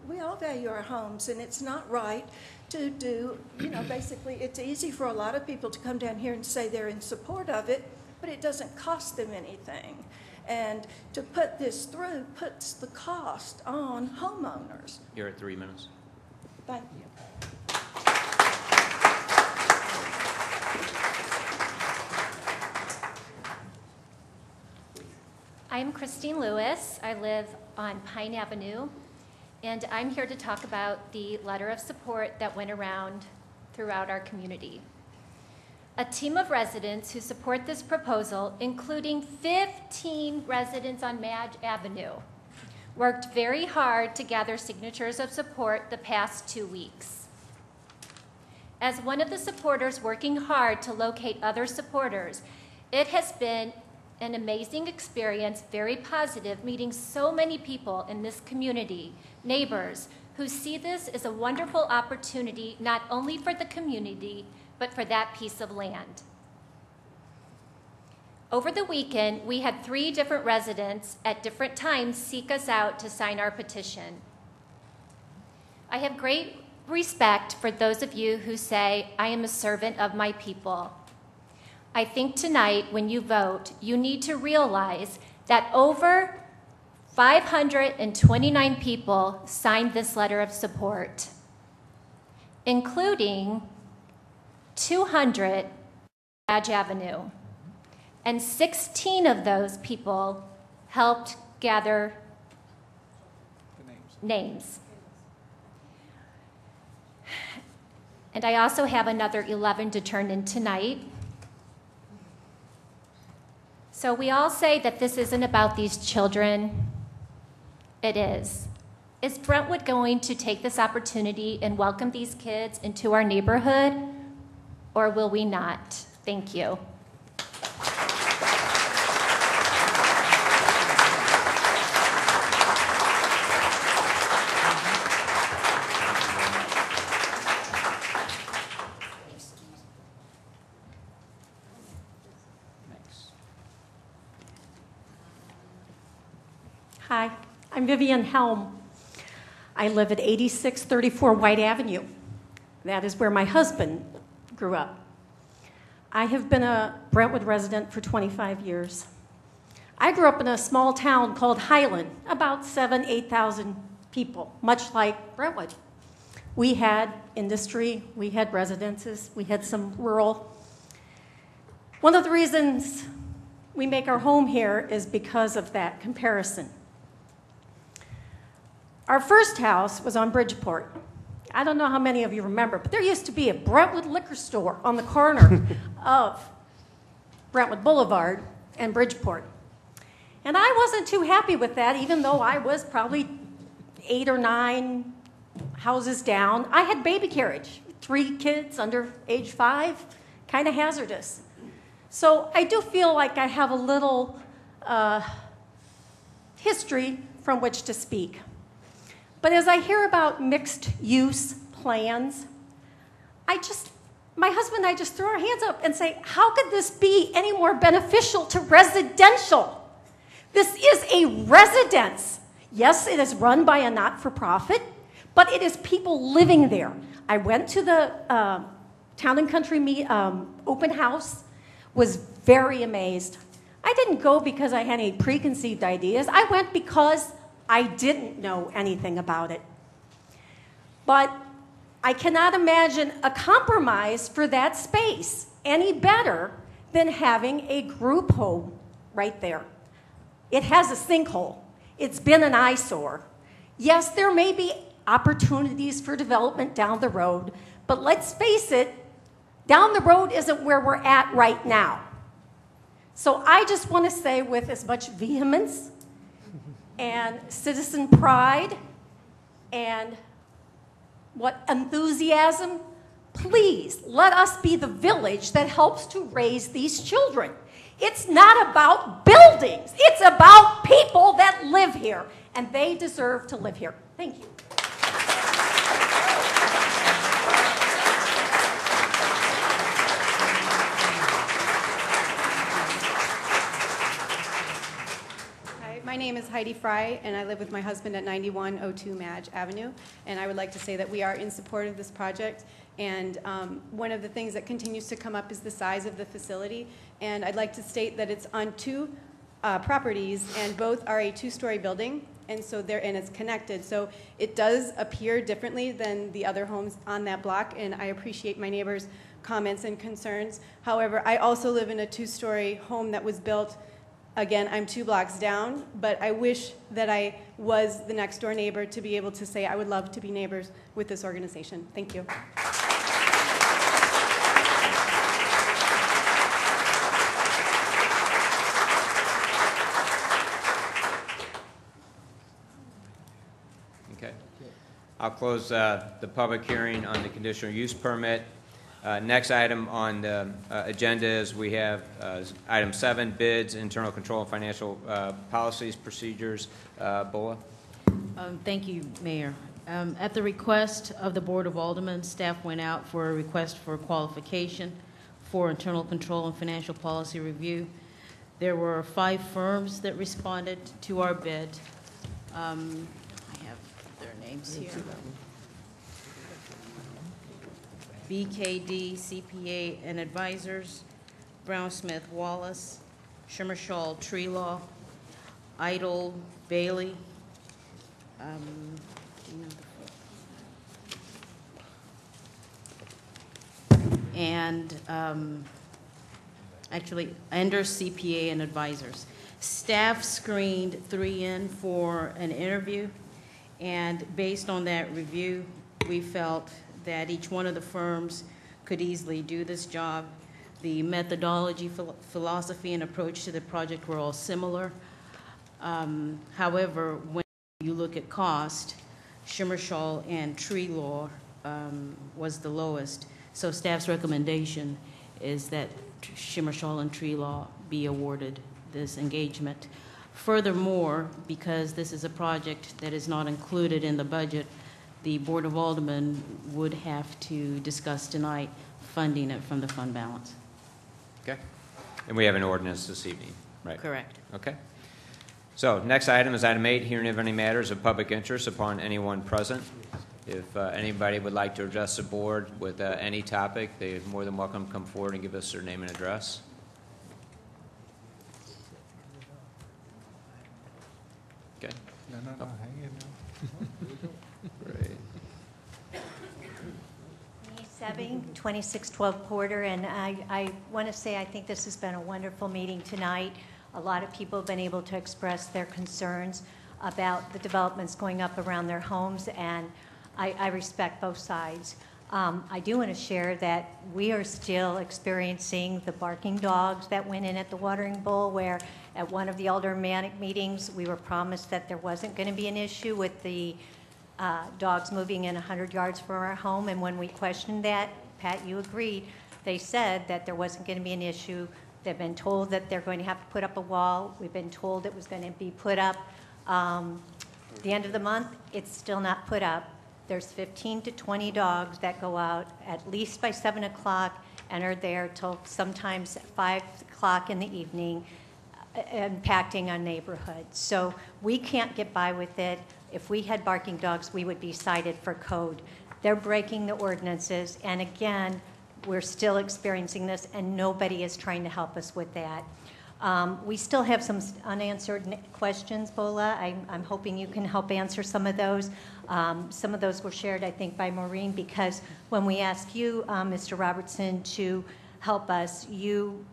we all value our homes, and it's not right to do, basically it's easy for a lot of people to come down here and say they're in support of it, but it doesn't cost them anything. And to put this through puts the cost on homeowners. You're at 3 minutes. Thank you. I'm Christine Lewis. I live on Pine Avenue, and I'm here to talk about the letter of support that went around throughout our community. A team of residents who support this proposal, including 15 residents on Madge Avenue, worked very hard to gather signatures of support the past 2 weeks. As one of the supporters working hard to locate other supporters, it has been an amazing experience, very positive, meeting so many people in this community, neighbors, who see this as a wonderful opportunity not only for the community, but for that piece of land. Over the weekend, we had 3 different residents at different times seek us out to sign our petition. I have great respect for those of you who say, I am a servant of my people. I think tonight, when you vote, you need to realize that over 529 people signed this letter of support, including 200 Madge Avenue. And 16 of those people helped gather names. And I also have another 11 to turn in tonight. So we all say that this isn't about these children. It is. Is Brentwood going to take this opportunity and welcome these kids into our neighborhood, or will we not? Thank you. Hi, I'm Vivian Helm. I live at 8634 White Avenue. That is where my husband grew up. I have been a Brentwood resident for 25 years. I grew up in a small town called Highland, about 7,000 to 8,000 people, much like Brentwood. We had industry, we had residences, we had some rural. One of the reasons we make our home here is because of that comparison. Our first house was on Bridgeport. I don't know how many of you remember, but there used to be a Brentwood liquor store on the corner of Brentwood Boulevard and Bridgeport. And I wasn't too happy with that, even though I was probably 8 or 9 houses down. I had baby carriage, 3 kids under age 5, kind of hazardous. So I do feel like I have a little history from which to speak. But as I hear about mixed-use plans, my husband and I just throw our hands up and say, how could this be any more beneficial to residential? This is a residence. Yes, it is run by a not-for-profit, but it is people living there. I went to the Town and Country open house, was very amazed. I didn't go because I had any preconceived ideas. I went because I didn't know anything about it. But I cannot imagine a compromise for that space any better than having a group home right there. It has a sinkhole. It's been an eyesore. Yes, there may be opportunities for development down the road, but let's face it, down the road isn't where we're at right now. So I just want to say with as much vehemence and citizen pride and what enthusiasm, please let us be the village that helps to raise these children. It's not about buildings. It's about people that live here, and they deserve to live here. Thank you. My name is Heidi Fry, and I live with my husband at 9102 Madge Avenue. And I would like to say that we are in support of this project. And one of the things that continues to come up is the size of the facility. And I'd like to state that it's on 2 properties, and both are a 2-story building. And so and it's connected. So it does appear differently than the other homes on that block. And I appreciate my neighbors' comments and concerns. However, I also live in a 2-story home that was built. Again, I'm 2 blocks down, but I wish that I was the next door neighbor to be able to say I would love to be neighbors with this organization. Thank you. Okay. I'll close the public hearing on the conditional use permit. Next item on the agenda is we have item 7, bids, internal control and financial policies, procedures. Bola? Thank you, Mayor. At the request of the Board of Aldermen, staff went out for a request for qualification for internal control and financial policy review. There were 5 firms that responded to our bid. I have their names here. BKD, CPA, and Advisors, Brown Smith Wallace, Shimmershaw Tree Law, Idle Bailey, and actually Ender CPA and Advisors. Staff screened 3 in for an interview, and based on that review, we felt that each one of the firms could easily do this job. The methodology, philosophy, and approach to the project were all similar. However, when you look at cost, Shimmershaw and Tree Law was the lowest. So staff's recommendation is that Shimmershaw and Tree Law be awarded this engagement. Furthermore, because this is a project that is not included in the budget, the Board of Aldermen would have to discuss tonight funding it from the fund balance. Okay. And we have an ordinance this evening, right? Correct. Okay. So next item is item 8, hearing of any matters of public interest upon anyone present. If anybody would like to address the board with any topic, they're more than welcome to come forward and give us their name and address. Okay. No, hang in now. Great. 2612 Porter, and I want to say I think this has been a wonderful meeting tonight. A lot of people have been able to express their concerns. about the developments going up around their homes, and I respect both sides. I do want to share that we are still experiencing the barking dogs that went in at the watering bowl, where at one of the aldermanic meetings, we were promised that there wasn't going to be an issue with the dogs moving in 100 yards from our home, and when we questioned that, Pat, you agreed, they said that there wasn't going to be an issue. They've been told that they're going to have to put up a wall. We've been told it was going to be put up the end of the month. It's still not put up. There's 15 to 20 dogs that go out at least by 7 o'clock and are there till sometimes 5 o'clock in the evening, impacting on neighborhoods. So we can't get by with it. If we had barking dogs, we would be cited for code. They're breaking the ordinances, and again, we're still experiencing this, and nobody is trying to help us with that. We still have some unanswered questions, Bola. I'm hoping you can help answer some of those. Some of those were shared, I think, by Maureen, because when we asked you, Mr. Robertson, to help us, you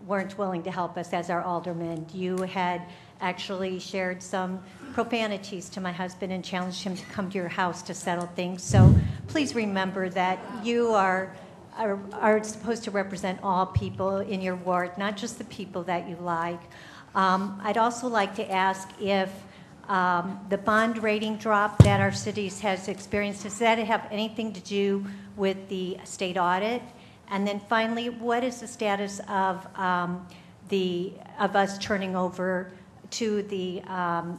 weren't willing to help us as our alderman. You had actually shared some profanities to my husband and challenged him to come to your house to settle things. So please remember that you are supposed to represent all people in your ward, not just the people that you like. I'd also like to ask if the bond rating drop that our cities has experienced, does that have anything to do with the state audit? And then finally, what is the status of us turning over to the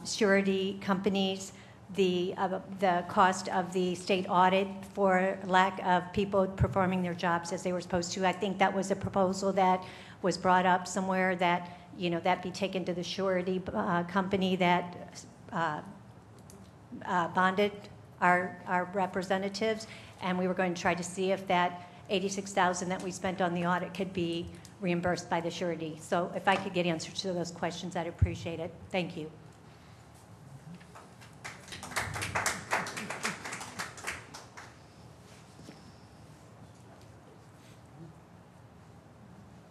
surety companies the cost of the state audit for lack of people performing their jobs as they were supposed to? I think that was a proposal that was brought up somewhere, that that be taken to the surety company that bonded our representatives, and we were going to try to see if that $86,000 that we spent on the audit could be reimbursed by the surety. So if I could get answers to those questions, I'd appreciate it. Thank you.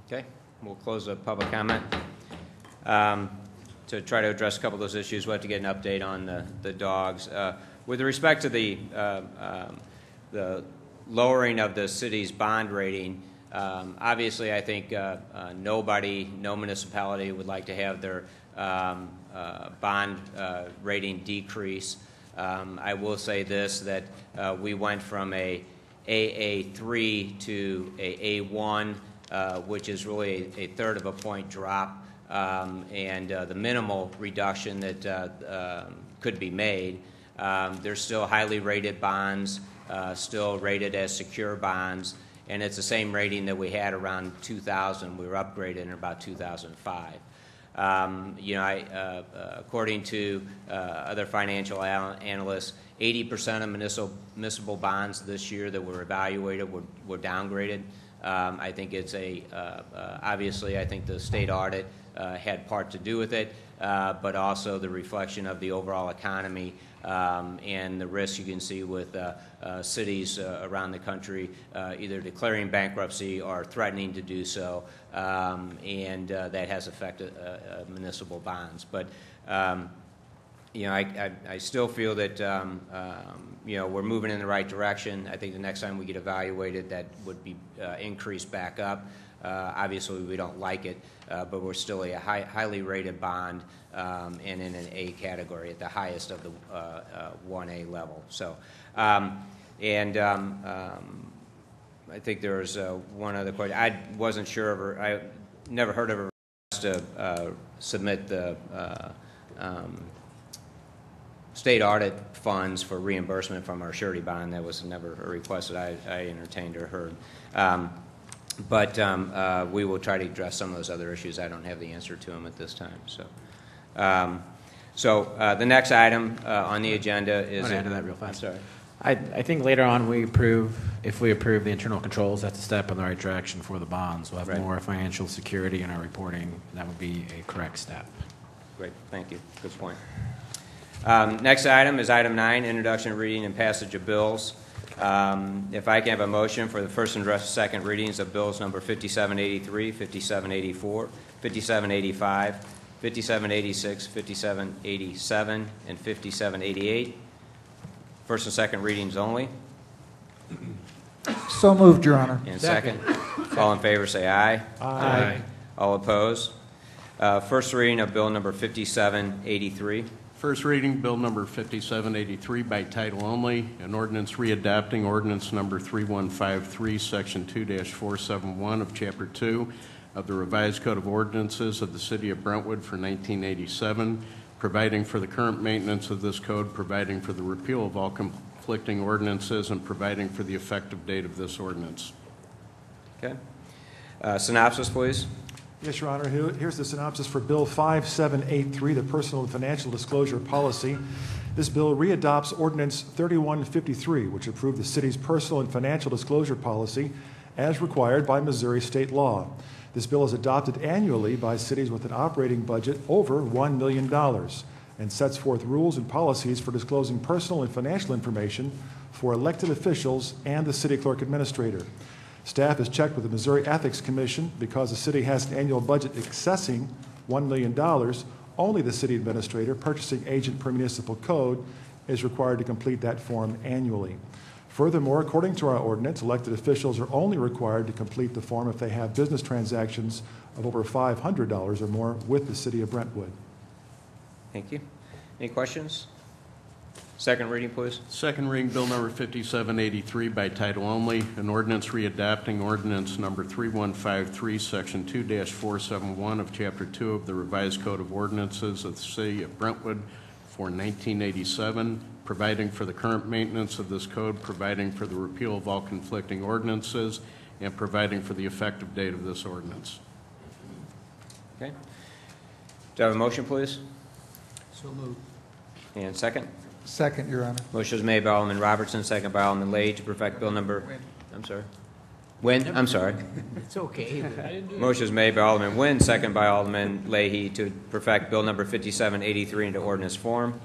Okay, we'll close the public comment. To try to address a couple of those issues, we'll have to get an update on the dogs. With respect to the lowering of the city's bond rating, obviously I think no municipality would like to have their bond rating decrease. I will say this, that we went from a AA3 to a A1, which is really a third of a point drop, and the minimal reduction that could be made. They're still highly rated bonds, still rated as secure bonds, and it's the same rating that we had around 2000. We were upgraded in about 2005. According to other financial analysts, 80% of municipal bonds this year that were evaluated were downgraded. I think it's obviously I think the state audit had part to do with it, but also the reflection of the overall economy and the risks you can see with cities around the country either declaring bankruptcy or threatening to do so, and that has affected municipal bonds. But I still feel that we're moving in the right direction. I think the next time we get evaluated, that would be increased back up. Obviously, we don't like it, but we're still a highly rated bond and in an A category at the highest of the 1A level. So, I think there was one other question. I wasn't sure of her. I never heard of her to submit the state audit funds for reimbursement from our surety bond. That was never a request that I entertained or heard. But we will try to address some of those other issues. I don't have the answer to them at this time. So, the next item on the agenda is... I want to add to that real fast. I'm sorry. I think later on if we approve the internal controls, that's a step in the right direction for the bonds. We'll have more financial security in our reporting. That would be a correct step. Great, thank you. Good point. Next item is item 9, introduction, reading, and passage of bills. If I can have a motion for the first and second readings of bills number 5783, 5784, 5785, 5786, 5787, and 5788. First and second readings only. So moved, Your Honor. And second. All in favor say aye. Aye. All opposed? First reading of bill number 5783. First reading, bill number 5783 by title only, an ordinance readopting ordinance number 3153, section 2-471 of chapter 2 of the revised code of ordinances of the city of Brentwood for 1987, providing for the current maintenance of this code, providing for the repeal of all conflicting ordinances, and providing for the effective date of this ordinance. Okay. Synopsis, please. Yes, Your Honor. Here's the synopsis for Bill 5783, the Personal and Financial Disclosure Policy. This bill readopts Ordinance 3153, which approved the city's personal and financial disclosure policy as required by Missouri state law. This bill is adopted annually by cities with an operating budget over $1 million and sets forth rules and policies for disclosing personal and financial information for elected officials and the city clerk administrator. Staff has checked with the Missouri Ethics Commission. Because the city has an annual budget exceeding $1 million, only the city administrator, purchasing agent per municipal code, is required to complete that form annually. Furthermore, according to our ordinance, elected officials are only required to complete the form if they have business transactions of over $500 or more with the city of Brentwood. Thank you. Any questions? Second reading, please. Second reading, bill number 5783 by title only, an ordinance readopting ordinance number 3153, section 2-471 of chapter 2 of the revised code of ordinances of the city of Brentwood for 1987, providing for the current maintenance of this code, providing for the repeal of all conflicting ordinances, and providing for the effective date of this ordinance. Okay. Do I have a motion, please? So moved. And second? Second, Your Honor. Motion is made by Alderman Robertson, second by Alderman Lay to perfect bill number... I'm sorry. Wynn? I'm sorry. It's okay. Motion is made by Alderman Wynn, second by Alderman Leahy to perfect bill number 5783 into ordinance form.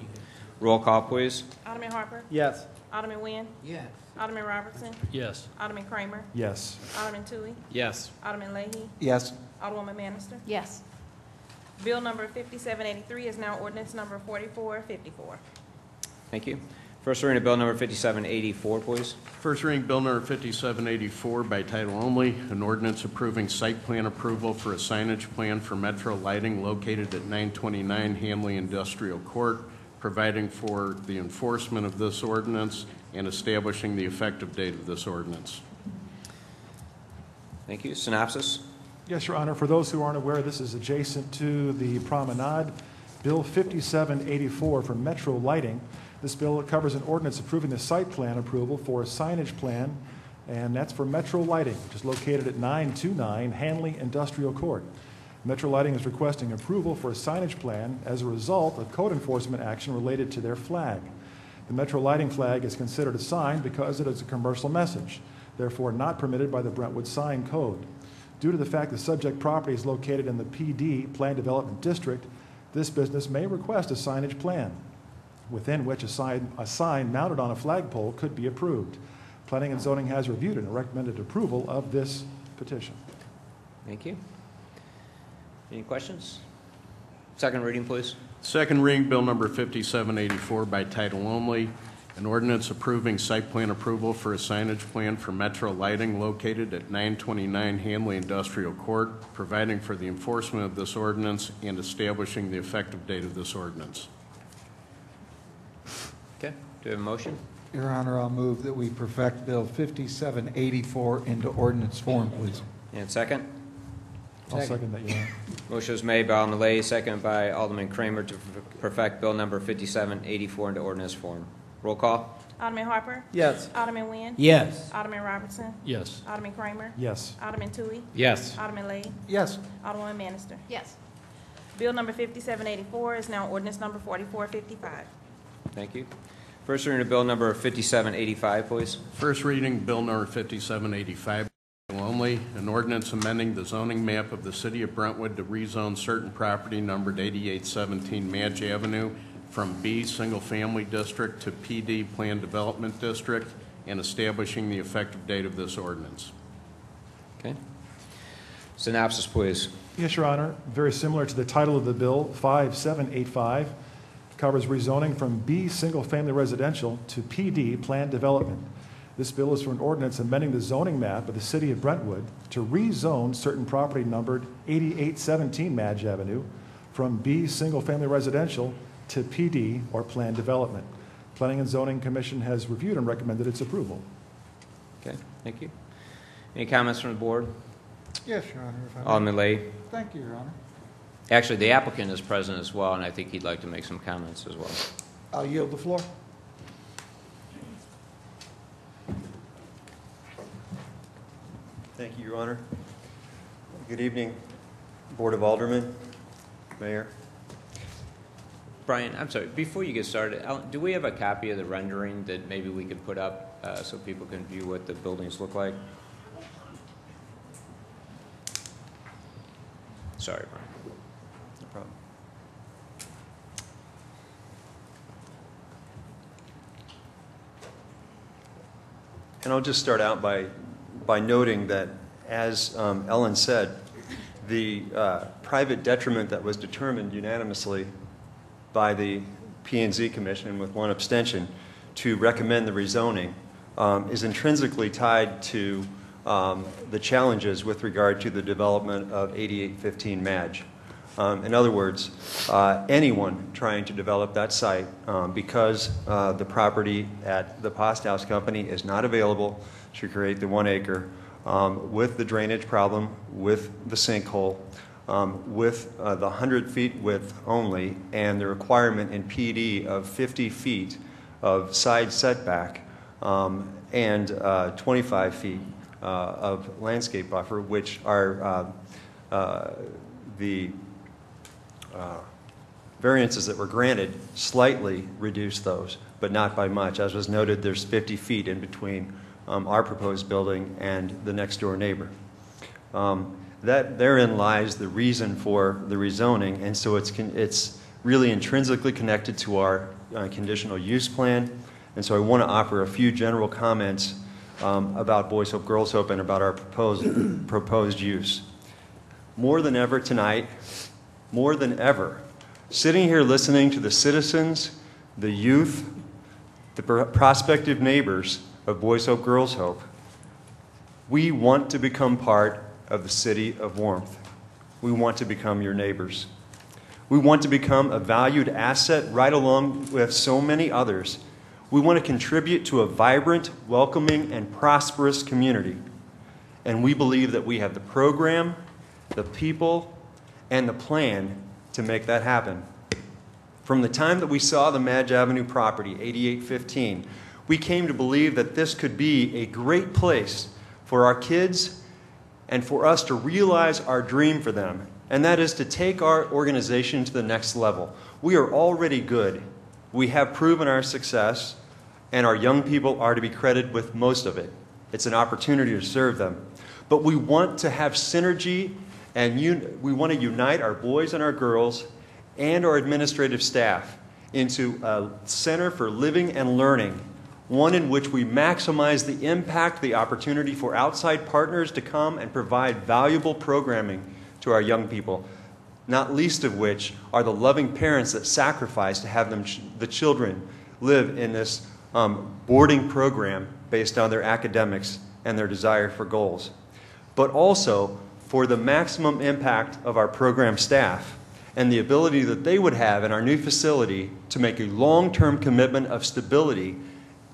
Roll call, please. Alderman Harper? Yes. Alderman Wynn? Yes. Alderman Robertson? Yes. Alderman Kramer? Yes. Alderman Toohey? Yes. Alderman Leahy? Yes. Alderwoman Manister? Yes. Bill number 5783 is now ordinance number 4454. Thank you. First reading of bill number 5784, please. First reading, bill number 5784 by title only, an ordinance approving site plan approval for a signage plan for Metro Lighting located at 929 Hamley Industrial Court, providing for the enforcement of this ordinance and establishing the effective date of this ordinance. Thank you. Synopsis? Yes, Your Honor. For those who aren't aware, this is adjacent to the promenade. Bill 5784 for Metro Lighting. This bill covers an ordinance approving the site plan approval for a signage plan, and that's for Metro Lighting, which is located at 929 Hanley Industrial Court. Metro Lighting is requesting approval for a signage plan as a result of code enforcement action related to their flag. The Metro Lighting flag is considered a sign because it is a commercial message, therefore not permitted by the Brentwood Sign Code. Due to the fact the subject property is located in the PD, Plan Development District, this business may request a signage plan, within which a sign mounted on a flagpole could be approved. Planning and Zoning has reviewed and recommended approval of this petition. Thank you. Any questions? Second reading, please. Second reading, bill number 5784 by title only, an ordinance approving site plan approval for a signage plan for Metro Lighting located at 929 Hanley Industrial Court, providing for the enforcement of this ordinance and establishing the effective date of this ordinance. Okay. Do we have a motion? Your Honor, I'll move that we perfect Bill 5784 into ordinance form, please. And second? I'll second that, Your Honor. Motion was made by Alderman Lay, second by Alderman Kramer to perfect bill number 5784 into ordinance form. Roll call. Alderman Harper? Yes. Alderman Wynn? Yes. Alderman Robertson? Yes. Alderman Kramer? Yes. Alderman Toohey? Yes. Alderman Leahy? Yes. Alderwoman Manister? Yes. Bill number 5784 is now ordinance number 4455. Thank you. First reading of bill number 5785, please. First reading, bill number 5785 only, an ordinance amending the zoning map of the city of Brentwood to rezone certain property numbered 8817 Madge Avenue from B Single Family District to PD Plan Development District and establishing the effective date of this ordinance. Okay. Synopsis, please. Yes, Your Honor. Very similar to the title of the bill, 5785, covers rezoning from B single-family residential to PD planned development. This bill is for an ordinance amending the zoning map of the city of Brentwood to rezone certain property numbered 8817 Madge Avenue from B single-family residential to PD or planned development. Planning and Zoning Commission has reviewed and recommended its approval. Okay, thank you. Any comments from the board? Yes, Your Honor. If I may. Alderman Lay. Thank you, Your Honor. Actually, the applicant is present as well, and I think he'd like to make some comments as well. I'll yield the floor. Thank you, Your Honor. Good evening, Board of Aldermen, Mayor. Brian, I'm sorry, before you get started, do we have a copy of the rendering that maybe we could put up so people can view what the buildings look like? Sorry, Brian. No problem. And I'll just start out by noting that, as Ellen said, the private detriment that was determined unanimously by the P&Z Commission with one abstention to recommend the rezoning is intrinsically tied to the challenges with regard to the development of 8815 Madge. In other words, anyone trying to develop that site because the property at the Post House Company is not available to create the 1 acre with the drainage problem, with the sinkhole, with the 100 feet width only, and the requirement in PD of 50 feet of side setback and 25 feet of landscape buffer, which are the variances that were granted slightly reduced those, but not by much. As was noted, there's 50 feet in between our proposed building and the next door neighbor. That therein lies the reason for the rezoning, and so it's really intrinsically connected to our conditional use plan. And so I want to offer a few general comments about Boys Hope, Girls Hope, and about our proposed use. More than ever tonight, more than ever, sitting here listening to the citizens, the youth, the prospective neighbors of Boys Hope, Girls Hope, we want to become part of the city of warmth. We want to become your neighbors. We want to become a valued asset right along with so many others. We want to contribute to a vibrant, welcoming, and prosperous community. And we believe that we have the program, the people, and the plan to make that happen. From the time that we saw the Madge Avenue property, 8815, we came to believe that this could be a great place for our kids and for us to realize our dream for them, and that is to take our organization to the next level. We are already good. We have proven our success, and our young people are to be credited with most of it. It's an opportunity to serve them. But we want to have synergy, and we want to unite our boys and our girls and our administrative staff into a center for living and learning, one in which we maximize the impact, the opportunity for outside partners to come and provide valuable programming to our young people, not least of which are the loving parents that sacrifice to have the children live in this boarding program based on their academics and their desire for goals. But also for the maximum impact of our program staff and the ability that they would have in our new facility to make a long-term commitment of stability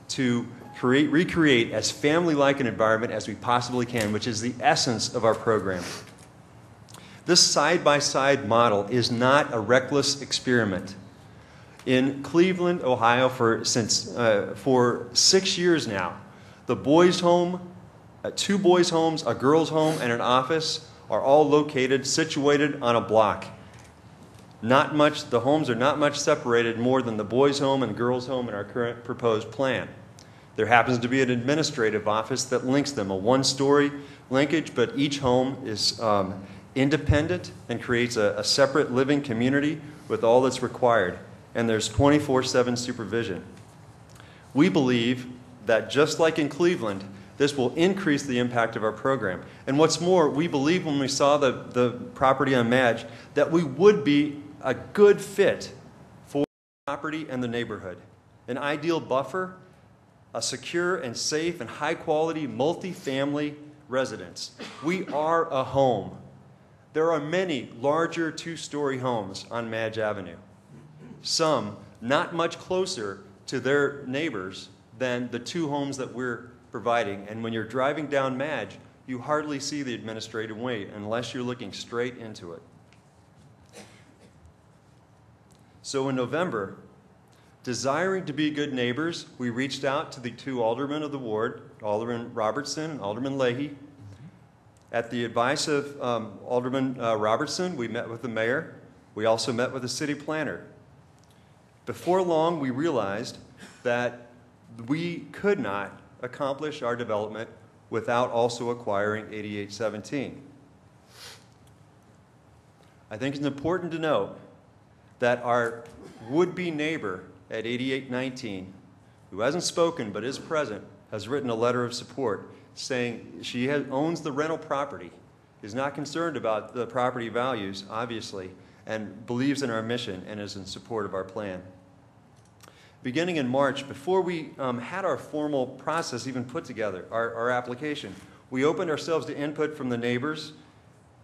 to recreate as family-like an environment as we possibly can, which is the essence of our program. This side-by-side model is not a reckless experiment. In Cleveland, Ohio, for 6 years now, the boys' home, 2 boys' homes, a girls' home, and an office are all situated on a block. The homes are not much separated more than the boys' home and girls' home in our current proposed plan. There happens to be an administrative office that links them, a 1-story linkage, but each home is independent and creates a separate living community with all that's required. And there's 24/7 supervision. We believe that just like in Cleveland, This will increase the impact of our program. And what's more, we believe when we saw the property on Madge that we would be a good fit for the property and the neighborhood. An ideal buffer, a secure and safe and high-quality multi-family residence. We are a home. There are many larger two-story homes on Madge Avenue. Some not much closer to their neighbors than the two homes that we're providing. And when you're driving down Madge, you hardly see the administrative wing unless you're looking straight into it. So in November, desiring to be good neighbors, we reached out to the two aldermen of the ward, Alderman Robertson and Alderman Leahy. At the advice of Alderman Robertson, we met with the mayor. We also met with the city planner. Before long, we realized that we could not accomplish our development without also acquiring 8817. I think it's important to note that our would-be neighbor at 8819, who hasn't spoken but is present, has written a letter of support saying she owns the rental property, is not concerned about the property values, obviously, and believes in our mission and is in support of our plan. Beginning in March, before we had our formal process even put together, our application, we opened ourselves to input from the neighbors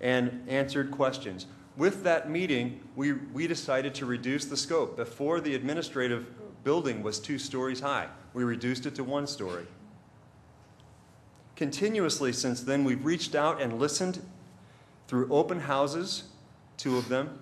and answered questions. With that meeting, we decided to reduce the scope. Before, the administrative building was 2 stories high. We reduced it to 1 story. Continuously since then, we've reached out and listened through open houses, 2 of them,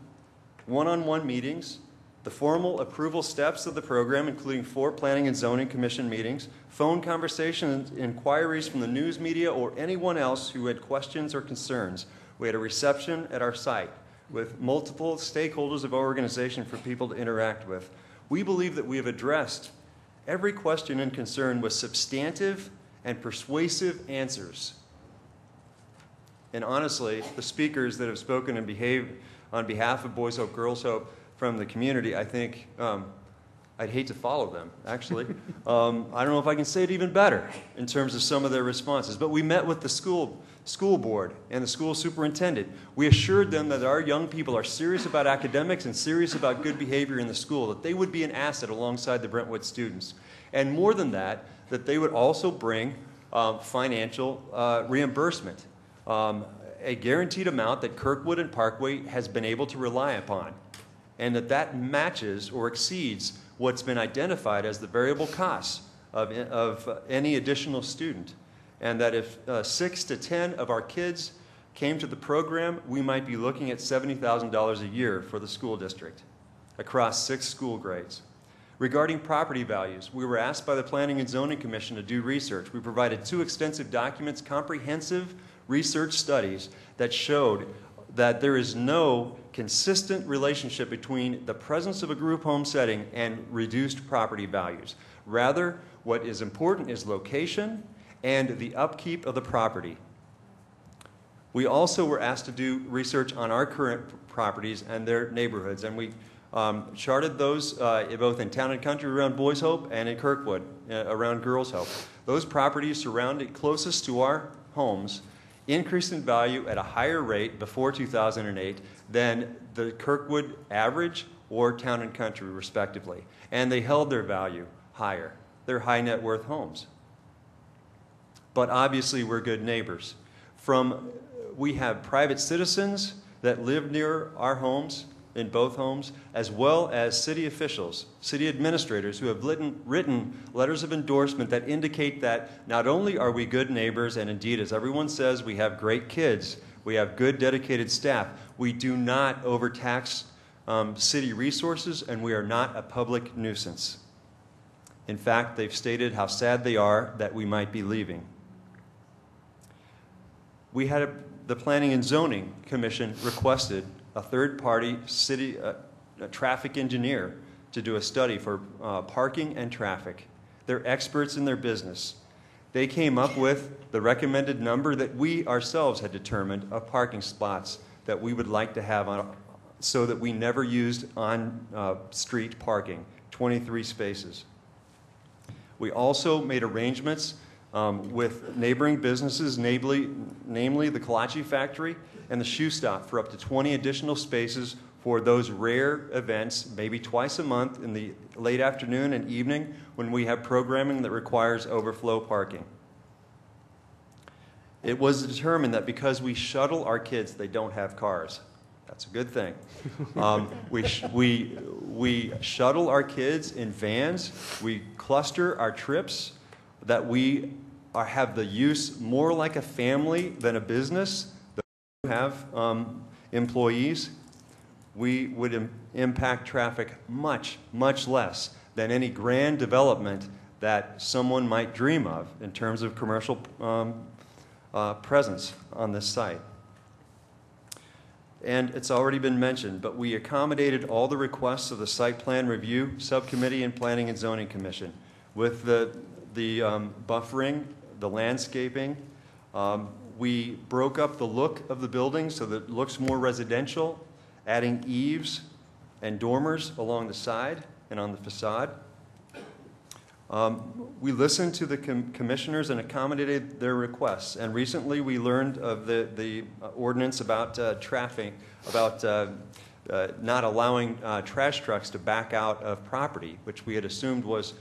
one-on-one meetings, the formal approval steps of the program, including 4 Planning and Zoning Commission meetings, phone conversations, inquiries from the news media or anyone else who had questions or concerns. We had a reception at our site with multiple stakeholders of our organization for people to interact with. We believe that we have addressed every question and concern with substantive and persuasive answers. And honestly, the speakers that have spoken and behaved on behalf of Boys Hope, Girls Hope from the community, I think I'd hate to follow them, actually. I don't know if I can say it even better in terms of some of their responses. But we met with the school board and the school superintendent. We assured them that our young people are serious about academics and serious about good behavior in the school, that they would be an asset alongside the Brentwood students. And more than that they would also bring financial reimbursement, a guaranteed amount that Kirkwood and Parkway has been able to rely upon, and that matches or exceeds what's been identified as the variable costs of any additional student. And that if 6 to 10 of our kids came to the program, we might be looking at $70,000 a year for the school district across 6 school grades. Regarding property values, we were asked by the Planning and Zoning Commission to do research. We provided 2 extensive documents, comprehensive research studies that showed that there is no consistent relationship between the presence of a group home setting and reduced property values. Rather, what is important is location and the upkeep of the property. We also were asked to do research on our current properties and their neighborhoods, and we charted those both in Town and Country around Boys Hope and in Kirkwood around Girls Hope. Those properties surrounded closest to our homes increased in value at a higher rate before 2008 than the Kirkwood average or Town and Country, respectively. And they held their value higher. They're high net worth homes. But obviously, we're good neighbors. We have private citizens that live near our homes, in both homes, as well as city officials, city administrators who have written letters of endorsement that indicate that not only are we good neighbors, and indeed, as everyone says, we have great kids, we have good dedicated staff, we do not overtax city resources, and we are not a public nuisance. In fact, they've stated how sad they are that we might be leaving. We had the Planning and Zoning Commission requested a third-party city traffic engineer to do a study for parking and traffic. They're experts in their business. They came up with the recommended number that we ourselves had determined of parking spots that we would like to have so that we never used on-street parking, 23 spaces. We also made arrangements with neighboring businesses, namely the Kolache Factory and the Shoe Stop, for up to 20 additional spaces for those rare events, maybe twice a month in the late afternoon and evening when we have programming that requires overflow parking. It was determined that because we shuttle our kids, they don't have cars. That's a good thing. We shuttle our kids in vans. We cluster our trips, that we have the use more like a family than a business. That we have employees. We would impact traffic much, much less than any grand development that someone might dream of in terms of commercial presence on this site. And it's already been mentioned, but we accommodated all the requests of the Site Plan Review Subcommittee and Planning and Zoning Commission with the buffering, the landscaping. We broke up the look of the building so that it looks more residential, adding eaves and dormers along the side and on the facade. We listened to the commissioners and accommodated their requests. And recently we learned of the ordinance about traffic, about not allowing trash trucks to back out of property, which we had assumed was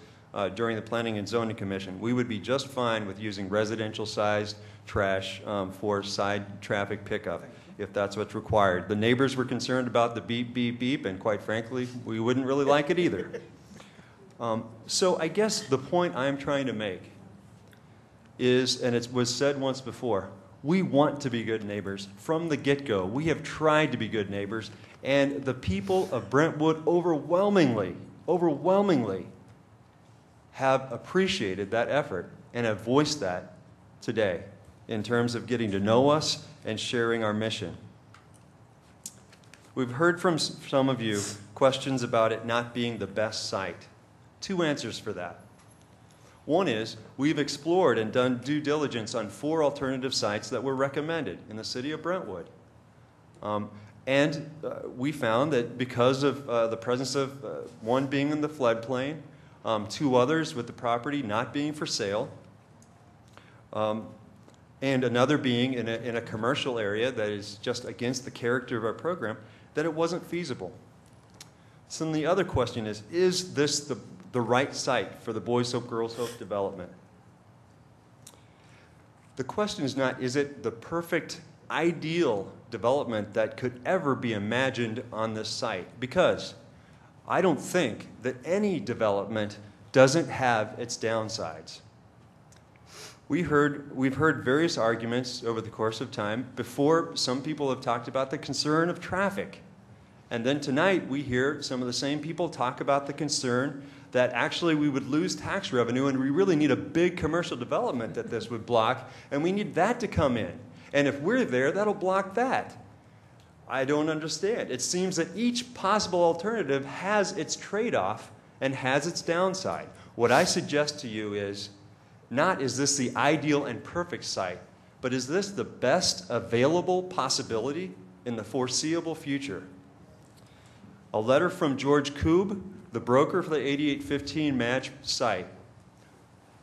during the Planning and Zoning Commission. We would be just fine with using residential-sized trash for side traffic pickup, if that's what's required. The neighbors were concerned about the beep, beep, beep, and quite frankly, we wouldn't really like it either. So I guess the point I'm trying to make is, and it was said once before, we want to be good neighbors from the get-go. We have tried to be good neighbors, and the people of Brentwood overwhelmingly have appreciated that effort and have voiced that today in terms of getting to know us and sharing our mission. We've heard from some of you questions about it not being the best site. Two answers for that. One is we've explored and done due diligence on 4 alternative sites that were recommended in the city of Brentwood. We found that because of the presence of one being in the floodplain, 2 others with the property not being for sale, and another being in a commercial area that is just against the character of our program, that it wasn't feasible. So then the other question is this the right site for the Boys Hope, Girls Hope development? The question is not, is it the perfect, ideal development that could ever be imagined on this site? Because I don't think that any development doesn't have its downsides. We've heard various arguments over the course of time. Before, some people have talked about the concern of traffic. And then tonight, we hear some of the same people talk about the concern that actually we would lose tax revenue and we really need a big commercial development that this would block, and we need that to come in. And if we're there, that'll block that. I don't understand. It seems that each possible alternative has its trade-off and has its downside. What I suggest to you is, not is this the ideal and perfect site, but is this the best available possibility in the foreseeable future? A letter from George Koob, the broker for the 8815 Madge site,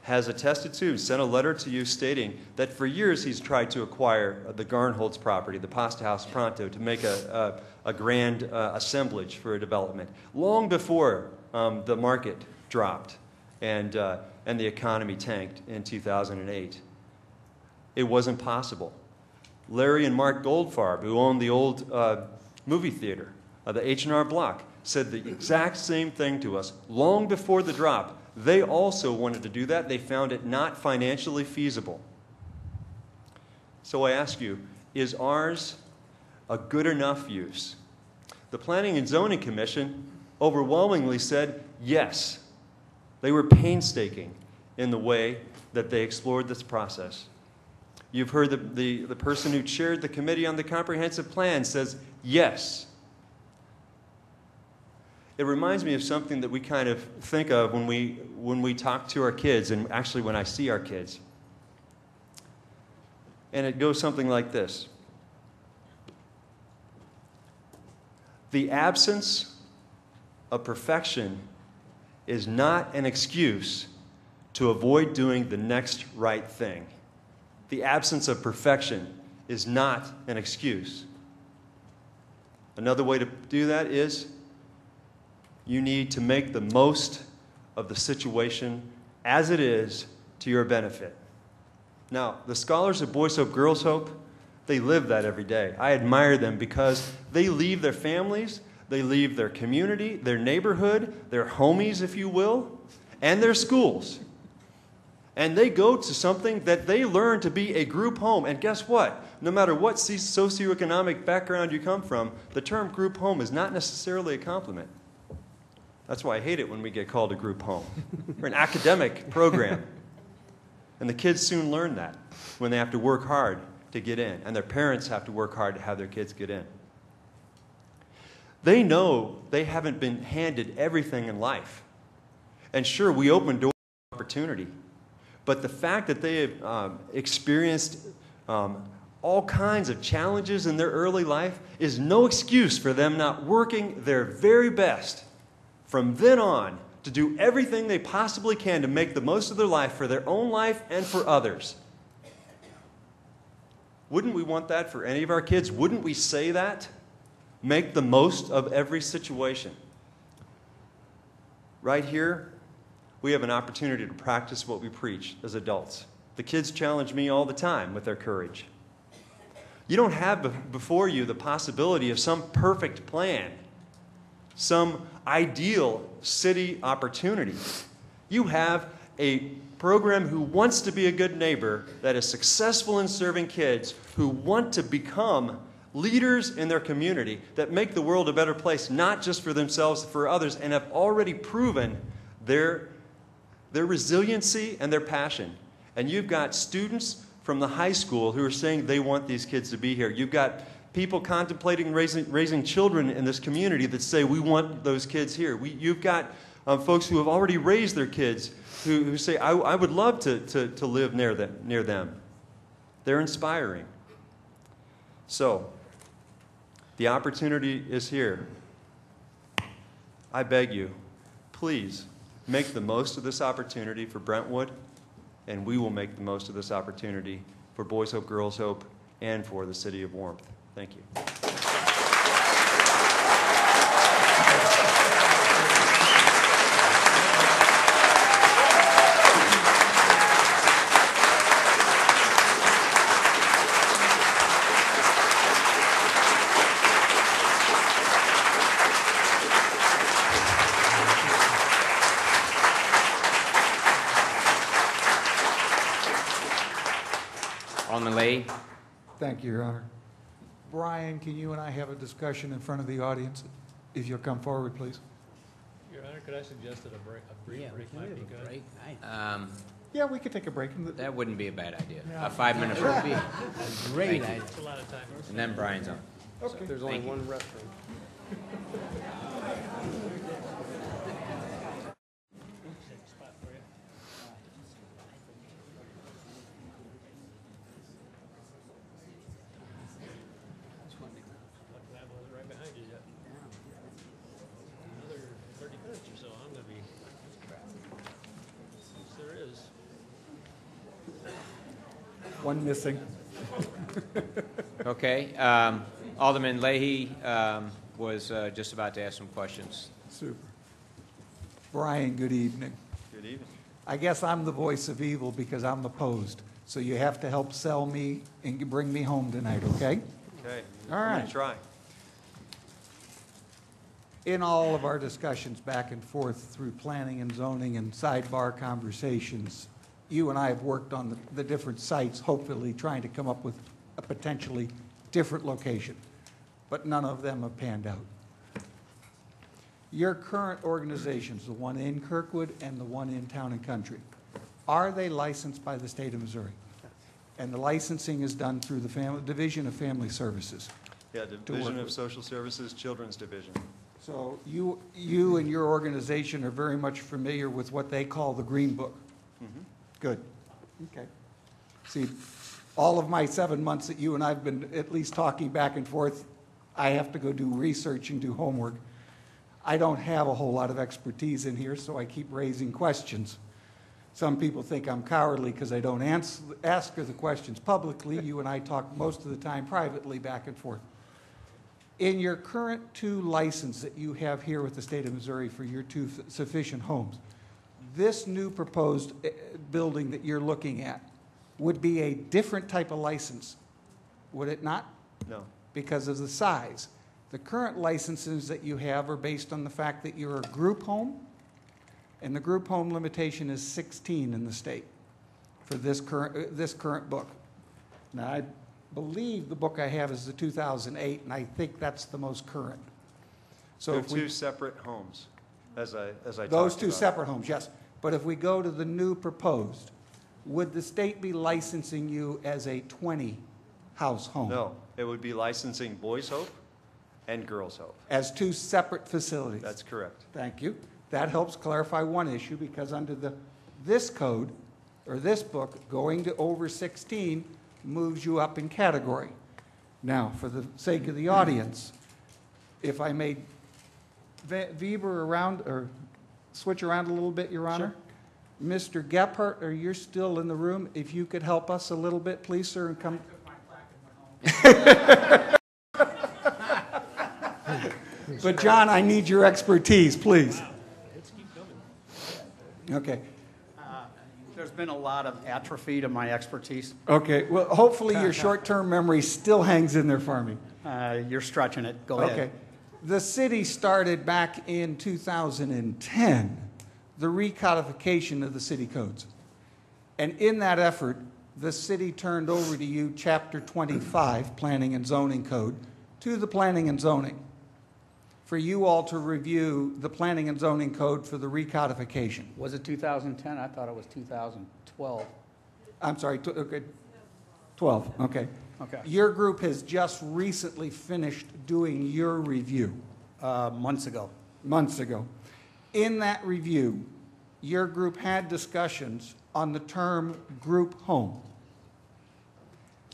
has attested to, sent a letter to you stating that for years he's tried to acquire the Garnholz property, the Pasta House Pronto, to make a grand assemblage for a development, long before the market dropped and the economy tanked in 2008. It wasn't possible. Larry and Mark Goldfarb, who owned the old movie theater, the H&R Block, said the exact same thing to us long before the drop. They also wanted to do that. They found it not financially feasible. So I ask you, is ours a good enough use? The Planning and Zoning Commission overwhelmingly said yes. They were painstaking in the way that they explored this process. You've heard the person who chaired the committee on the comprehensive plan says yes. It reminds me of something that we kind of think of when we talk to our kids, and actually when I see our kids. And it goes something like this. The absence of perfection is not an excuse to avoid doing the next right thing. The absence of perfection is not an excuse. Another way to do that is you need to make the most of the situation as it is to your benefit. Now, the scholars at Boys Hope, Girls Hope, they live that every day. I admire them because they leave their families, they leave their community, their neighborhood, their homies, if you will, and their schools. And they go to something that they learn to be a group home. And guess what? No matter what socioeconomic background you come from, the term group home is not necessarily a compliment. That's why I hate it when we get called a group home. We're an academic program. And the kids soon learn that when they have to work hard to get in. And their parents have to work hard to have their kids get in. They know they haven't been handed everything in life. And sure, we open doors to opportunity. But the fact that they have experienced all kinds of challenges in their early life is no excuse for them not working their very best from then on to do everything they possibly can to make the most of their life for their own life and for others. Wouldn't we want that for any of our kids? Wouldn't we say that? Make the most of every situation. Right here, we have an opportunity to practice what we preach as adults. The kids challenge me all the time with their courage. You don't have before you the possibility of some perfect plan, some ideal city opportunity. You have a program who wants to be a good neighbor, that is successful in serving kids, who want to become leaders in their community, that make the world a better place, not just for themselves, but for others, and have already proven their resiliency and their passion. And you've got students from the high school who are saying they want these kids to be here. You've got people contemplating raising children in this community that say we want those kids here. You've got folks who have already raised their kids who say, I would love to live near them. They're inspiring. So, the opportunity is here. I beg you, please make the most of this opportunity for Brentwood, and we will make the most of this opportunity for Boys Hope, Girls Hope, and for the City of Warmth. Thank you. Alderman Leahy. Thank you, Your Honor. Brian, can you and I have a discussion in front of the audience? If you'll come forward, please. Your Honor, could I suggest that a brief break might be good? Yeah, we could take a break. That wouldn't be a bad idea. Yeah. A 5-minute break. That would be a great Thank you. idea. It's a lot of time. And then Brian's on. Okay. There's only Thank you. one restroom. Right behind you, Jeff. Another 30 minutes or so, I'm going to be. Yes, there is. One missing. Okay. Alderman Leahy was just about to ask some questions. Super. Brian, good evening. Good evening. I guess I'm the voice of evil because I'm opposed. So you have to help sell me and bring me home tonight, okay? Okay. All I'm right. going to try. In all of our discussions back and forth through planning and zoning and sidebar conversations, you and I have worked on the different sites, hopefully trying to come up with a potentially different location, but none of them have panned out. Your current organizations, the one in Kirkwood and the one in Town and Country, are they licensed by the state of Missouri? And the licensing is done through the Division of Family Services? Yeah, Division of Social Services, Children's Division. So you and your organization are very much familiar with what they call the Green Book? Mm-hmm. Good. Okay. See, all of my 7 months that you and I have been at least talking back and forth, I have to go do research and do homework. I don't have a whole lot of expertise in here, so I keep raising questions. Some people think I'm cowardly because I don't ask her the questions publicly. You and I talk most of the time privately back and forth. In your current 2 license that you have here with the state of Missouri for your 2 sufficient homes, this new proposed building that you're looking at would be a different type of license, would it not? No. Because of the size. The current licenses that you have are based on the fact that you're a group home, and the group home limitation is 16 in the state for this current book. Now, I believe the book I have is the 2008, and I think that's the most current. So They're if we, 2 separate homes, as I those talked 2 about. separate homes, yes. But if we go to the new proposed, would the state be licensing you as a 20-house home? No, it would be licensing Boys Hope and Girls Hope. As 2 separate facilities? That's correct. Thank you. That helps clarify one issue, because under this code, or this book, going to over 16 moves you up in category. Now, for the sake of the audience, if I may Weber around, or switch around a little bit, Your Honor. Sure. Mr. Gephardt, are you still in the room? If you could help us a little bit, please, sir, and come. But John, I need your expertise, please. Okay. There's been a lot of atrophy to my expertise. Okay. Well, hopefully your short-term memory still hangs in there for me. You're stretching it. Go ahead. Okay. The city started back in 2010 the recodification of the city codes. And in that effort, the city turned over to you Chapter 25, Planning and Zoning Code, to the Planning and Zoning, for you all to review the Planning and Zoning Code for the recodification. Was it 2010? I thought it was 2012. I'm sorry, okay, 12, okay. Okay. Your group has just recently finished doing your review. Months ago. Months ago. In that review, your group had discussions on the term group home.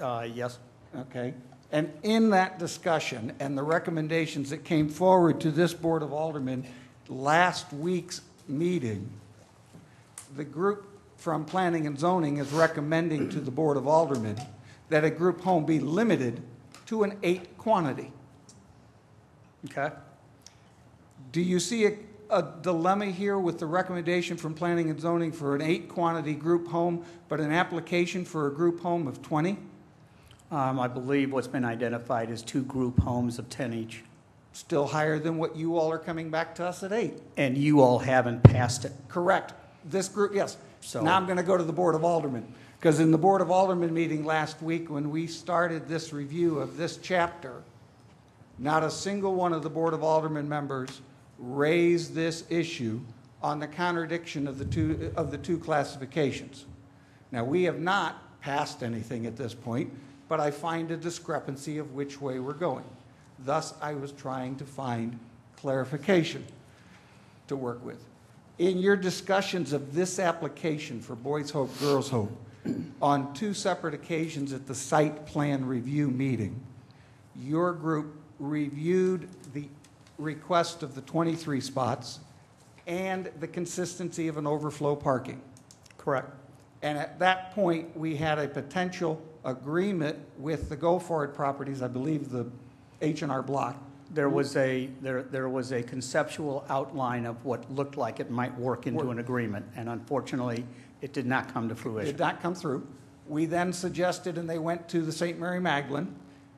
Yes. Okay. And in that discussion and the recommendations that came forward to this Board of Aldermen last week's meeting, the group from Planning and Zoning is recommending to the Board of Aldermen that a group home be limited to an 8 quantity. Okay. Do you see a dilemma here with the recommendation from Planning and Zoning for an 8 quantity group home, but an application for a group home of 20? I believe what's been identified is 2 group homes of 10 each. Still higher than what you all are coming back to us at 8. And you all haven't passed it. Correct. This group, yes. So now I'm going to go to the Board of Aldermen. Because in the Board of Aldermen meeting last week, when we started this review of this chapter, not a single one of the Board of Aldermen members raised this issue on the contradiction of the two classifications. Now, we have not passed anything at this point, but I find a discrepancy of which way we're going. Thus, I was trying to find clarification to work with. In your discussions of this application for Boys Hope, Girls Hope, on 2 separate occasions at the site plan review meeting, your group reviewed the request of the 23 spots and the consistency of an overflow parking. Correct. And at that point, we had a potential agreement with the Go Forward properties, I believe the H&R Block. There was a conceptual outline of what looked like it might work into an agreement, and unfortunately, it did not come to fruition. It did not come through. We then suggested, and they went to the St. Mary Magdalene,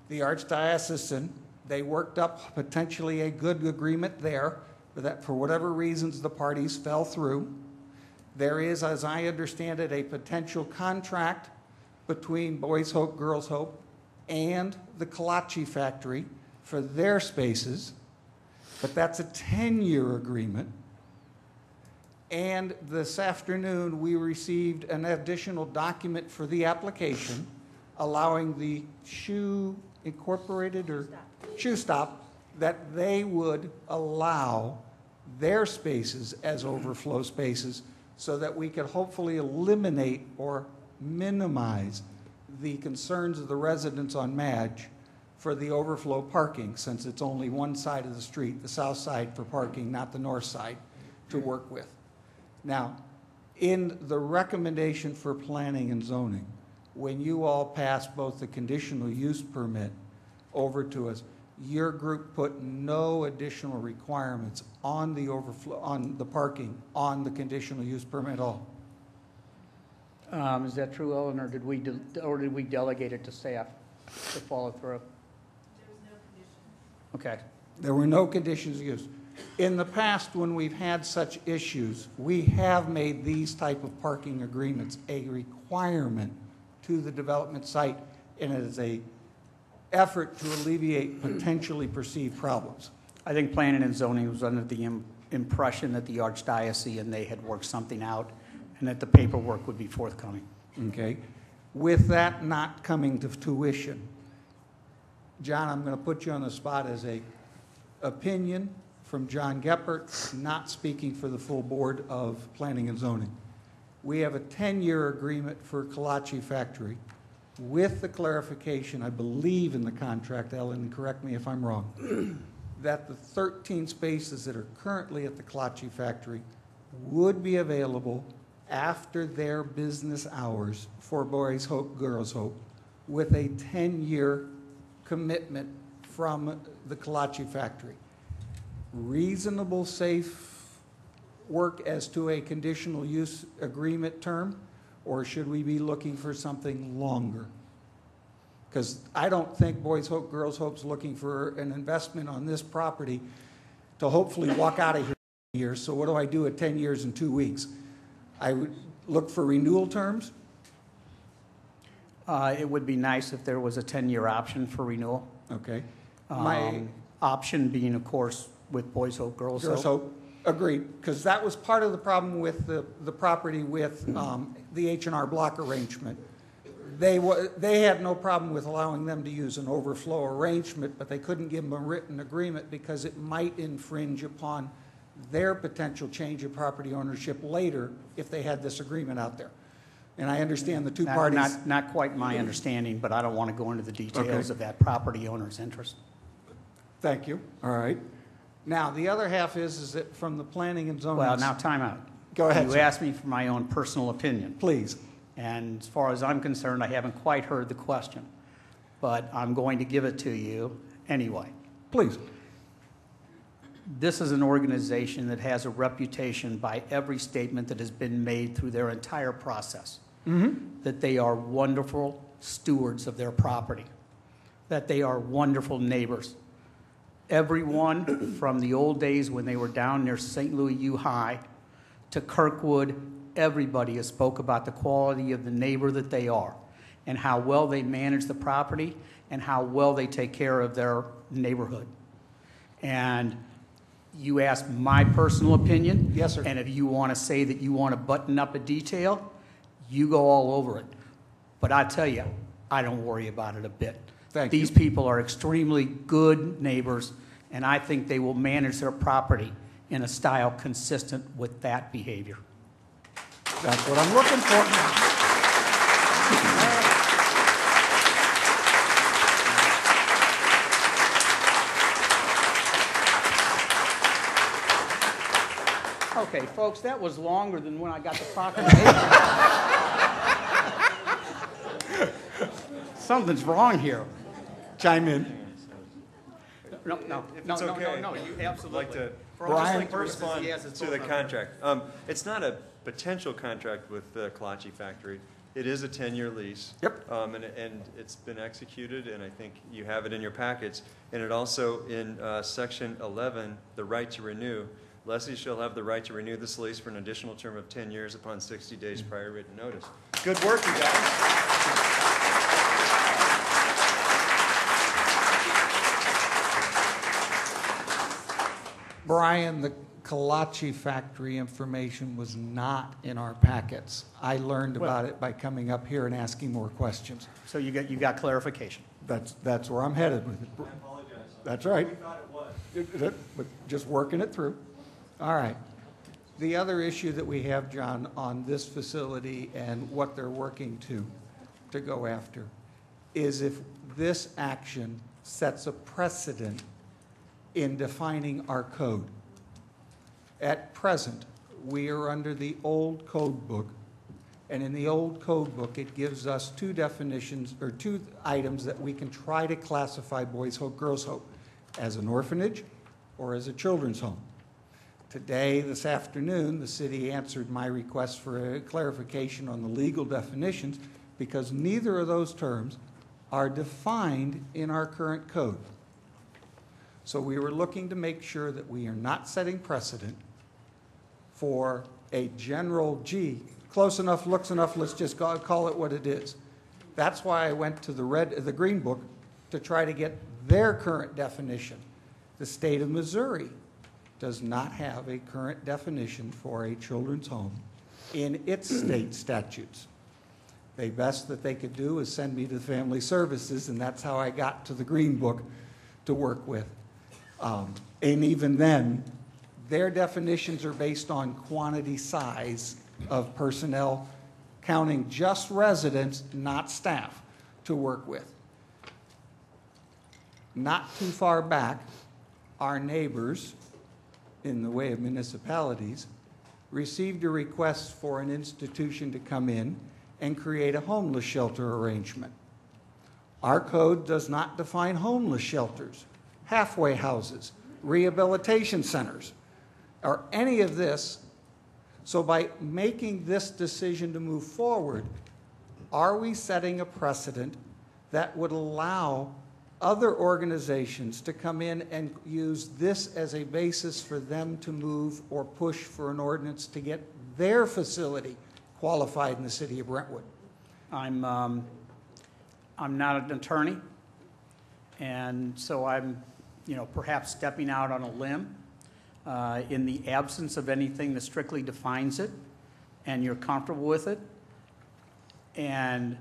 the Archdiocesan. They worked up potentially a good agreement there, but that for whatever reasons the parties fell through. There is, as I understand it, a potential contract between Boys Hope, Girls Hope, and the Kolache factory for their spaces, but that's a 10-year agreement. And this afternoon, we received an additional document for the application allowing the Shoe Incorporated or Shoe Stop that they would allow their spaces as overflow spaces so that we could hopefully eliminate or minimize the concerns of the residents on Madge for the overflow parking, since it's only one side of the street, the south side for parking, not the north side, to work with. Now, In the recommendation for planning and zoning, when you all passed both the conditional use permit over to us, your group put no additional requirements on the overflow, on the parking, on the conditional use permit at all. Is that true, Ellen, or did we delegate it to staff to follow through? There was no condition. Okay. There were no conditions of use. In the past, when we've had such issues, we have made these type of parking agreements a requirement to the development site, and it is a effort to alleviate potentially perceived problems. I think planning and zoning was under the impression that the archdiocese and they had worked something out and that the paperwork would be forthcoming. Okay. With that not coming to tuition, John, I'm going to put you on the spot as a opinion from John Geppert, not speaking for the full board of planning and zoning. We have a 10-year agreement for Kolache Factory with the clarification, I believe in the contract, Ellen, correct me if I'm wrong, that the 13 spaces that are currently at the Kolache Factory would be available after their business hours for Boys Hope, Girls Hope, with a 10-year commitment from the Kolache Factory. Reasonable, safe work as to a conditional use agreement term, or should we be looking for something longer? Because I don't think Boys Hope, Girls Hope's looking for an investment on this property to hopefully walk out of here in 10 years. So what do I do at 10 years and 2 weeks? I would look for renewal terms. It would be nice if there was a 10-year option for renewal. Okay. My option being, of course, with Boys Hope, Girls Hope. Agreed, because that was part of the problem with the property with the H&R Block arrangement. They had no problem with allowing them to use an overflow arrangement, but they couldn't give them a written agreement because it might infringe upon their potential change of property ownership later if they had this agreement out there. And I understand the two parties. Not quite my understanding, but I don't want to go into the details of that property owner's interest. Thank you. All right. Now, the other half is that from the planning and zoning. Well, now, time out. Go ahead. You asked me for my own personal opinion. Please. And as far as I'm concerned, I haven't quite heard the question, but I'm going to give it to you anyway. Please. This is an organization that has a reputation by every statement that has been made through their entire process, that they are wonderful stewards of their property, that they are wonderful neighbors. Everyone from the old days when they were down near St. Louis U High to Kirkwood, everybody has spoke about the quality of the neighbor that they are and how well they manage the property and how well they take care of their neighborhood. And you asked my personal opinion. Yes, sir. And if you want to say that you want to button up a detail, you go all over it. But I tell you, I don't worry about it a bit. Thank you. These people are extremely good neighbors, and I think they will manage their property in a style consistent with that behavior. That's what I'm looking for. Okay, folks, that was longer than when I got the proclamation. Something's wrong here. Chime in. No, you absolutely. Like to Brian, respond to the contract. It's not a potential contract with the Kolache Factory. It is a 10-year lease. Yep. And it's been executed, and I think you have it in your packets. And it also, in Section 11, the right to renew, lessees shall have the right to renew this lease for an additional term of 10 years upon 60 days prior written notice. Good work, you guys. Brian, the Kolache Factory information was not in our packets. I learned about it by coming up here and asking more questions. So you got clarification. That's where I'm headed with it. I apologize. That's right. We thought it was. But just working it through. All right. The other issue that we have, John, on this facility and what they're working to go after is if this action sets a precedent in defining our code. At present, we are under the old code book, and in the old code book, it gives us two definitions, or two items that we can try to classify Boys Hope, Girls Hope, as an orphanage or as a children's home. Today, this afternoon, the city answered my request for a clarification on the legal definitions because neither of those terms are defined in our current code. So we were looking to make sure that we are not setting precedent for a general, gee, close enough, looks enough, let's just call it what it is. That's why I went to the Green Book to try to get their current definition. The state of Missouri does not have a current definition for a children's home in its state statutes. The best that they could do is send me to Family Services, and that's how I got to the Green Book to work with. And even then, their definitions are based on quantity size of personnel, counting just residents, not staff, to work with. Not too far back, our neighbors, in the way of municipalities, received a request for an institution to come in and create a homeless shelter arrangement. Our code does not define homeless shelters, halfway houses, rehabilitation centers, or any of this. So by making this decision to move forward, are we setting a precedent that would allow other organizations to come in and use this as a basis for them to move or push for an ordinance to get their facility qualified in the city of Brentwood? I'm not an attorney, and so I'm, perhaps stepping out on a limb. In the absence of anything that strictly defines it, and you're comfortable with it. And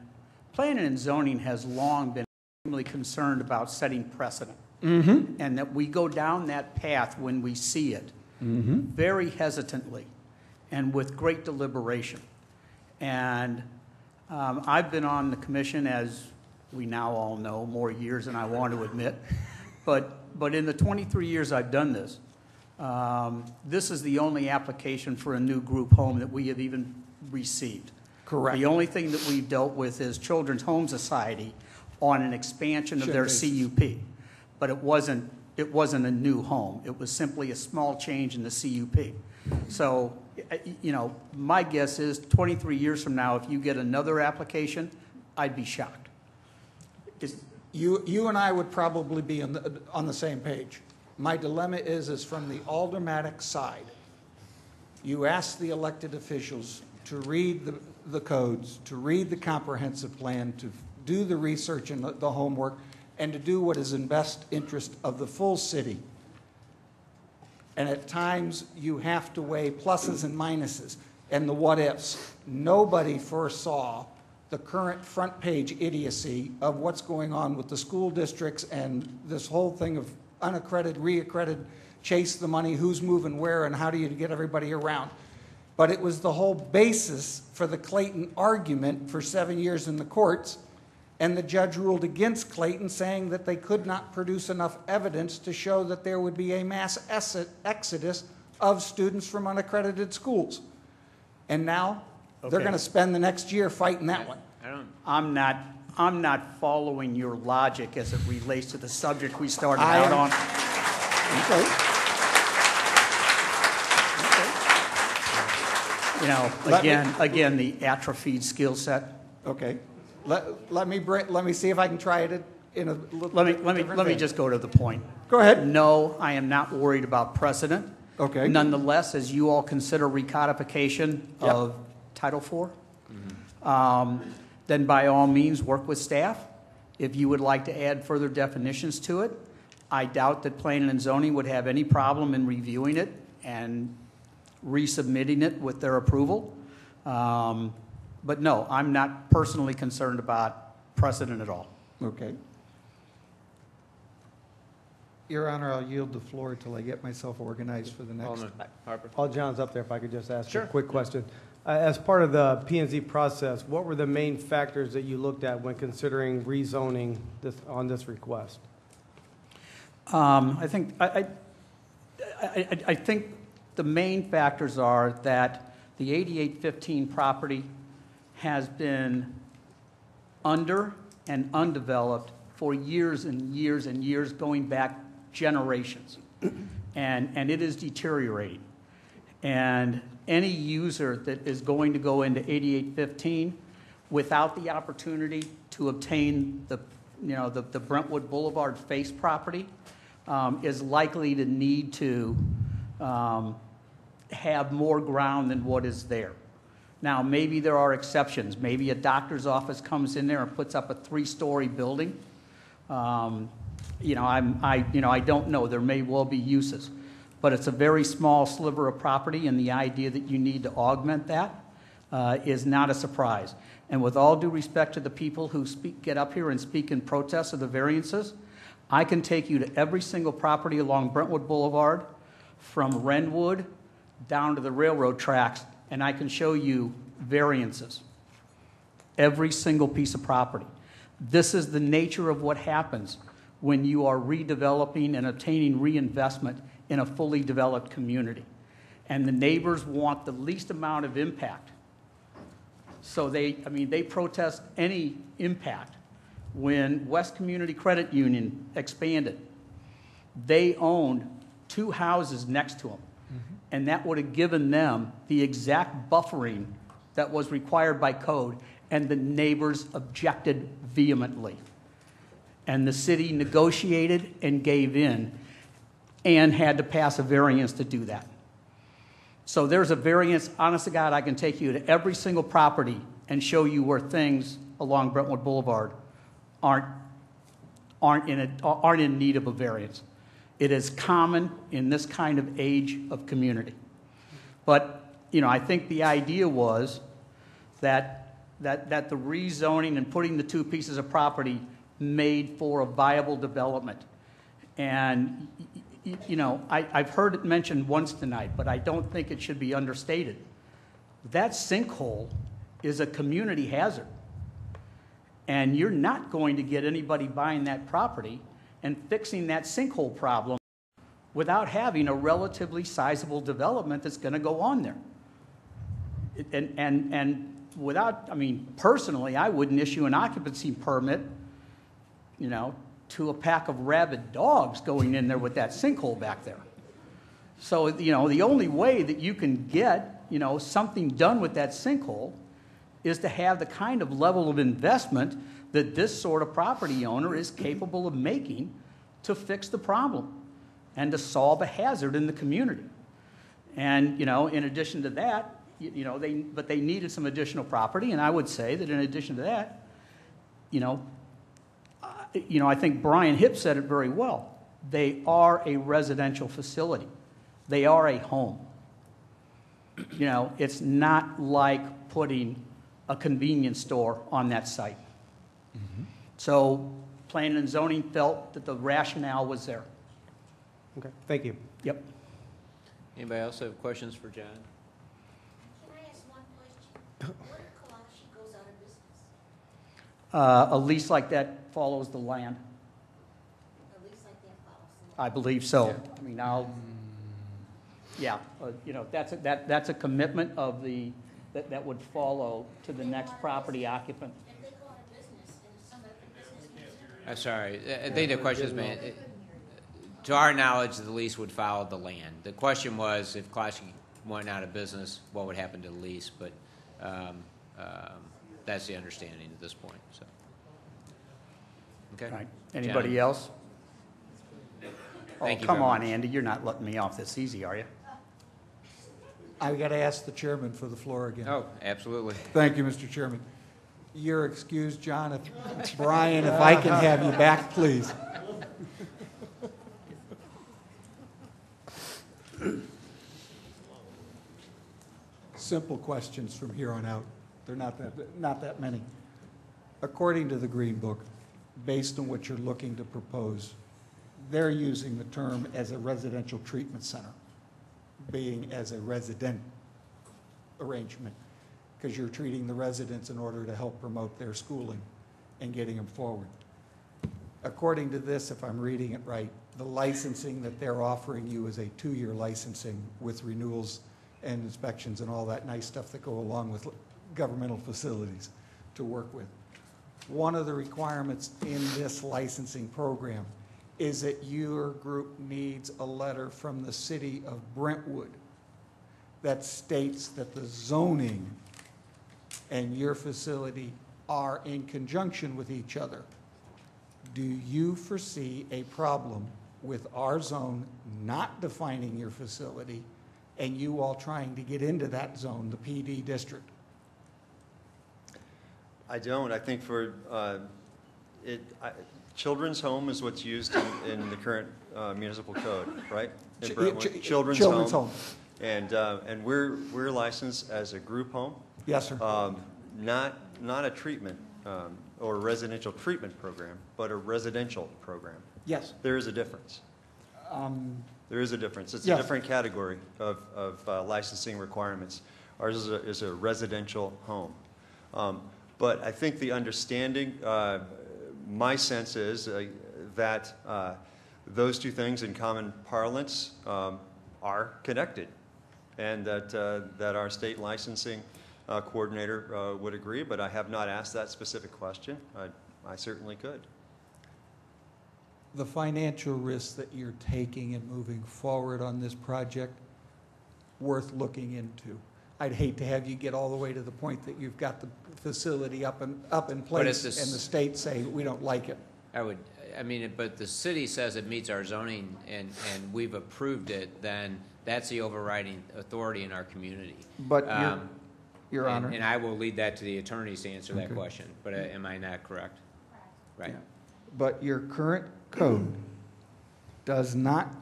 planning and zoning has long been extremely concerned about setting precedent. And that we go down that path when we see it, very hesitantly and with great deliberation. And I've been on the commission, as we now all know, more years than I want to admit. But in the 23 years I've done this, this is the only application for a new group home that we have even received. Correct. The only thing that we've dealt with is Children's Home Society on an expansion of their CUP. But it wasn't a new home. It was simply a small change in the CUP. So, my guess is 23 years from now, if you get another application, I'd be shocked. You and I would probably be on the same page. My dilemma is from the aldermanic side. You ask the elected officials to read the codes, to read the comprehensive plan, to do the research and the homework, and to do what is in best interest of the full city. And at times, you have to weigh pluses and minuses and the what-ifs. Nobody foresaw the current front page idiocy of what's going on with the school districts and this whole thing of unaccredited, reaccredited, chase the money, who's moving where, and how do you get everybody around. But it was the whole basis for the Clayton argument for 7 years in the courts, and the judge ruled against Clayton, saying that they could not produce enough evidence to show that there would be a mass exodus of students from unaccredited schools. And now they're going to spend the next year fighting that one. I'm not following your logic as it relates to the subject we started out on. Again, the atrophied skill set. Okay. Let me see if I can try it in a little. Let me just go to the point. Go ahead. No, I am not worried about precedent. Okay. Nonetheless, as you all consider recodification of Title IV, then by all means work with staff. If you would like to add further definitions to it, I doubt that Planning and Zoning would have any problem in reviewing it and resubmitting it with their approval. But no, I'm not personally concerned about precedent at all. Okay. Your Honor, I'll yield the floor until I get myself organized for the next. While John's up there, if I could just ask Sure. a quick question. As part of the P&Z process, what were the main factors that you looked at when considering rezoning on this request? I think the main factors are that the 8815 property has been under and undeveloped for years and years and years, going back generations. And it is deteriorating. And any user that is going to go into 8815 without the opportunity to obtain the Brentwood Boulevard face property is likely to need to have more ground than what is there. Now, maybe there are exceptions. Maybe a doctor's office comes in there and puts up a 3-story building. I don't know. There may well be uses. But it's a very small sliver of property, and the idea that you need to augment that is not a surprise. And with all due respect to the people who get up here and speak in protest of the variances, I can take you to every single property along Brentwood Boulevard, from Wrenwood down to the railroad tracks, and I can show you variances. Every single piece of property. This is the nature of what happens when you are redeveloping and obtaining reinvestment in a fully developed community. And the neighbors want the least amount of impact. So they protest any impact. When West Community Credit Union expanded, they owned 2 houses next to them. And that would have given them the exact buffering that was required by code, and the neighbors objected vehemently. And the city negotiated and gave in and had to pass a variance to do that. So there's a variance. Honest to God, I can take you to every single property and show you where things along Brentwood Boulevard aren't in need of a variance. It is common in this kind of age of community. But, I think the idea was that the rezoning and putting the 2 pieces of property made for a viable development. And, I've heard it mentioned once tonight, but I don't think it should be understated. That sinkhole is a community hazard. And you're not going to get anybody buying that property and fixing that sinkhole problem without having a relatively sizable development that's going to go on there. And without, personally, I wouldn't issue an occupancy permit, to a pack of rabid dogs going in there with that sinkhole back there. So, the only way that you can get, something done with that sinkhole is to have the kind of level of investment that this sort of property owner is capable of making to fix the problem and to solve a hazard in the community. And, in addition to that, they needed some additional property, and I would say that in addition to that, I think Brian Hipp said it very well. They are a residential facility. They are a home. It's not like putting a convenience store on that site. Mm-hmm. So planning and zoning felt that the rationale was there. Okay, thank you. Yep. Anybody else have questions for John? Can I ask one question? What if Kalashi goes out of business? A lease like that follows the land. A lease like that follows the land? I believe so. That's a commitment of that would follow to the next property occupant. If they go out of business and some other business moves in, I'm sorry. I think the question is, to our knowledge, the lease would follow the land. The question was, if Classic went out of business, what would happen to the lease? But that's the understanding at this point. So, okay. Right. Anybody else? Thank you come very on, much. Andy. You're not letting me off this easy, are you? I've got to ask the chairman for the floor again. Oh, absolutely. Thank you, Mr. Chairman. You're excused, John. Brian, if I can have you back, please. Simple questions from here on out. They're not that many. According to the Green Book, based on what you're looking to propose, they're using the term as a residential treatment center, being as a resident arrangement, because you're treating the residents in order to help promote their schooling and getting them forward. According to this, if I'm reading it right, the licensing that they're offering you is a 2-year licensing with renewals and inspections and all that nice stuff that go along with governmental facilities to work with. One of the requirements in this licensing program is that your group needs a letter from the city of Brentwood that states that the zoning and your facility are in conjunction with each other. Do you foresee a problem with our zone not defining your facility and you all trying to get into that zone, the PD district? I don't. I think for children's home is what's used in the current municipal code, right? In Brentwood. Children's home. And we're licensed as a group home. Yes, sir. Not a treatment or a residential treatment program, but a residential program. Yes. There is a difference. There is a difference. It's yes. a different category of licensing requirements. Ours is a residential home. But I think the understanding, my sense is that those two things in common parlance are connected, and that our state licensing coordinator would agree, but I have not asked that specific question. I certainly could. The financial risks that you're taking and moving forward on this project, worth looking into. I'd hate to have you get all the way to the point that you've got the facility up in place and the state say, we don't like it. But the city says it meets our zoning and we've approved it, then that's the overriding authority in our community. But Your Honor. And I will lead that to the attorneys to answer that question, but am I not correct? Right. Yeah. But your current code does not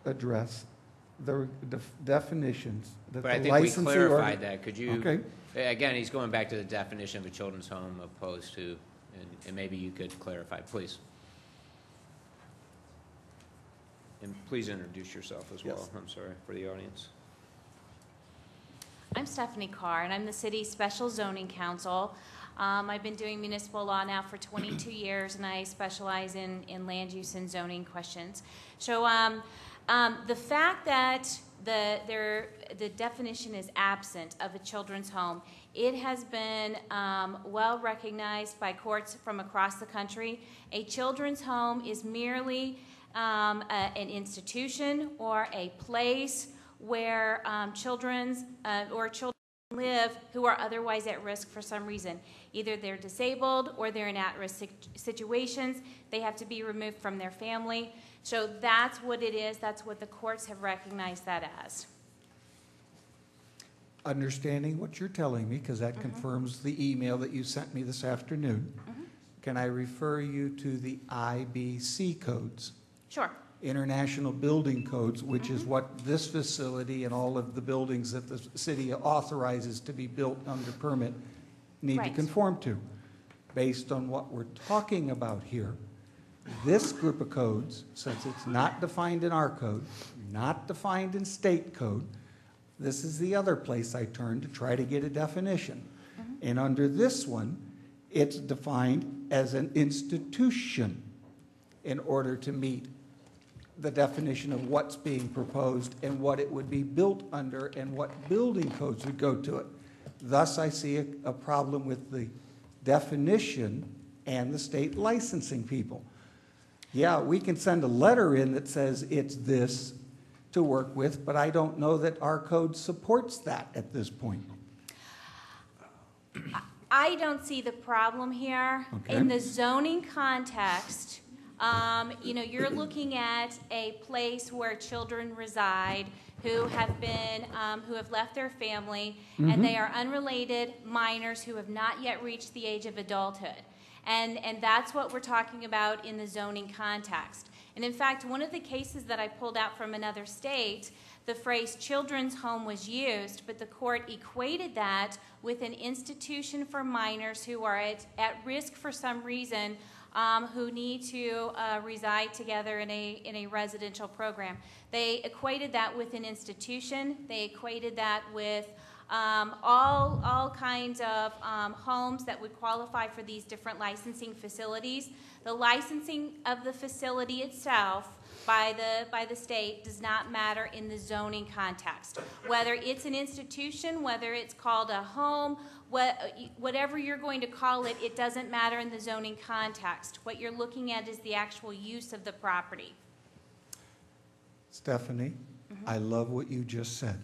address the definitions that But I the think we licensee clarified that. Could you, okay. Again, he's going back to the definition of a children's home opposed to, and maybe you could clarify, please. And please introduce yourself as well. Yes. I'm sorry, for the audience. I'm Stephanie Carr, and I'm the city's special zoning counsel. I've been doing municipal law now for 22 years, and I specialize in land use and zoning questions. So the fact that the definition is absent of a children's home, it has been well recognized by courts from across the country. A children's home is merely an institution or a place where children live who are otherwise at risk for some reason. Either they're disabled or they're in at-risk situations. They have to be removed from their family. So that's what it is. That's what the courts have recognized that as. Understanding what you're telling me, because that confirms the email that you sent me this afternoon, can I refer you to the IBC codes? Sure. International Building Codes, which is what this facility and all of the buildings that the city authorizes to be built under permit need to conform to. Based on what we're talking about here, this group of codes, since it's not defined in our code, not defined in state code, this is the other place I turn to try to get a definition. And under this one, it's defined as an institution in order to meet the definition of what's being proposed and what it would be built under and what building codes would go to it. Thus, I see a problem with the definition and the state licensing people. Yeah, we can send a letter in that says it's this to work with, but I don't know that our code supports that at this point. I don't see the problem here. Okay. In the zoning context, you're looking at a place where children reside who have left their family, and they are unrelated minors who have not yet reached the age of adulthood. And that's what we're talking about in the zoning context. And in fact, one of the cases that I pulled out from another state, the phrase children's home was used, but the court equated that with an institution for minors who are at risk for some reason, who need to reside together in a residential program. They equated that with an institution. They equated that with all kinds of homes that would qualify for these different licensing facilities. The licensing of the facility itself by the state does not matter in the zoning context. Whether it's an institution, whether it's called a home, whatever you're going to call it, it doesn't matter in the zoning context. What you're looking at is the actual use of the property. Stephanie, I love what you just said.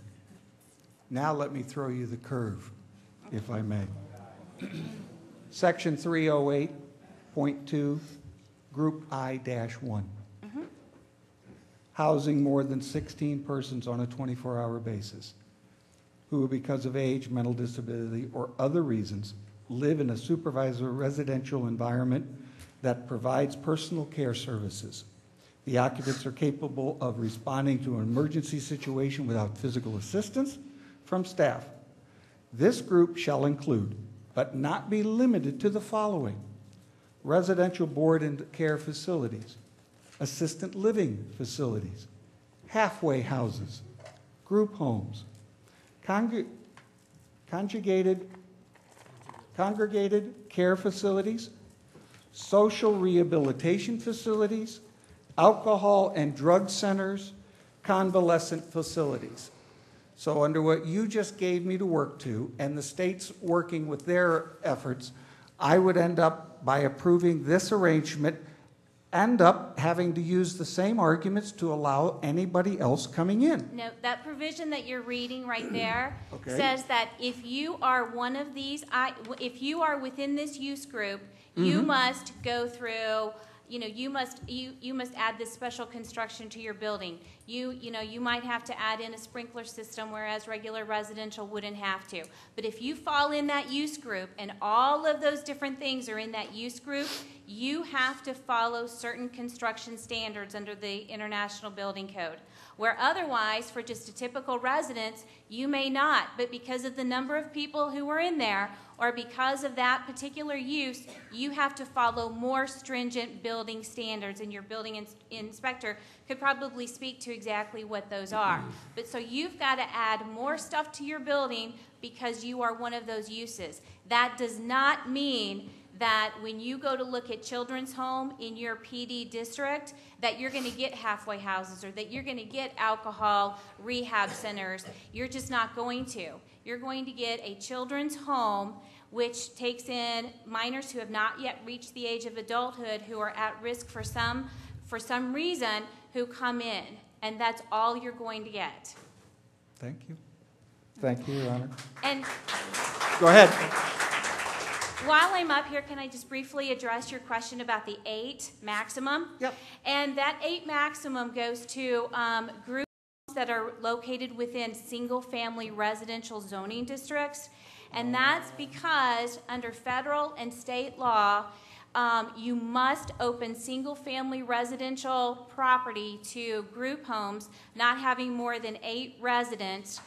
Now let me throw you the curve, if I may. Section 308.2, Group I-1. Housing more than 16 persons on a 24-hour basis who, because of age, mental disability, or other reasons, live in a supervised residential environment that provides personal care services. The occupants are capable of responding to an emergency situation without physical assistance from staff. This group shall include, but not be limited to, the following: residential board and care facilities, assisted living facilities, halfway houses, group homes, congregated care facilities, social rehabilitation facilities, alcohol and drug centers, convalescent facilities. So under what you just gave me to work to, and the state's working with their efforts, I would end up, by approving this arrangement, end up having to use the same arguments to allow anybody else coming in. No, that provision that you're reading right there Okay. says that if you are one of these, if you are within this use group, you must go through, you must add this special construction to your building. You might have to add in a sprinkler system, whereas regular residential wouldn't have to. But if you fall in that use group and all of those different things are in that use group, you have to follow certain construction standards under the International Building Code. Where otherwise, for just a typical residence, you may not. But because of the number of people who are in there, or because of that particular use, you have to follow more stringent building standards, and your building inspector could probably speak to exactly what those are. But so you've got to add more stuff to your building because you are one of those uses. That does not mean that when you go to look at children's home in your PD district, that you're going to get halfway houses or that you're going to get alcohol rehab centers. You're just not going to. You're going to get a children's home which takes in minors who have not yet reached the age of adulthood, who are at risk for some reason, who come in. And that's all you're going to get. Thank you. Thank you, Your Honor. And go ahead. While I'm up here, can I just briefly address your question about the 8 maximum? Yep. And that 8 maximum goes to groups that are located within single-family residential zoning districts. And that's because under federal and state law, you must open single-family residential property to group homes not having more than 8 residents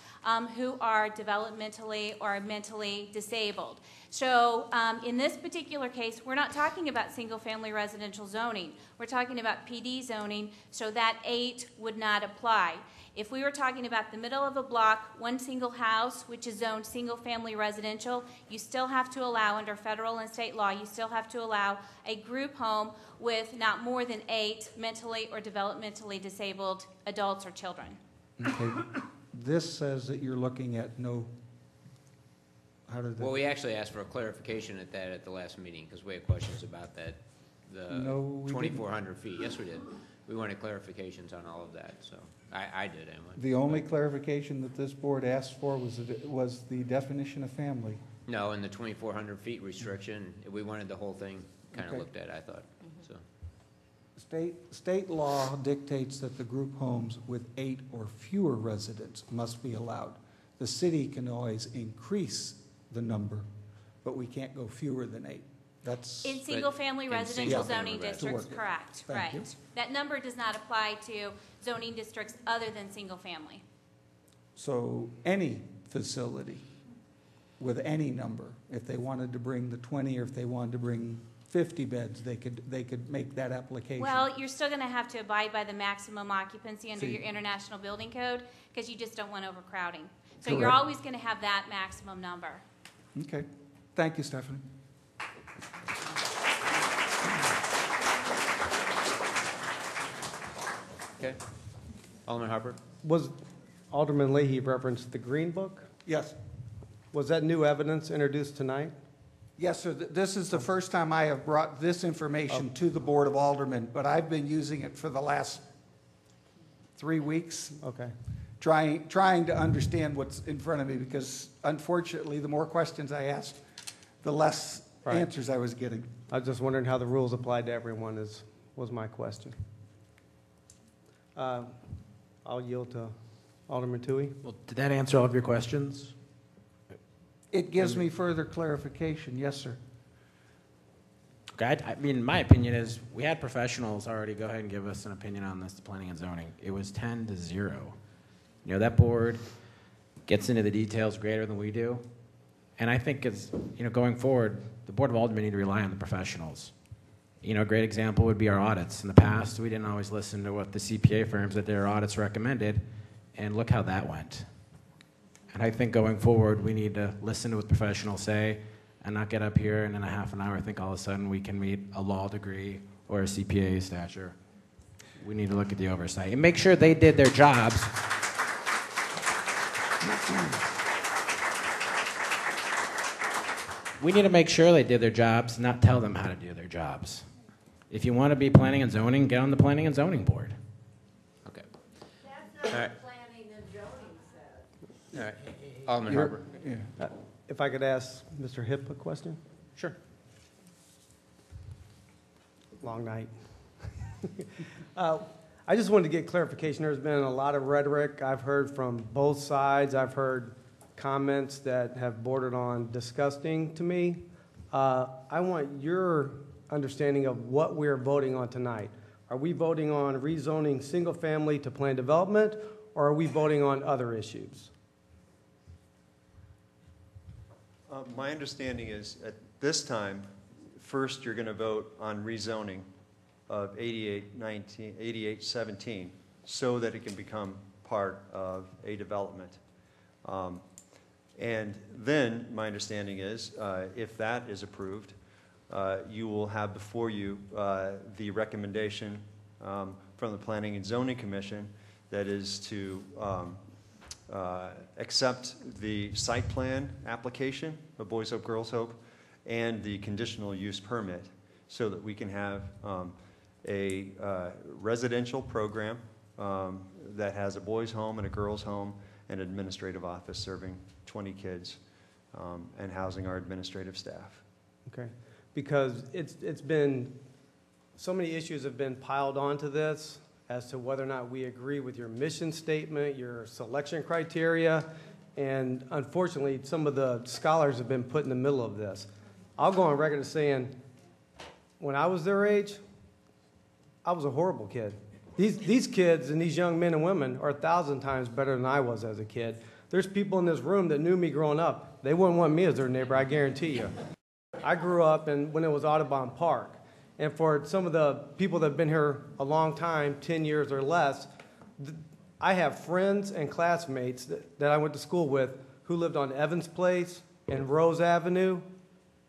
who are developmentally or mentally disabled. So in this particular case, we're not talking about single-family residential zoning. We're talking about PD zoning, so that 8 would not apply. If we were talking about the middle of a block, one single house, which is zoned single-family residential, you still have to allow, under federal and state law, you still have to allow a group home with not more than 8 mentally or developmentally disabled adults or children. Okay. This says that you're looking at no. How did that? Well, we actually asked for a clarification at the last meeting because we had questions about that, the 2,400 feet. Yes, we did. We wanted clarifications on all of that, so I did anyway. The only clarification that this board asked for was the definition of family. No, and the 2,400 feet restriction, we wanted the whole thing kind of Okay. looked at, I thought. So. State law dictates that the group homes with 8 or fewer residents must be allowed. The city can always increase the number, but we can't go fewer than 8. That's in single-family residential zoning districts, correct, Thank you. right. That number does not apply to zoning districts other than single-family. So any facility with any number, if they wanted to bring the 20 or if they wanted to bring 50 beds, they could make that application. Well, you're still going to have to abide by the maximum occupancy under See. your International Building Code because you just don't want overcrowding. So you're Correct. always going to have that maximum number. Okay. Thank you, Stephanie. Okay. Alderman Harper? Was Alderman Leahy referenced the Green Book? Yes. Was that new evidence introduced tonight? Yes, sir. This is the first time I have brought this information to the Board of Aldermen, but I've been using it for the last 3 weeks. Okay. Trying to understand what's in front of me, because unfortunately, the more questions I asked, the less Right. answers I was getting. I was just wondering how the rules applied to everyone was my question. I'll yield to Alderman Tui. Well, did that answer all of your questions? It gives me further clarification. Yes, sir. Okay, I mean, my opinion is we had professionals already go ahead and give us an opinion on this, the planning and zoning. It was 10-0. You know, that board gets into the details greater than we do. And I think it's, you know, going forward, the Board of Aldermen need to rely on the professionals. You know, a great example would be our audits. In the past, we didn't always listen to what the CPA firms that their audits recommended, and look how that went. And I think going forward, we need to listen to what professionals say and not get up here and in a half an hour think all of a sudden we can meet a law degree or a CPA stature. We need to look at the oversight and make sure they did their jobs. We need to make sure they did their jobs, not tell them how to do their jobs. If you want to be planning and zoning, get on the planning and zoning board. Okay. That's not All right. what planning and zoning said. All right. Alderman Harper? If I could ask Mr. Hipp a question? Sure. Long night. I just wanted to get clarification. There's been a lot of rhetoric I've heard from both sides. I've heard comments that have bordered on disgusting to me. I want your understanding of what we're voting on tonight. Are we voting on rezoning single family to planned development, or are we voting on other issues? My understanding is at this time, first you're going to vote on rezoning of 8817 so that it can become part of a development. And then my understanding is if that is approved, you will have before you the recommendation from the Planning and Zoning Commission that is to accept the site plan application of Boys Hope, Girls Hope, and the conditional use permit so that we can have a residential program that has a boys' home and a girls' home and administrative office serving 20 kids and housing our administrative staff. Okay, because it's been, so many issues have been piled onto this as to whether or not we agree with your mission statement, your selection criteria, and unfortunately, some of the scholars have been put in the middle of this. I'll go on record as saying, when I was their age, I was a horrible kid. These kids and these young men and women are 1,000 times better than I was as a kid. There's people in this room that knew me growing up. They wouldn't want me as their neighbor, I guarantee you. I grew up when it was Audubon Park. And for some of the people that have been here a long time, 10 years or less, I have friends and classmates that I went to school with who lived on Evans Place and Rose Avenue.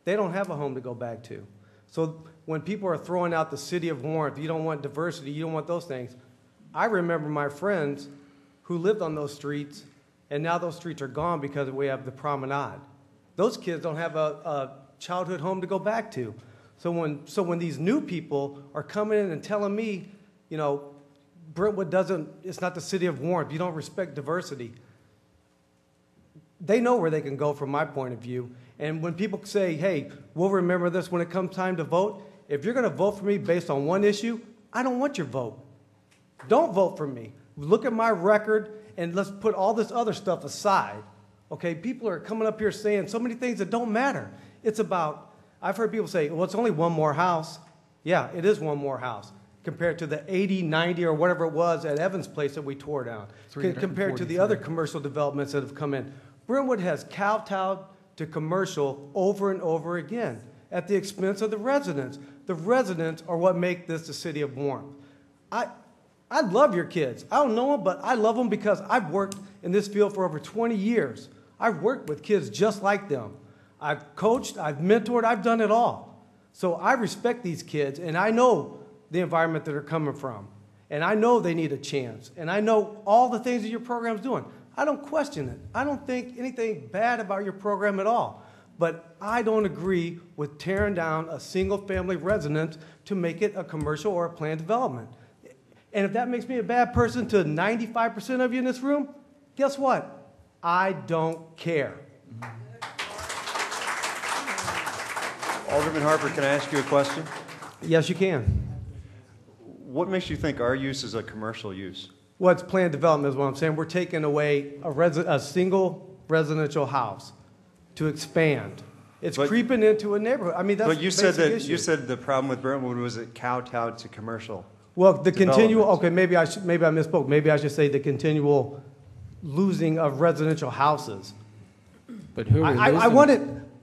They don't have a home to go back to. So when people are throwing out the city of warmth, you don't want diversity, you don't want those things. I remember my friends who lived on those streets, and now those streets are gone because we have the promenade. Those kids don't have a childhood home to go back to. So when these new people are coming in and telling me, you know, Brentwood it's not the city of warmth, you don't respect diversity, they know where they can go from my point of view. And when people say, hey, we'll remember this when it comes time to vote, if you're going to vote for me based on one issue, I don't want your vote. Don't vote for me. Look at my record and let's put all this other stuff aside. Okay, people are coming up here saying so many things that don't matter. It's about, I've heard people say, well, it's only one more house. Yeah, it is one more house compared to the 80, 90, or whatever it was at Evans Place that we tore down, compared to the other commercial developments that have come in. Brentwood has kowtowed to commercial over and over again at the expense of the residents. The residents are what make this the city of warmth. I love your kids. I don't know them, but I love them because I've worked in this field for over 20 years. I've worked with kids just like them. I've coached, I've mentored, I've done it all. So I respect these kids, and I know the environment that they're coming from. And I know they need a chance. And I know all the things that your program's doing. I don't question it. I don't think anything bad about your program at all. But I don't agree with tearing down a single-family residence to make it a commercial or a planned development. And if that makes me a bad person to 95% of you in this room, guess what? I don't care. Alderman Harper, can I ask you a question? Yes, you can. What makes you think our use is a commercial use? Well, it's planned development is what I'm saying. We're taking away a single residential house to expand. It's creeping into a neighborhood. I mean, that's but you said that issue. you said the problem with Brentwood was it kowtowed to commercial. Well, the continual. Okay, maybe I misspoke. Maybe I should say the continual losing of residential houses. But who are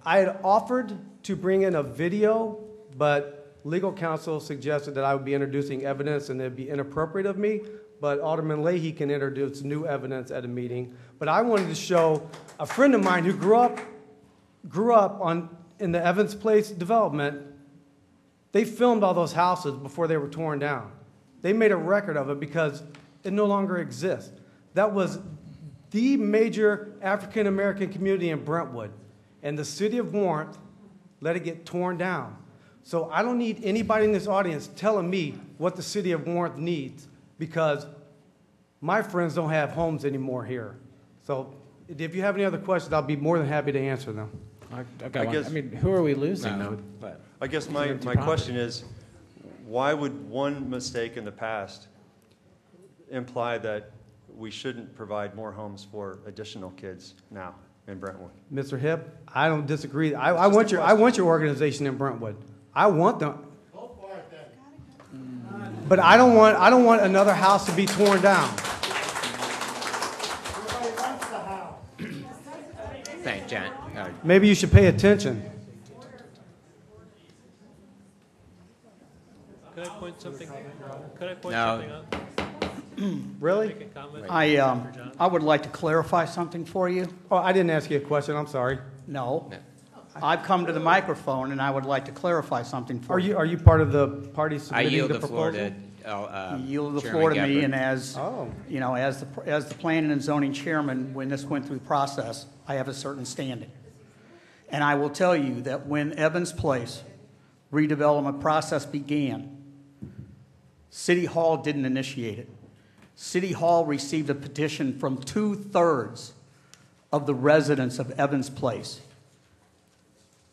I had offered to bring in a video, but legal counsel suggested that I would be introducing evidence and it'd be inappropriate of me. But Alderman Leahy can introduce new evidence at a meeting. But I wanted to show a friend of mine who grew up in the Evans Place development. They filmed all those houses before they were torn down. They made a record of it because it no longer exists. That was the major African-American community in Brentwood. And the city of Warrenth let it get torn down. So I don't need anybody in this audience telling me what the city of Warrenth needs because my friends don't have homes anymore here. So if you have any other questions, I'll be more than happy to answer them. I mean, who are we losing? No. though? I guess my question is, why would one mistake in the past imply that we shouldn't provide more homes for additional kids now in Brentwood? Mr. Hipp, I don't disagree. I want your organization in Brentwood. I want them. Go for it then. But I don't want another house to be torn down. Everybody wants the house. Thanks, John. Maybe you should pay attention. Could I point something? Could I point No. something out? Really? Make a comment? I would like to clarify something for you. Oh, I didn't ask you a question. I'm sorry. No. I've come to the microphone and I would like to clarify something for you. Are you part of the party I submitting yield the the floor proposal? You yield the Chairman floor to me, Gephardt. and as the planning and zoning chairman, when this went through the process, I have a certain standing. And I will tell you that when Evans Place redevelopment process began, City Hall didn't initiate it. City Hall received a petition from 2/3 of the residents of Evans Place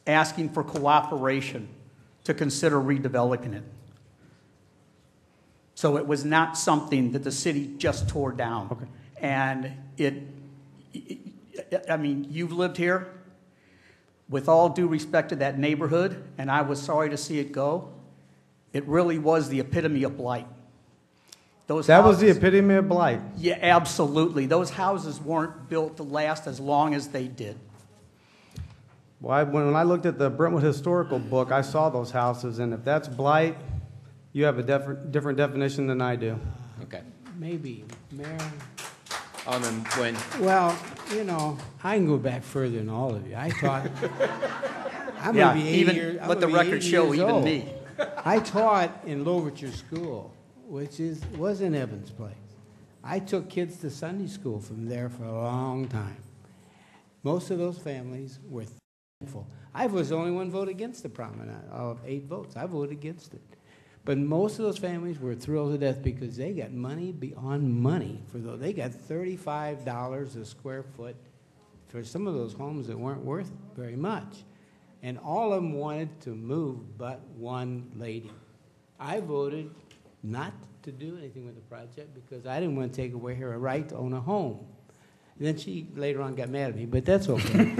asking for cooperation to consider redeveloping it. So it was not something that the city just tore down. Okay. And I mean, you've lived here. With all due respect to that neighborhood, and I was sorry to see it go, it really was the epitome of blight. That was the epitome of blight. Yeah, absolutely. Those houses weren't built to last as long as they did. Well, when I looked at the Brentwood Historical book, I saw those houses, and if that's blight, you have a different definition than I do. Okay. Maybe, Mayor. Alderman Nguyen. Well, you know, I can go back further than all of you. I taught. I'm Yeah, gonna be 80 even years, I'm let the gonna be record 80 show, years even old. me. I taught in Louverture School, which was in Evans Place. I took kids to Sunday school from there for a long time. Most of those families were thankful. I was the only one voted against the promenade. Of 8 votes, I voted against it. But most of those families were thrilled to death because they got money beyond money. They got $35 a square foot for some of those homes that weren't worth very much. And all of them wanted to move but one lady. I voted not to do anything with the project because I didn't want to take away her right to own a home. And then she later on got mad at me, but that's okay.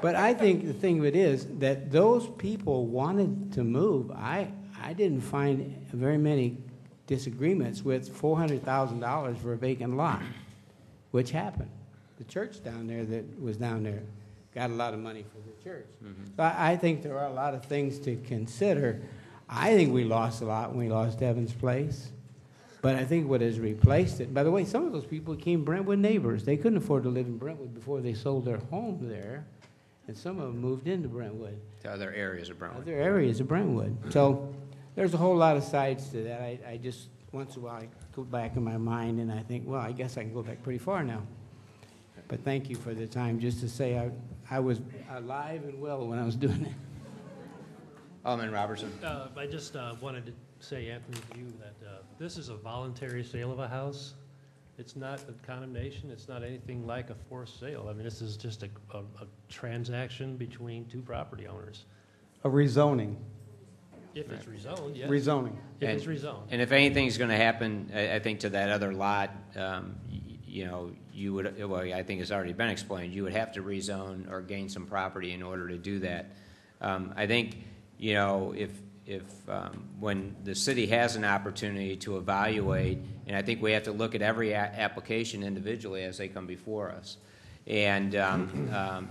But I think the thing of it is that those people wanted to move. I didn't find very many disagreements with $400,000 for a vacant lot, which happened. The church down there that was down there got a lot of money for the church. Mm-hmm. So I think there are a lot of things to consider. I think we lost a lot when we lost Evans Place. But I think what has replaced it, by the way, some of those people became Brentwood neighbors. They couldn't afford to live in Brentwood before they sold their home there, and some of them moved into Brentwood. To other areas of Brentwood. Other areas of Brentwood. So there's a whole lot of sides to that. I just, once in a while, I go back in my mind and I think, well, I guess I can go back pretty far now. But thank you for the time, just to say I was alive and well when I was doing it. Alderman Robertson. I just wanted to say, Anthony, to you that this is a voluntary sale of a house. It's not a condemnation. It's not anything like a forced sale. I mean, this is just a transaction between two property owners. A rezoning. If it's rezoned, yes. Rezoning. If it's rezoned. And if anything's going to happen, I think to that other lot, you know, you would, well, I think it's already been explained, you would have to rezone or gain some property in order to do that. I think, you know, if when the city has an opportunity to evaluate, and I think we have to look at every application individually as they come before us. And,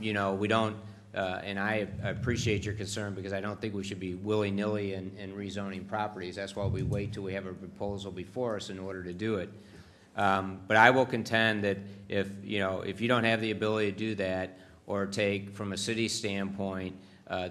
you know, we don't, and I appreciate your concern because I don't think we should be willy-nilly in rezoning properties. That's why we wait till we have a proposal before us in order to do it. But I will contend that if you don't have the ability to do that or take, from a city standpoint,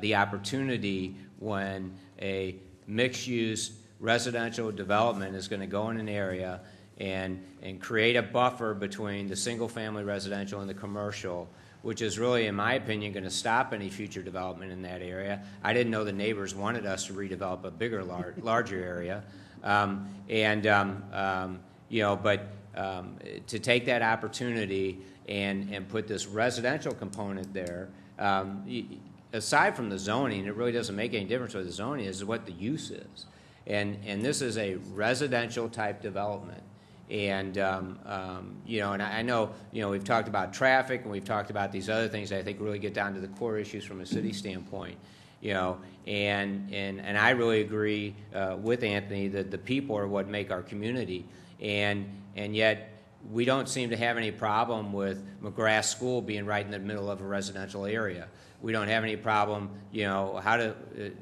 the opportunity when a mixed-use residential development is going to go in an area and create a buffer between the single-family residential and the commercial, which is really, in my opinion, going to stop any future development in that area. I didn't know the neighbors wanted us to redevelop a bigger, larger area. You know, but to take that opportunity and put this residential component there, aside from the zoning, it really doesn't make any difference what the zoning is what the use is. And this is a residential type development. And, you know, and I know, you know, we've talked about traffic and we've talked about these other things that I think really get down to the core issues from a city standpoint, you know, and I really agree with Anthony that the people are what make our community. And yet we don't seem to have any problem with McGrath School being right in the middle of a residential area. We don't have any problem, you know,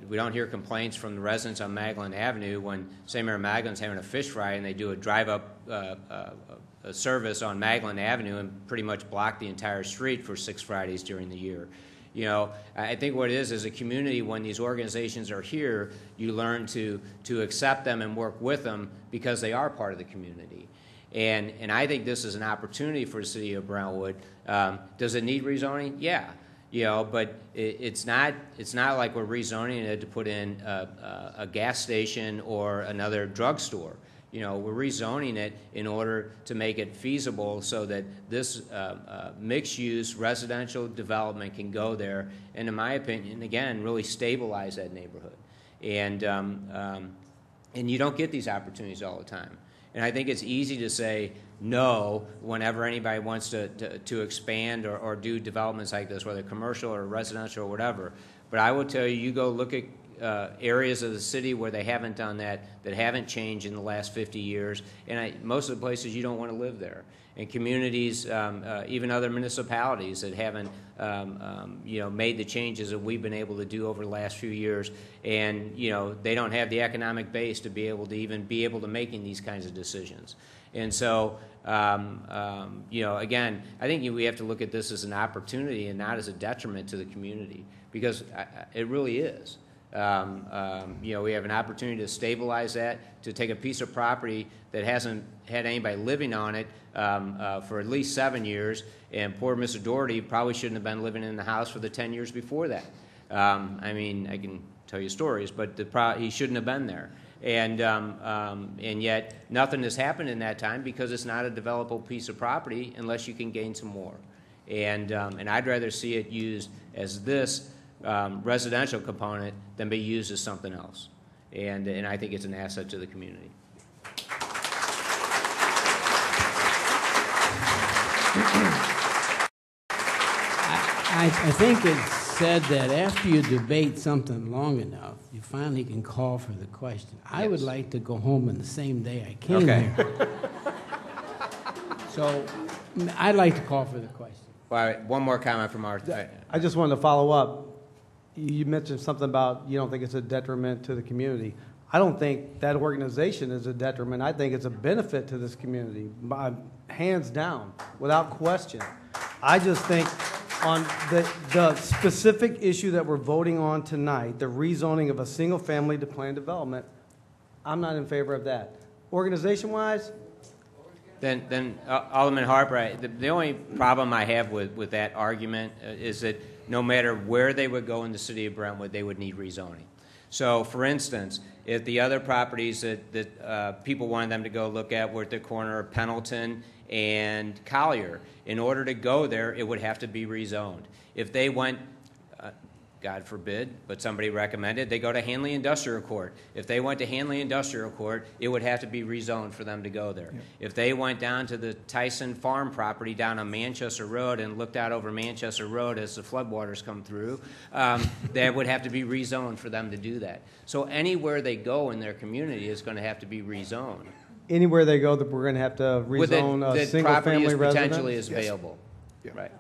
we don't hear complaints from the residents on Magdalen Avenue when St. Mary Magdalen's having a fish fry and they do a drive-up a service on Magdalen Avenue and pretty much block the entire street for 6 Fridays during the year. You know, I think what it is as a community, when these organizations are here, you learn to accept them and work with them because they are part of the community. And I think this is an opportunity for the city of Brentwood. Does it need rezoning? Yeah. You know, but it's not like we're rezoning it to put in a gas station or another drugstore. You know, we're rezoning it in order to make it feasible so that this mixed-use residential development can go there, and in my opinion, again, really stabilize that neighborhood. And you don't get these opportunities all the time. And I think it's easy to say no whenever anybody wants to expand or do developments like this, whether commercial or residential or whatever. But I will tell you, you go look at areas of the city where they haven't done that haven't changed in the last 50 years, and most of the places you don't want to live there. And communities, even other municipalities that haven't, you know, made the changes that we've been able to do over the last few years, and you know, they don't have the economic base to be able to even be able to making these kinds of decisions. And so, you know, again, I think we have to look at this as an opportunity and not as a detriment to the community, because it really is. You know, we have an opportunity to stabilize that, to take a piece of property that hasn't had anybody living on it for at least 7 years, and poor Mr. Doherty probably shouldn't have been living in the house for the 10 years before that. I mean, I can tell you stories, but he shouldn't have been there. And yet nothing has happened in that time because it's not a developable piece of property unless you can gain some more. And I'd rather see it used as this residential component than be used as something else. And I think it's an asset to the community. I think it's said that after you debate something long enough, you finally can call for the question. I would like to go home in the same day I came here. So I'd like to call for the question. All right, one more comment from our... I just wanted to follow up. You mentioned something about you don't think it's a detriment to the community. I don't think that organization is a detriment. I think it's a benefit to this community, hands down, without question. I just think on the specific issue that we're voting on tonight, the rezoning of a single-family to planned development, I'm not in favor of that. Organization-wise, Then Alderman Harper, the only problem I have with that argument is that no matter where they would go in the city of Brentwood, they would need rezoning. So, for instance, if the other properties that people wanted them to go look at were at the corner of Pendleton and Collier, in order to go there, it would have to be rezoned. If they went, God forbid, but somebody recommended, they go to Hanley Industrial Court. If they went to Hanley Industrial Court, it would have to be rezoned for them to go there. Yeah. If they went down to the Tyson Farm property down on Manchester Road and looked out over Manchester Road as the floodwaters come through, that would have to be rezoned for them to do that. So anywhere they go in their community is going to have to be rezoned. anywhere they go, that we're going to have to rezone a single-family residence? Potentially is available. Yeah. Right.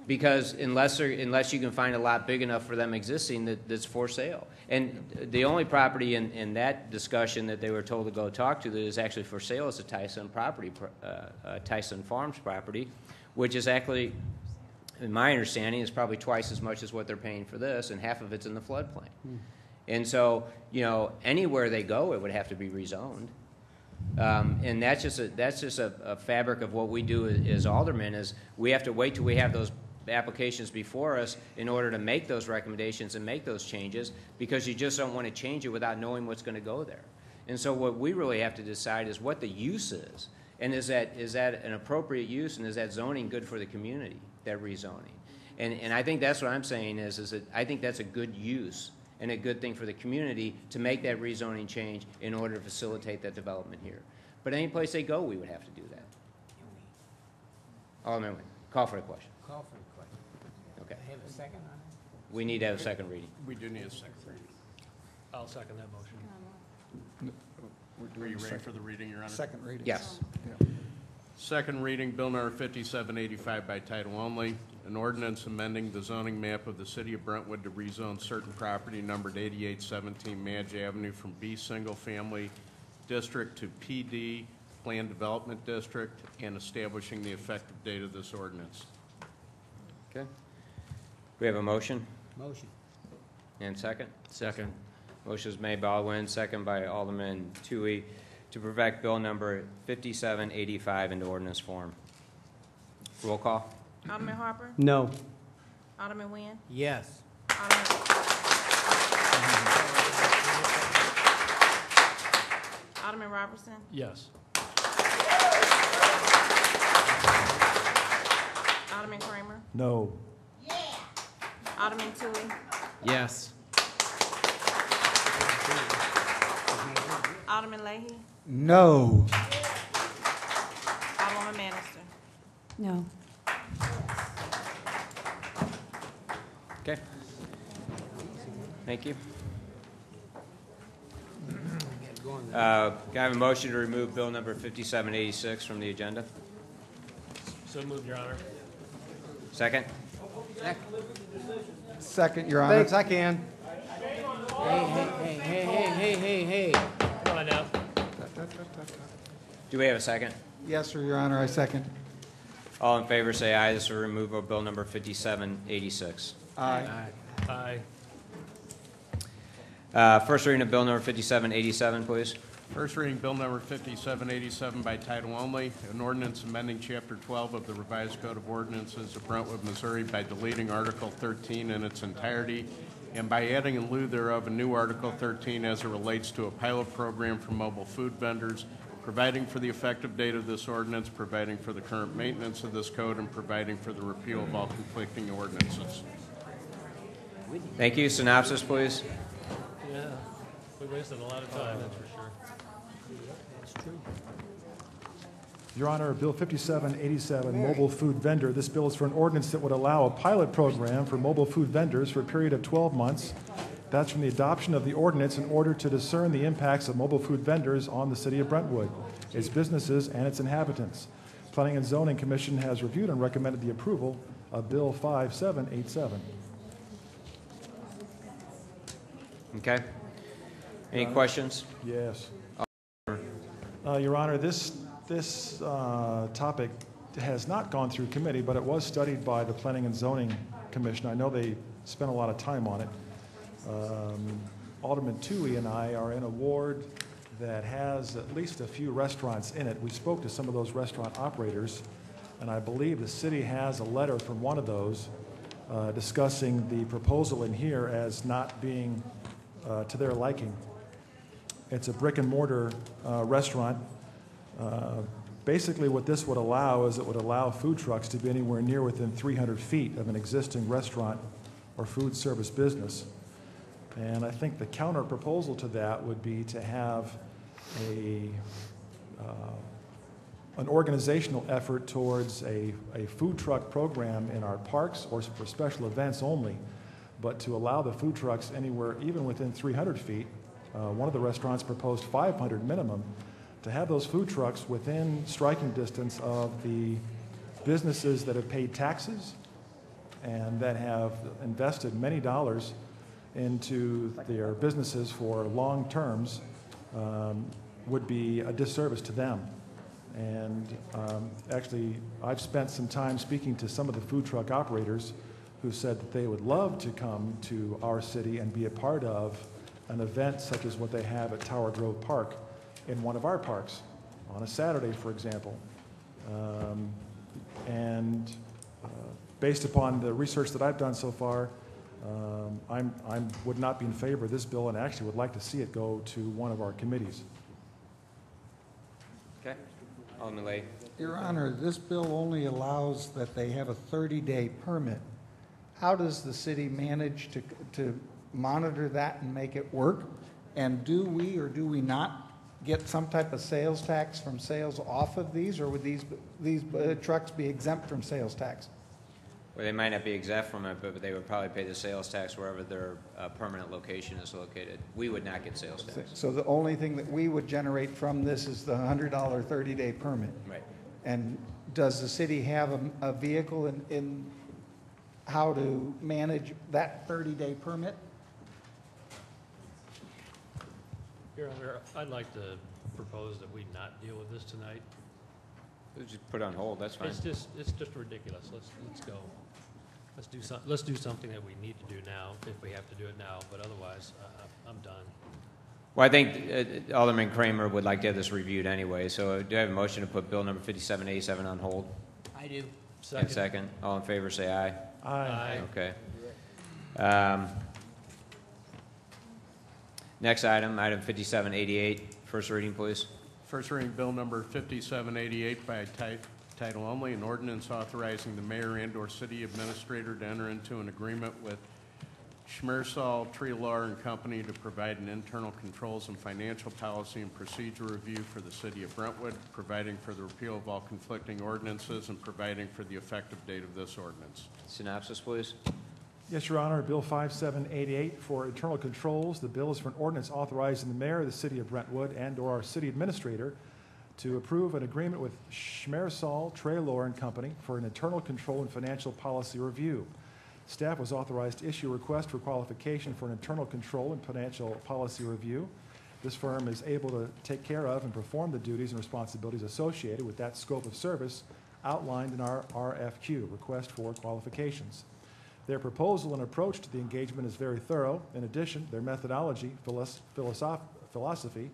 Because unless you can find a lot big enough for them existing that's for sale. And the only property in that discussion that they were told to go talk to that is actually for sale is the Tyson property, Tyson Farms property, which is actually, in my understanding, is probably twice as much as what they're paying for this, and half of it's in the floodplain. And so, anywhere they go, it would have to be rezoned. And that's just a fabric of what we do as aldermen, is we have to wait till we have those applications before us in order to make those recommendations and make those changes, because you just don't want to change it without knowing what's going to go there. And so what we really have to decide is what the use is, and is that an appropriate use, and is that zoning good for the community, that rezoning? And I think that's what I'm saying is that I think that's a good use and a good thing for the community to make that rezoning change in order to facilitate that development here. But any place they go, we would have to do that. Alderman, call for the question. Call for the question. Okay. Have a second on it? We need to have a second reading. We do need a second reading. I'll second that motion. Are you ready for the reading, Your Honor? Second reading. Yes. Yeah. Second reading, Bill number 5785 by title only, an ordinance amending the zoning map of the city of Brentwood to rezone certain property numbered 8817 Madge Avenue from B single family district to PD planned development district, and establishing the effective date of this ordinance. Okay. We have a motion Motion. and second? Second. Motion is made by Alderman, second by Alderman Toohey, to perfect bill number 5785 into ordinance form. Roll call. Alderman Harper? No. Alderman Nguyen? Yes. Alderman Robertson? Yes. Alderman Kramer? No. Alderman Toohey? Yes. Alderman Leahy? No. Alderwoman Manister? No. Okay. Thank you. Can I have a motion to remove bill number 5786 from the agenda? So moved, Your Honor. Second? Second, Your Honor. Thanks, I can. Hey. Come on now. Do we have a second? Yes, sir, Your Honor, I second. All in favor say aye. This is a removal of bill number 5786. Aye. Aye. First reading of bill number 5787, please. First reading, Bill number 5787 by title only, an ordinance amending Chapter 12 of the Revised Code of Ordinances of Brentwood, Missouri by deleting Article 13 in its entirety and by adding in lieu thereof a new Article 13 as it relates to a pilot program for mobile food vendors, providing for the effective date of this ordinance, providing for the current maintenance of this code, and providing for the repeal of all conflicting ordinances. Thank you. Synopsis, please. Yeah. We wasted a lot of time, that's for sure. That's true. Your Honor, Bill 5787, mobile food vendor. This bill is for an ordinance that would allow a pilot program for mobile food vendors for a period of 12 months. That's from the adoption of the ordinance in order to discern the impacts of mobile food vendors on the city of Brentwood, its businesses, and its inhabitants. Planning and Zoning Commission has reviewed and recommended the approval of Bill 5787. Okay. Any questions? Yes. Your Honor, this topic has not gone through committee, but it was studied by the Planning and Zoning Commission. I know they spent a lot of time on it. Alderman Toohey and I are in a ward that has at least a few restaurants in it. We spoke to some of those restaurant operators, and I believe the city has a letter from one of those discussing the proposal in here as not being to their liking. It's a brick and mortar restaurant. Basically what this would allow is it would allow food trucks to be anywhere near within 300 feet of an existing restaurant or food service business. And I think the counter proposal to that would be to have an organizational effort towards a food truck program in our parks or for special events only, but to allow the food trucks anywhere, even within 300 feet. One of the restaurants proposed 500 minimum, to have those food trucks within striking distance of the businesses that have paid taxes and that have invested many dollars into their businesses for long terms would be a disservice to them. And actually, I've spent some time speaking to some of the food truck operators who said that they would love to come to our city and be a part of an event such as what they have at Tower Grove Park in one of our parks on a Saturday, for example. Based upon the research that I've done so far, I would not be in favor of this bill and actually would like to see it go to one of our committees. Okay. Alderman Leahy. Your Honor, this bill only allows that they have a 30-day permit. How does the city manage to monitor that and make it work? And do we or do we not get some type of sales tax from sales off of these, or would these trucks be exempt from sales tax? Well, they might not be exempt from it, but they would probably pay the sales tax wherever their permanent location is located. We would not get sales tax. So the only thing that we would generate from this is the $100 30-day permit. Right. And does the city have a vehicle in how to manage that 30-day permit? Your Honor, I'd like to propose that we not deal with this tonight. We'll just put it on hold, that's fine. It's just ridiculous. Let's go. Let's do something that we need to do now, if we have to do it now, but otherwise, I'm done. Well, I think Alderman Kramer would like to have this reviewed anyway, so do I have a motion to put bill number 5787 on hold? I do. And second. All in favor, say aye. Aye. Okay. Next item, item 5788, first reading, please. First reading bill number 5788 by title only, an ordinance authorizing the mayor and/or city administrator to enter into an agreement with Schmersall, Tree Law and Company to provide an internal controls and financial policy and procedure review for the city of Brentwood, providing for the repeal of all conflicting ordinances and providing for the effective date of this ordinance. Synopsis, please. Yes, Your Honor. Bill 5788 for internal controls. The bill is for an ordinance authorizing the mayor of the city of Brentwood and/or our city administrator to approve an agreement with Schmersall, Traylor and Company for an internal control and financial policy review. Staff was authorized to issue a request for qualification for an internal control and financial policy review. This firm is able to take care of and perform the duties and responsibilities associated with that scope of service outlined in our RFQ, request for qualifications. Their proposal and approach to the engagement is very thorough. In addition, their methodology, philosophy,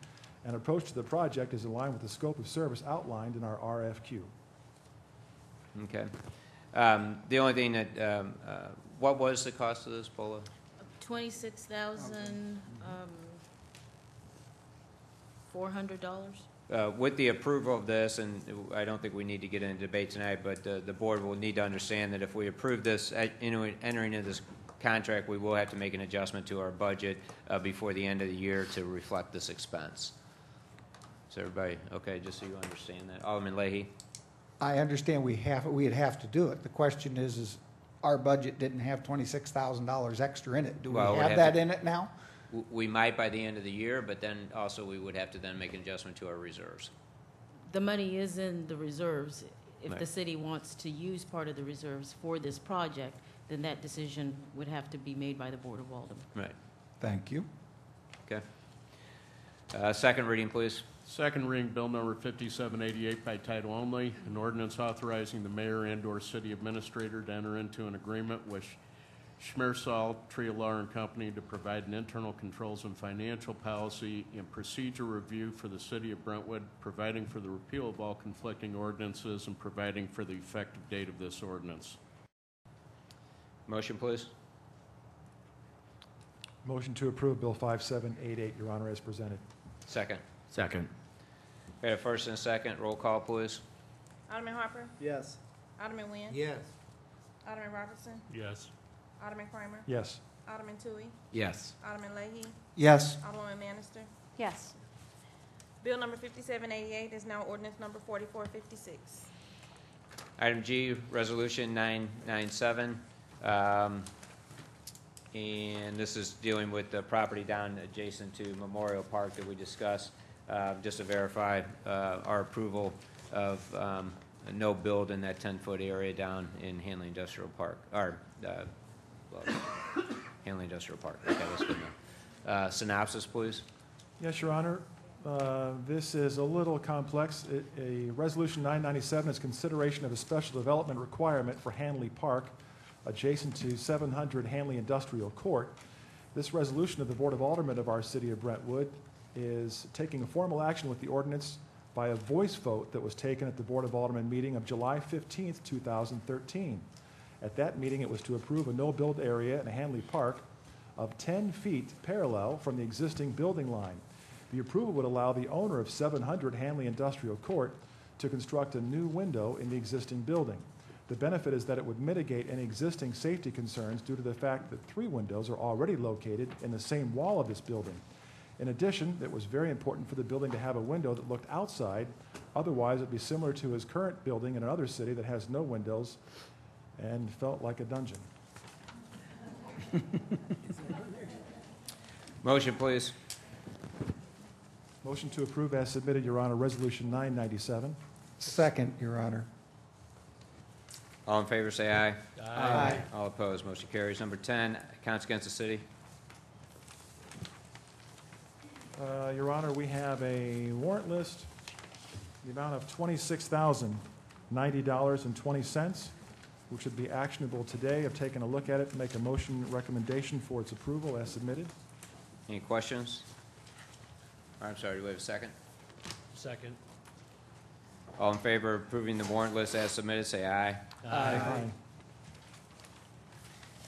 and approach to the project is in line with the scope of service outlined in our RFQ. Okay. The only thing that, what was the cost of this, Paula? $26,400. With the approval of this, and I don't think we need to get into debate tonight, but the board will need to understand that if we approve this, entering into this contract, we will have to make an adjustment to our budget before the end of the year to reflect this expense. So everybody, okay, just so you understand that. Alderman Leahy. I understand we'd have to do it. The question is our budget didn't have $26,000 extra in it. Do we have that in it now? We might by the end of the year, but then also we would have to then make an adjustment to our reserves. The money is in the reserves. If Right. the city wants to use part of the reserves for this project, then that decision would have to be made by the Board of Aldermen. Right. Thank you. Okay. Second reading, please. Second reading, Bill number 5788 by title only, an ordinance authorizing the mayor and/or city administrator to enter into an agreement with Schmersall, Treelaw and Company to provide an internal controls and financial policy and procedure review for the city of Brentwood, providing for the repeal of all conflicting ordinances and providing for the effective date of this ordinance. Motion, please. Motion to approve Bill 5788, Your Honor, as presented. Second. Second. We have a first and a second. Roll call, please. Alderman Harper? Yes. Alderman Nguyen? Yes. Alderman Robertson? Yes. Alderman Kramer? Yes. Alderman Tui? Yes. Alderman Leahy? Yes. Alderwoman Manister? Yes. Bill number 5788 is now ordinance number 4456. Item G, Resolution 997. And this is dealing with the property down adjacent to Memorial Park that we discussed, just to verify our approval of no build in that 10-foot area down in Hanley Industrial Park, or Hanley Industrial Park. Okay, that's good enough. Synopsis, please. Yes, Your Honor. This is a little complex. A Resolution 997 is consideration of a special development requirement for Hanley Park, adjacent to 700 Hanley Industrial Court. This resolution of the Board of Aldermen of our city of Brentwood is taking a formal action with the ordinance by a voice vote that was taken at the Board of Aldermen meeting of July 15th, 2013. At that meeting, it was to approve a no-build area in Hanley Park of 10 feet parallel from the existing building line. The approval would allow the owner of 700 Hanley Industrial Court to construct a new window in the existing building. The benefit is that it would mitigate any existing safety concerns due to the fact that 3 windows are already located in the same wall of this building. In addition, it was very important for the building to have a window that looked outside. Otherwise, it would be similar to his current building in another city that has no windows and felt like a dungeon. Motion, please. Motion to approve as submitted, Your Honor, Resolution 997. Second, Your Honor. All in favor, say aye. Aye. All opposed, motion carries. Number 10, accounts against the city. Your Honor, we have a warrant list, the amount of $26,090.20, which would be actionable today. I've taken a look at it and make a motion recommendation for its approval as submitted. Any questions? I'm sorry, do we have a second? Second. All in favor of approving the warrant list as submitted, say aye. Aye.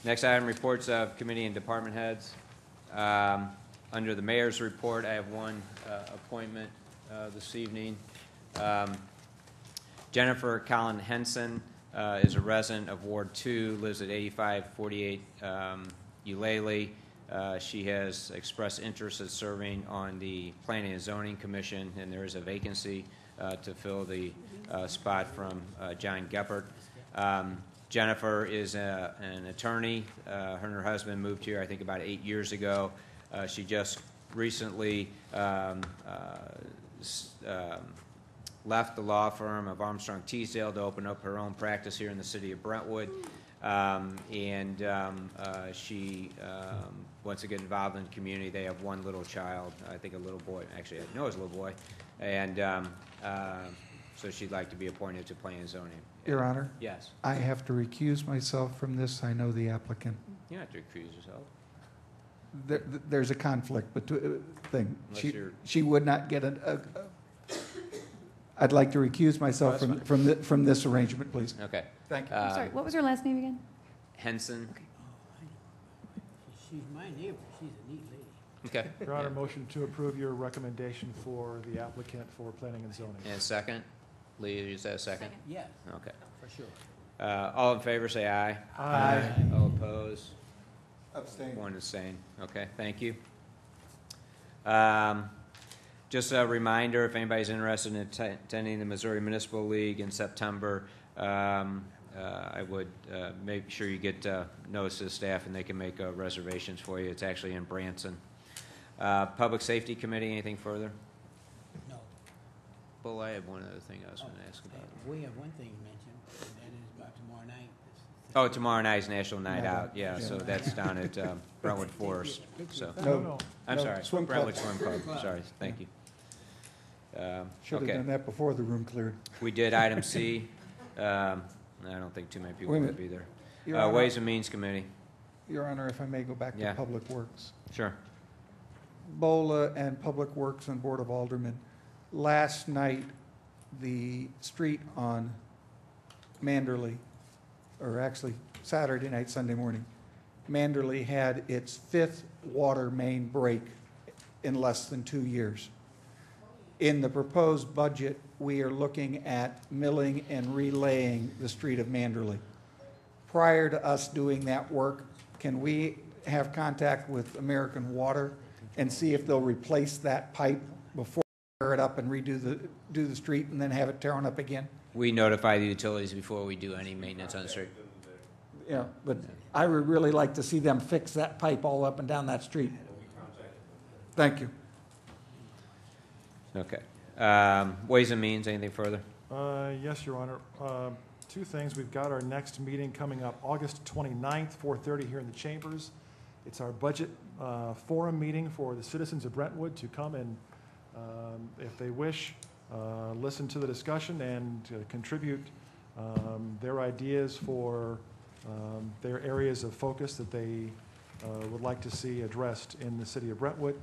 Next item, reports of committee and department heads. Under the mayor's report, I have one appointment this evening. Jennifer Collin Henson is a resident of Ward 2, lives at 8548 Eulalie. She has expressed interest in serving on the Planning and Zoning Commission, and there is a vacancy to fill the spot from John Geppert. Jennifer is an attorney. Her and her husband moved here, I think, about 8 years ago. She just recently left the law firm of Armstrong Teasdale to open up her own practice here in the city of Brentwood. She wants to get involved in the community. They have one little child, I think a little boy. Actually, I know it's a little boy. And so she'd like to be appointed to Planning and Zoning. Your Honor? Yes. I have to recuse myself from this. I know the applicant. You don't have to recuse yourself. There's a conflict thing. Unless She would not get I'd like to recuse myself from this arrangement, please. Okay. Thank you. I'm sorry, what was her last name again? Henson. She's my neighbor. She's a neat lady. Okay. Your Honor, motion to approve your recommendation for the applicant for planning and zoning. And second? Lee, is that a second? Yes. Okay. For sure. All in favor, say aye. Aye. All opposed? Abstain. One abstain. Okay, thank you. Just a reminder, if anybody's interested in attending the Missouri Municipal League in September, I would make sure you get notice to the staff and they can make reservations for you. It's actually in Branson. Public Safety Committee, anything further? No. Well, I have one other thing I was going to ask about. We have one thing to mention, and that is about tomorrow night, Oh, tomorrow night's National Night Out, yeah, so that's down at Brentwood Forest, so. No, I'm no, sorry, swim club. Brentwood Swim Club, sorry, thank you. Should have Okay. done that before the room cleared. We did item C. I don't think too many people Wait a will minute. be there. Your Honor- Ways and Means Committee. Your Honor, if I may go back Yeah. to Public Works. Sure. BOLA and Public Works and Board of Aldermen. Last night, the street on Manderley, or actually Saturday night, Sunday morning, Manderley had its 5th water main break in less than 2 years. In the proposed budget, we are looking at milling and relaying the street of Manderley. Prior to us doing that work, can we have contact with American Water and see if they'll replace that pipe before we tear it up and do the street and then have it torn up again? We notify the utilities before we do any maintenance on the street. Yeah, but I would really like to see them fix that pipe all up and down that street. Thank you. Okay. Ways and Means, anything further? Yes, Your Honor. Two things. We've got our next meeting coming up August 29th, 4:30 here in the chambers. It's our budget forum meeting for the citizens of Brentwood to come and, if they wish, listen to the discussion and contribute their ideas for their areas of focus that they would like to see addressed in the city of Brentwood.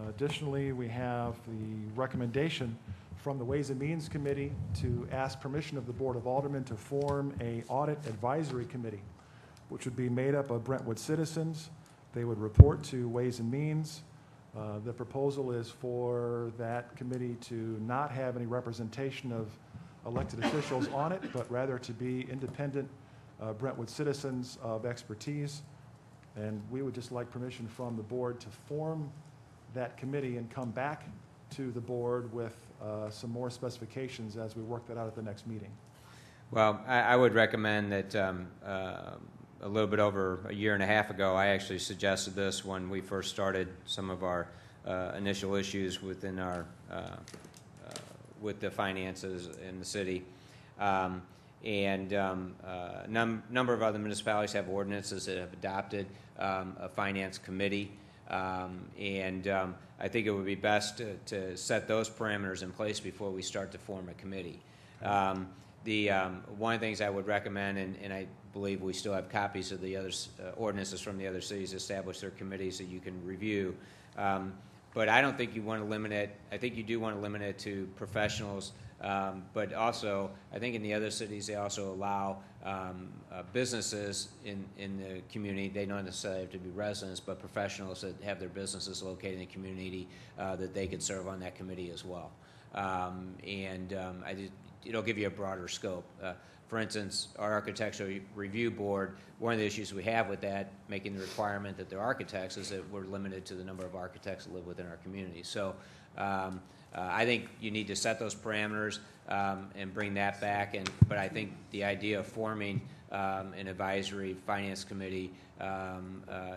Additionally, we have the recommendation from the Ways and Means Committee to ask permission of the Board of Aldermen to form a audit advisory committee, which would be made up of Brentwood citizens. They would report to Ways and Means. The proposal is for that committee to not have any representation of elected officials on it, but rather to be independent Brentwood citizens of expertise. And we would just like permission from the board to form that committee and come back to the board with some more specifications as we work that out at the next meeting. Well, I would recommend that a little bit over a year and a half ago, I actually suggested this when we first started some of our initial issues within our with the finances in the city. Number of other municipalities have ordinances that have adopted a finance committee. I think it would be best to set those parameters in place before we start to form a committee. One of the things I would recommend, and I believe we still have copies of the other ordinances from the other cities establish their committees that you can review. But I don't think you want to limit it. I think you do want to limit it to professionals. But also, I think in the other cities, they also allow businesses in the community. They don't necessarily have to be residents, but professionals that have their businesses located in the community that they could serve on that committee as well. It'll give you a broader scope. For instance, our architectural review board, one of the issues we have with that, making the requirement that they're architects, is that we're limited to the number of architects that live within our community. So I think you need to set those parameters and bring that back. But I think the idea of forming an advisory finance committee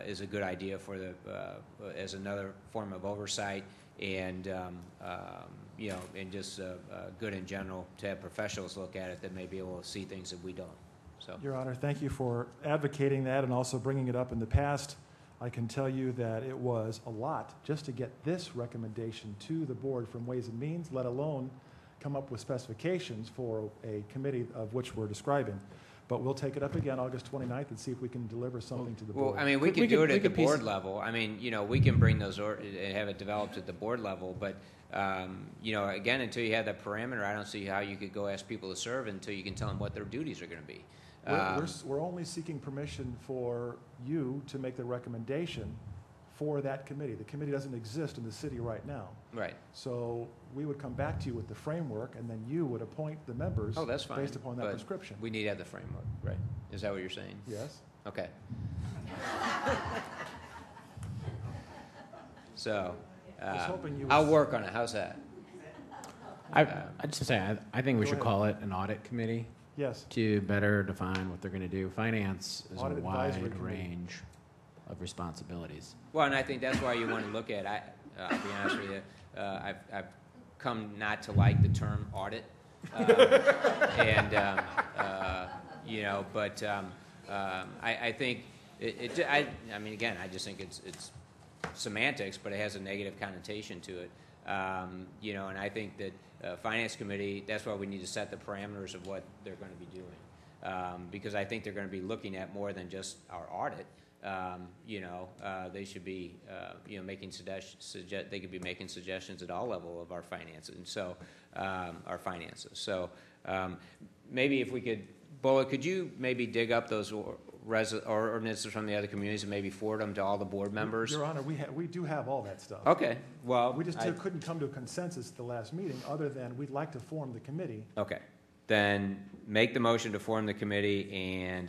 is a good idea for as another form of oversight and and just good in general to have professionals look at it that may be able to see things that we don't. So, Your Honor, thank you for advocating that and also bringing it up in the past. I can tell you that it was a lot just to get this recommendation to the board from Ways and Means, let alone come up with specifications for a committee of which we're describing. But we'll take it up again August 29th and see if we can deliver something to the board. Well, I mean, we can do it at the board level. I mean, we can bring those and have it developed at the board level. But, again, until you have that parameter, I don't see how you could go ask people to serve until you can tell them what their duties are going to be. We're only seeking permission for you to make the recommendation for that committee. The committee doesn't exist in the city right now. Right. So we would come back to you with the framework, and then you would appoint the members that's fine, based upon that prescription. We need to have the framework, right? Is that what you're saying? Yes. Okay. So I'll work on it. How's that? I just say I think we should call it an audit committee. Yes. To better define what they're going to do. Finance is Audit a wide advisory committee. range of responsibilities. Well, and I think that's why you want to look at. I'll be honest with you. I've come not to like the term audit, But I think I mean, again, I just think it's semantics, but it has a negative connotation to it. And I think that Finance Committee, that's why we need to set the parameters of what they're going to be doing. Because I think they're going to be looking at more than just our audit. They should be, making they could be making suggestions at all level of our finances. And so, our finances. So, maybe if we could, Bola, could you maybe dig up those ordinances from the other communities and maybe forward them to all the board members? Your Honor, we do have all that stuff. Okay. Well, we just couldn't come to a consensus at the last meeting, other than we'd like to form the committee. Okay. Then make the motion to form the committee, and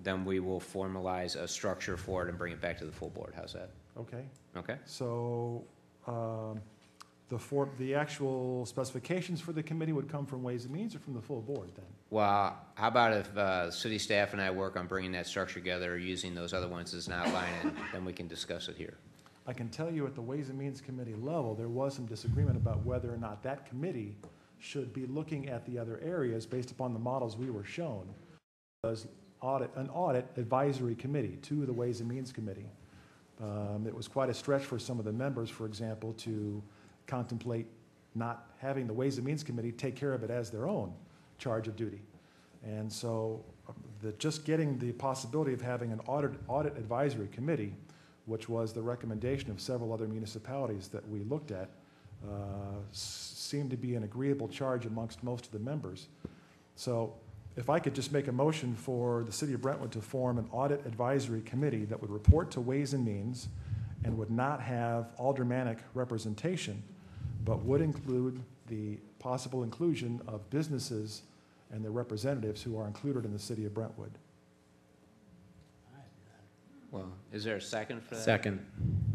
then we will formalize a structure for it and bring it back to the full board. How's that? Okay. Okay. So the actual specifications for the committee would come from Ways and Means or from the full board then? Well, how about if city staff and I work on bringing that structure together, using those other ones as an outline, and then we can discuss it here. I can tell you at the Ways and Means Committee level, there was some disagreement about whether or not that committee should be looking at the other areas based upon the models we were shown. As an audit advisory committee to the Ways and Means Committee. It was quite a stretch for some of the members, for example, to contemplate not having the Ways and Means Committee take care of it as their own charge of duty. And so just getting the possibility of having an audit advisory committee, which was the recommendation of several other municipalities that we looked at, seemed to be an agreeable charge amongst most of the members. So if I could just make a motion for the City of Brentwood to form an audit advisory committee that would report to Ways and Means and would not have aldermanic representation, but would include the possible inclusion of businesses and their representatives who are included in the City of Brentwood. Well, is there a second for that? Second.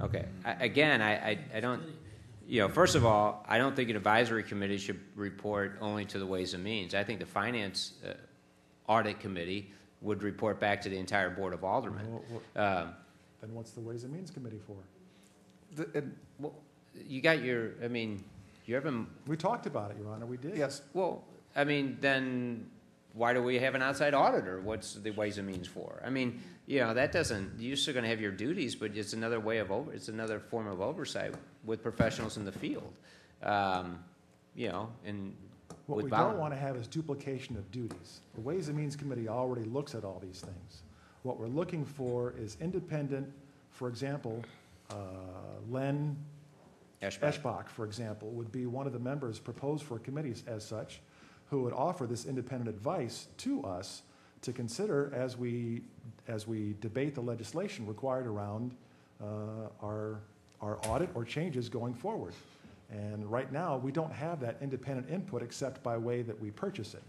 Okay. I don't, first of all, I don't think an advisory committee should report only to the Ways and Means. I think the Finance Audit Committee would report back to the entire Board of Aldermen. Then what's the Ways and Means Committee for? You got your, you haven't... We talked about it, Your Honor, we did. Yes. Well, then why do we have an outside auditor? What's the Ways and Means for? That doesn't, you're still going to have your duties, but it's another way of it's another form of oversight with professionals in the field. And what we don't want to have is duplication of duties. The Ways and Means Committee already looks at all these things. What we're looking for is independent, for example, Len Eschbach, for example, would be one of the members proposed for committees as such, who would offer this independent advice to us to consider as we debate the legislation required around our audit or changes going forward. And right now, we don't have that independent input except by way that we purchase it.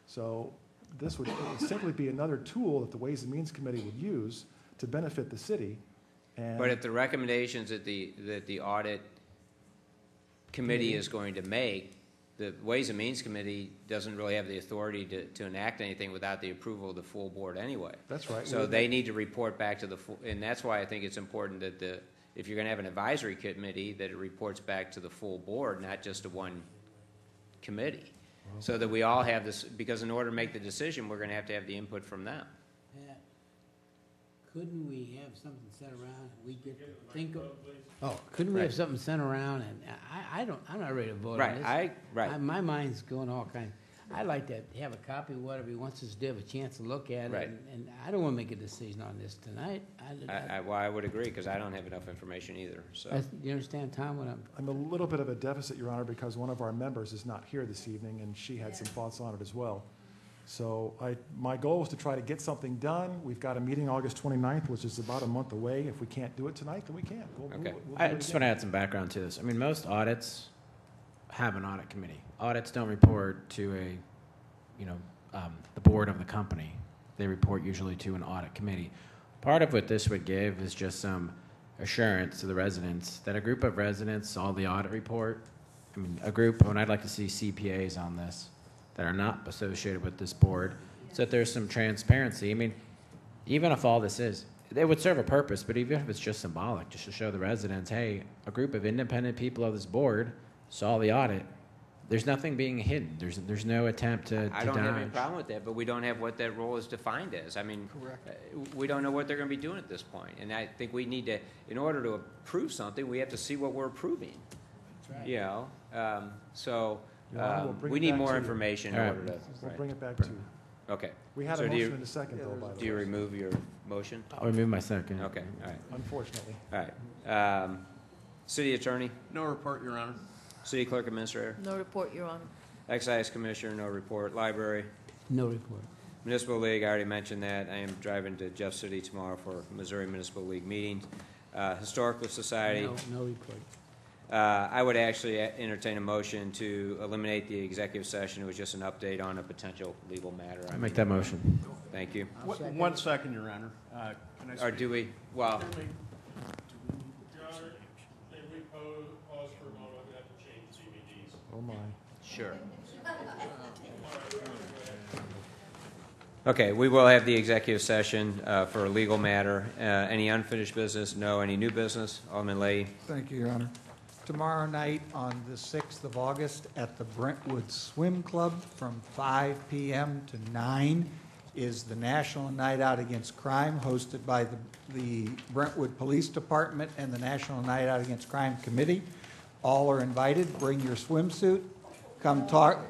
So this would simply be another tool that the Ways and Means Committee would use to benefit the city. But if the recommendations that the audit committee is going to make, the Ways and Means Committee doesn't really have the authority to enact anything without the approval of the full board anyway. That's right. So they need to report back to the full, and that's why I think it's important that if you're going to have an advisory committee, that it reports back to the full board, not just to one committee. So that we all have this, because in order to make the decision, we're going to have the input from them. Pat, couldn't we have something sent around, we get to think of, couldn't we have something sent around, and I'm not ready to vote on this. My mind's going all kinds. I'd like to have a copy of whatever he wants us to have a chance to look at it, and I don't want to make a decision on this tonight. I would agree, because I don't have enough information either. So. Do you understand, Tom, what I'm a little bit of a deficit, Your Honor, because one of our members is not here this evening, and she had some thoughts on it as well. So my goal is to try to get something done. We've got a meeting August 29th, which is about a month away. If we can't do it tonight, then we can't. Okay. I just want to add some background to this. Most audits have an audit committee. Audits don't report to the board of the company. They report usually to an audit committee. Part of what this would give is just some assurance to the residents that a group of residents saw the audit report. And I'd like to see CPAs on this that are not associated with this board, so that there's some transparency. Even if all this is, it would serve a purpose, but even if it's just symbolic, just to show the residents, hey, a group of independent people of this board saw the audit. There's nothing being hidden. There's no attempt to I don't have any dodge. problem with that, but we don't have what that role is defined as. I mean, we don't know what they're going to be doing at this point. And I think we need to, in order to approve something, we have to see what we're approving. That's right. You know, so Your Honor, we'll bring we it need back more to you. information in All right. order to. We'll right. bring it back to you. Okay. We had So a do you- motion in a second, though, by the way. Do you remove your motion? I'll remove my second. Okay, all right. Unfortunately. All right. City Attorney? No report, Your Honor. City Clerk Administrator? No report, Your Honor. Excise Commissioner, no report. Library? No report. Municipal League, I already mentioned that. I am driving to Jeff City tomorrow for Missouri Municipal League meetings. Historical Society? No report. I would actually entertain a motion to eliminate the executive session. It was just an update on a potential legal matter. I make that motion. Thank you. 1 second, Your Honor. Can I Or speak? do we, well, Your Honor, may we pause for a moment? We have to change CBDs. Oh, my. sure. Okay, we will have the executive session for a legal matter. Any unfinished business? No. Any new business? Alderman Leahy. Thank you, Your Honor. Tomorrow night on the 6th of August at the Brentwood Swim Club from 5 p.m. to 9 is the National Night Out Against Crime hosted by the Brentwood Police Department and the National Night Out Against Crime Committee. All are invited. Bring your swimsuit. Come talk.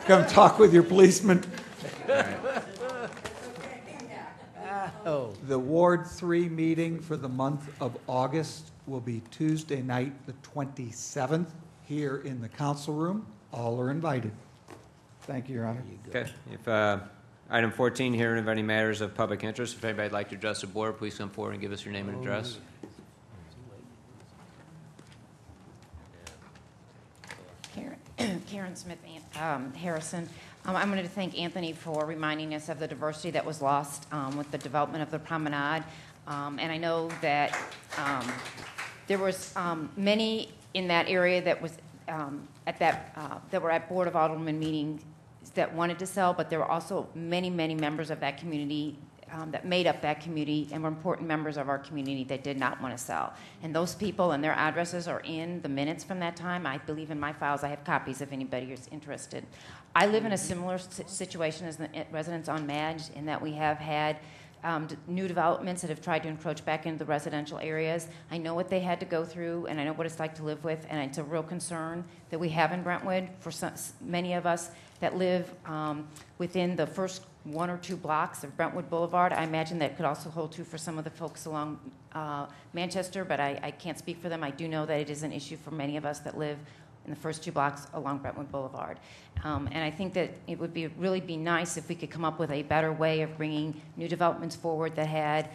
Come talk with your policeman. The Ward 3 meeting for the month of August will be Tuesday night, the 27th, here in the council room. All are invited. Thank you, Your Honor. Okay. If item 14, hearing of any matters of public interest, if anybody would like to address the board, please come forward and give us your name and address. Karen Smith Harrison. I wanted to thank Anthony for reminding us of the diversity that was lost with the development of the promenade. And I know that there was many in that area that was that were at Board of Alderman meetings that wanted to sell, but there were also many, many members of that community that made up that community and were important members of our community that did not want to sell. And those people and their addresses are in the minutes from that time. I believe in my files. I have copies if anybody is interested. I live in a similar situation as the residents on Madge in that we have had new developments that have tried to encroach back into the residential areas. I know what they had to go through, and I know what it's like to live with, and it's a real concern that we have in Brentwood for many of us that live within the first 1 or 2 blocks of Brentwood Boulevard. I imagine that could also hold true for some of the folks along Manchester, but I can't speak for them. I do know that it is an issue for many of us that live in the first 2 blocks along Brentwood Boulevard. And I think that it would really be nice if we could come up with a better way of bringing new developments forward that had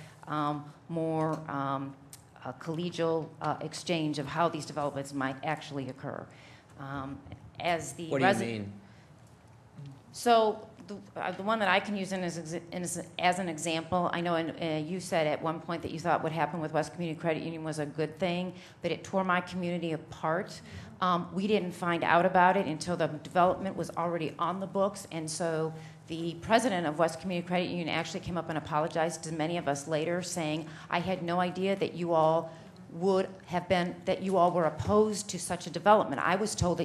more collegial exchange of how these developments might actually occur. What do you mean? So the one that I can use as an example, I know you said at one point that you thought what happened with West Community Credit Union was a good thing, but it tore my community apart. We didn't find out about it until the development was already on the books, and so the president of West Community Credit Union actually came up and apologized to many of us later, saying, I had no idea that you all were opposed to such a development. I was told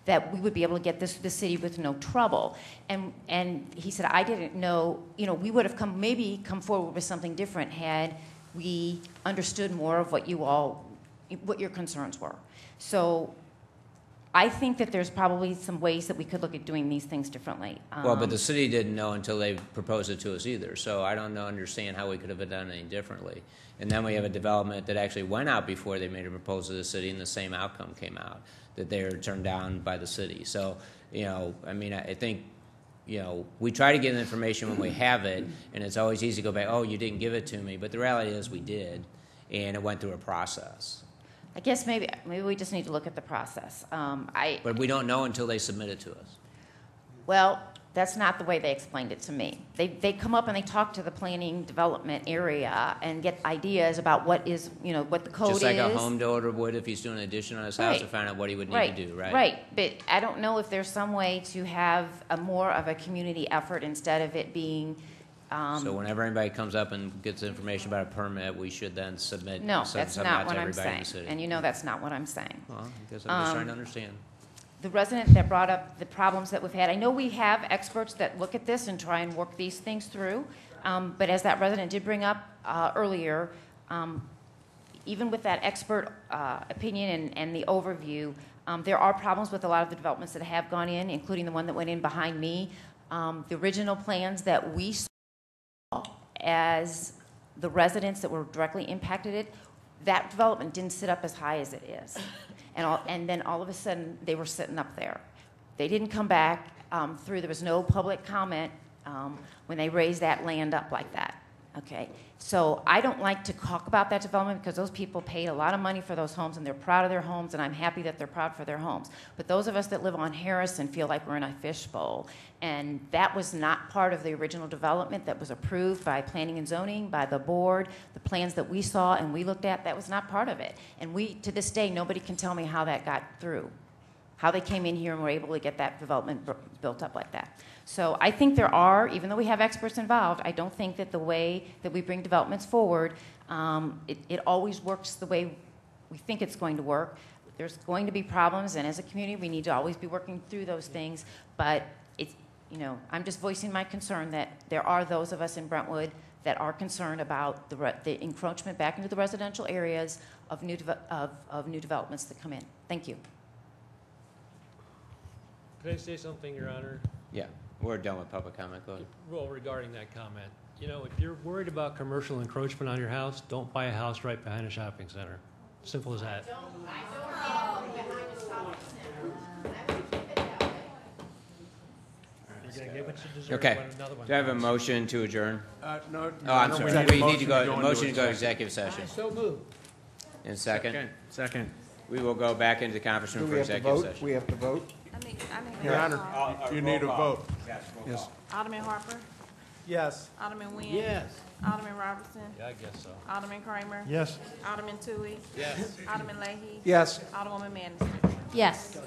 that we would be able to get the city with no trouble. And he said, I didn't know, we would have come forward with something different had we understood more of what your concerns were. So I think that there's probably some ways that we could look at doing these things differently. Well, but the city didn't know until they proposed it to us either, so I don't understand how we could have done anything differently. And then we have a development that actually went out before they made a proposal to the city, and the same outcome came out, that they were turned down by the city. So, I think, we try to get the information when we have it, and it's always easy to go back, oh, you didn't give it to me, but the reality is we did, and it went through a process. I guess maybe we just need to look at the process. But we don't know until they submit it to us. Well, that's not the way they explained it to me. They come up and they talk to the planning development area and get ideas about what the code is. Just like a home builder would if he's doing an addition on his house to find out what he would need to do, right? Right, but I don't know if there's some way to have more of a community effort instead of it being So whenever anybody comes up and gets information about a permit, we should then submit. No, send that's something not out to what I'm everybody in saying. the city. And you know that's not what I'm saying. Well, I guess I'm just trying to understand. The resident that brought up the problems that we've had, I know we have experts that look at this and try and work these things through, but as that resident did bring up earlier, even with that expert opinion and the overview, there are problems with a lot of the developments that have gone in, including the one that went in behind me. The original plans that we saw as the residents that were directly impacted it, that development didn't sit up as high as it is. And then all of a sudden, they were sitting up there. They didn't come back through, there was no public comment when they raised that land up like that, okay? So I don't like to talk about that development because those people paid a lot of money for those homes and they're proud of their homes, and I'm happy that they're proud for their homes. But those of us that live on Harrison feel like we're in a fishbowl, and that was not part of the original development that was approved by planning and zoning, by the board. The plans that we saw and we looked at, that was not part of it. And we, to this day, nobody can tell me how that got through, how they came in here and were able to get that development built up like that. So I think there are, even though we have experts involved, I don't think that the way that we bring developments forward, it always works the way we think it's going to work. There's going to be problems, and as a community, we need to always be working through those things. But it's, you know, I'm just voicing my concern that there are those of us in Brentwood that are concerned about the encroachment back into the residential areas of new developments that come in. Thank you. Can I say something, Your Honor? Yeah, we're done with public comment. Go ahead. Well, regarding that comment, you know, if you're worried about commercial encroachment on your house, don't buy a house right behind a shopping center. Simple as that. You're gonna get what you deserve. Okay. When another one Do I have a comes. motion to adjourn? No. Oh, I'm sorry. We need to go, motion to go to executive session. So moved. And second? Second. We will go back into the conference room for executive session. We have to vote? I need Your Honor, you need a vote. Yes. Alderman Harper, Yes. Alderman Nguyen. Yes. Alderman Robertson, Yeah, I guess so. Alderman Kramer. Yes. Alderman Tui. Yes. Alderman Leahy. Yes. Alderwoman Anderson. Yes.